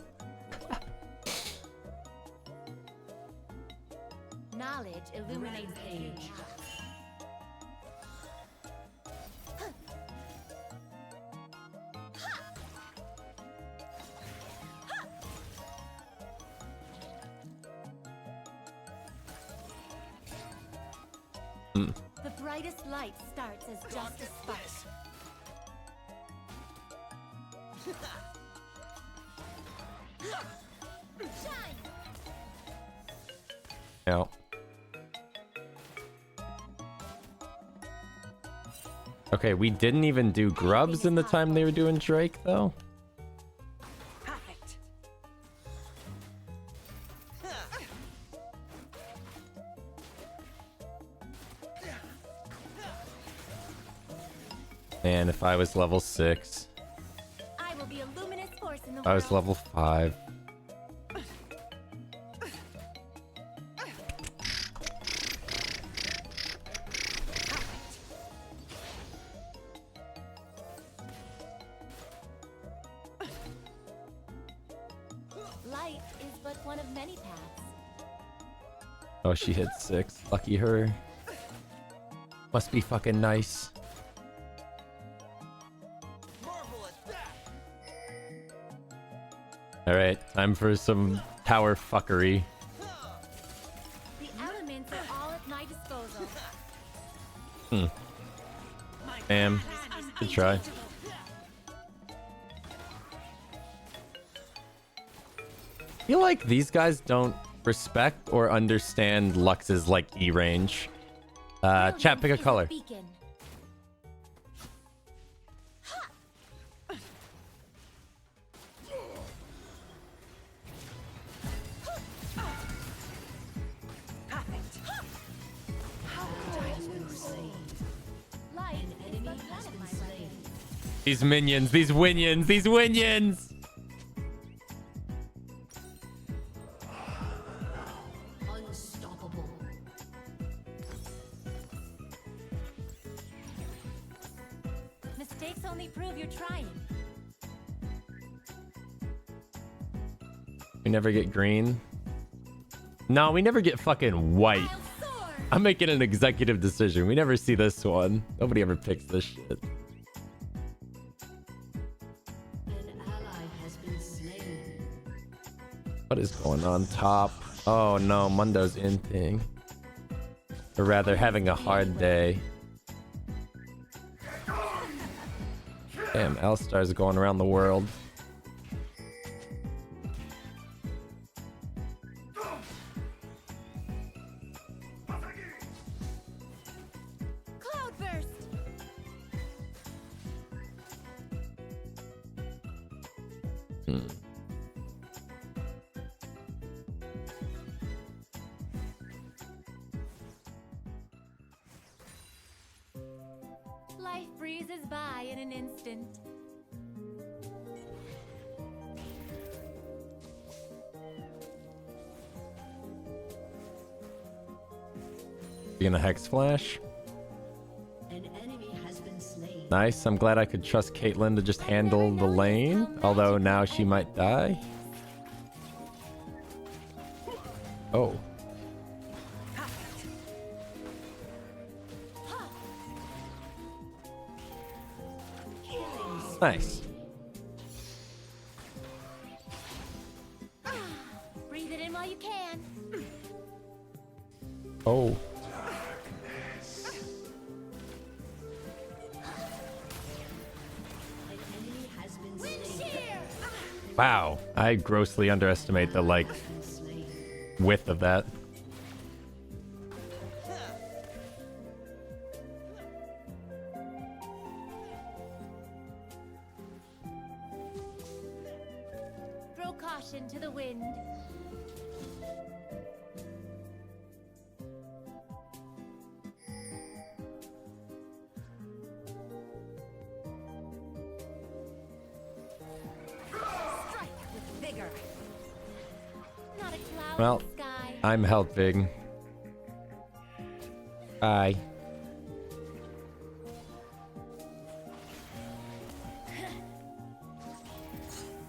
Knowledge illuminates age. The brightest light starts as just a spark. Shine. Yeah. Okay, we didn't even do grubs in the time they were doing Drake, though. Perfect. And if I was level 6, I will be a luminous force in the I was world. level 5. Light is but one of many paths. Oh, she hit 6. Lucky her. Must be fucking nice. Alright, time for some tower fuckery. The elements are all at my disposal. Damn. Good try. I feel like these guys don't respect or understand Lux's like E range. Chat, pick a color. Beacon. Light is but one of my weapons. These minions, these winions, these winions! Unstoppable. Mistakes only prove you're trying. We never get green. No, we never get fucking white. I'm making an executive decision. We never see this one. Nobody ever picks this shit. An ally has been slain. What is going on top? Oh no, Mundo's inting. Or rather, having a hard day. Damn, Alistar's going around the world. Cloudburst. Life breezes by in an instant. You gonna Hex Flash? An enemy has been slain. Nice. I'm glad I could trust Caitlyn to just handle the lane. Although now she might die. Oh. Nice. Breathe it in while you can. Oh. Wow. I grossly underestimate the, like, width of that. Throw caution to the wind. Strike with vigor. Not a cloud Well, in the sky. I'm helping. Bye.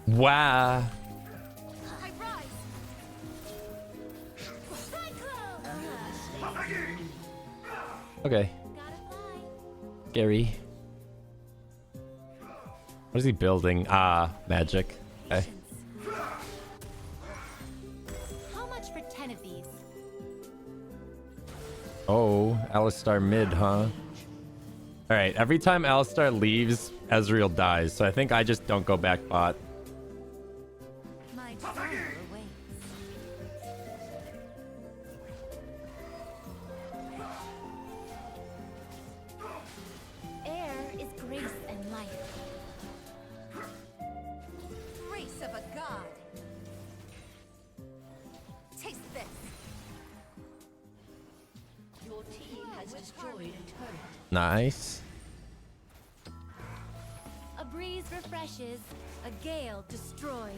Wow. I rise. Cyclone. Okay. Gary. What is he building? Ah, magic. Okay. How much for 10 of these? Oh, Alistar mid, huh? Alright, every time Alistar leaves, Ezreal dies. So I think I just don't go back bot. My trial awaits. Air is grace and life. Grace of a god. Taste this. Your team has destroyed a turret. Nice. A breeze refreshes, a gale destroys.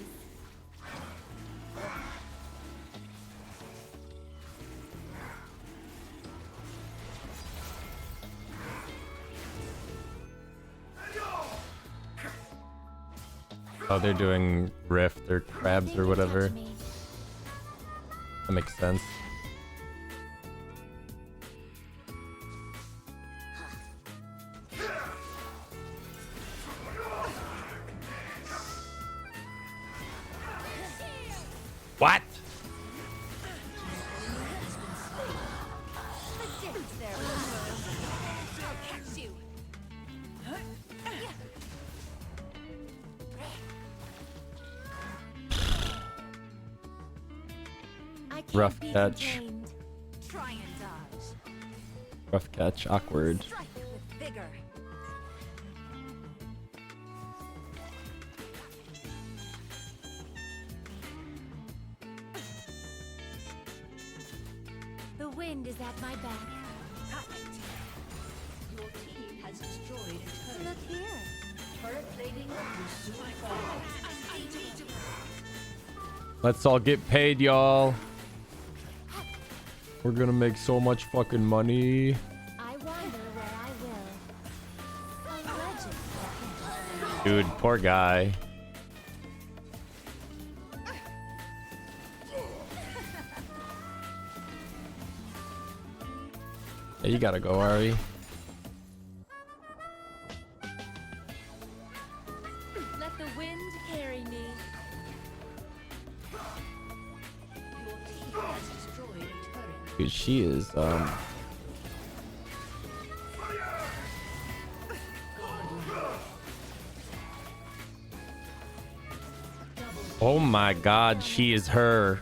Oh, they're doing Rift or Crabs or whatever. That makes sense. What? Rough catch. Try and dodge. Rough catch. Awkward. Strike with vigor. The wind is at my back. Perfect. Your team has destroyed a turret. Look here. Turret plating will soon fall. Let's all get paid, y'all. We're gonna make so much fucking money. I wander where I will. A legend. Dude, poor guy. Hey, you gotta go, Ari. Let the wind carry me. Your team has destroyed a turret. Dude, she is, oh my god, she is her.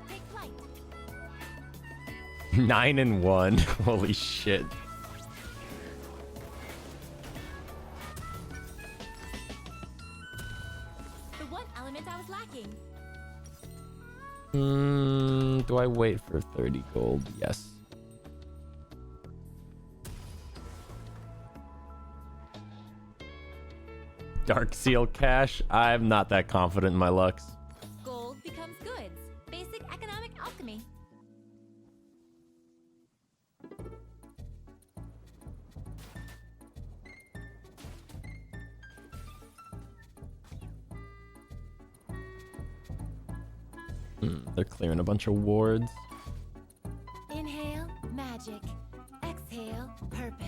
Take flight. 9-1. Holy shit. The one element I was lacking. Do I wait for 30 gold? Yes. Dark Seal cash? I'm not that confident in my lucks. Gold becomes goods. Basic economic alchemy. They're clearing a bunch of wards. Inhale, magic. Exhale, purpose.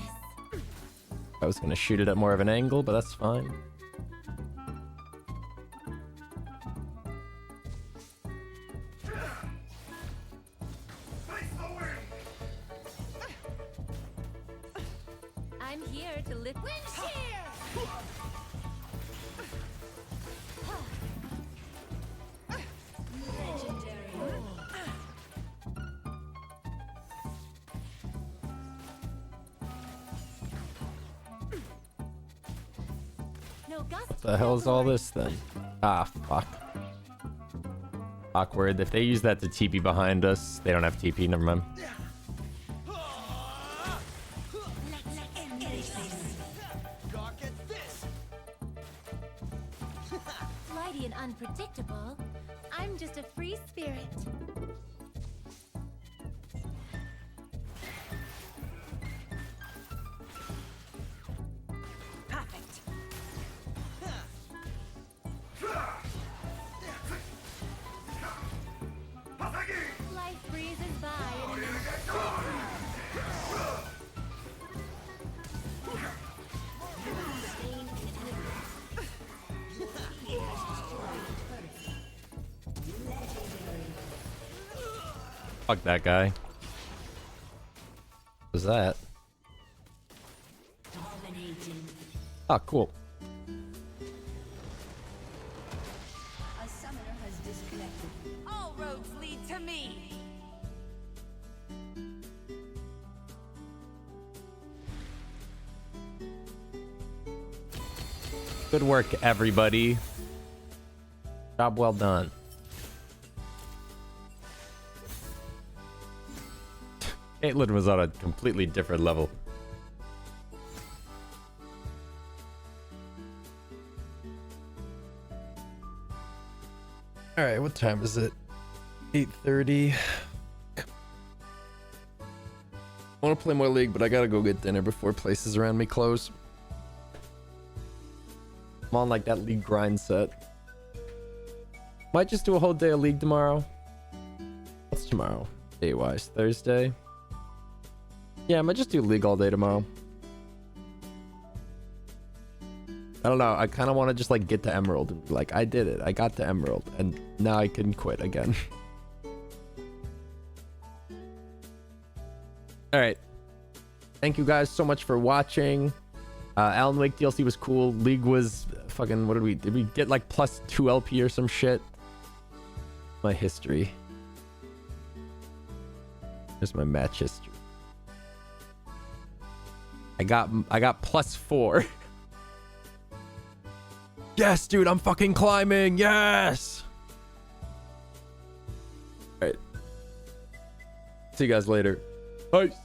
I was gonna shoot it at more of an angle, but that's fine. I'm here to lift wind shear. No gust. What the hell is all this then? Ah, fuck. Awkward. If they use that to TP behind us, they don't have TP. Never mind. Flighty and unpredictable. I'm just a free spirit. Perfect. Life breezes by in an instant. Fuck that guy. What's that? Dominating. Ah, cool. A summoner has disconnected. All roads lead to me. Good work, everybody. Job well done. Caitlyn was on a completely different level. All right, what time is it? 8:30. I want to play more League, but I gotta go get dinner before places around me close. I'm on like that League grind set. Might just do a whole day of League tomorrow. What's tomorrow? Day-wise, Thursday. Yeah, I might just do League all day tomorrow. I don't know. I kind of want to just like get to Emerald and be like, I did it. I got to Emerald, and now I can quit again. All right. Thank you guys so much for watching. Alan Wake DLC was cool. League was fucking. What did we get like +2 LP or some shit? My history. Here's my match history. I got +4. Yes, dude, I'm fucking climbing. Yes. All right. See you guys later. Peace.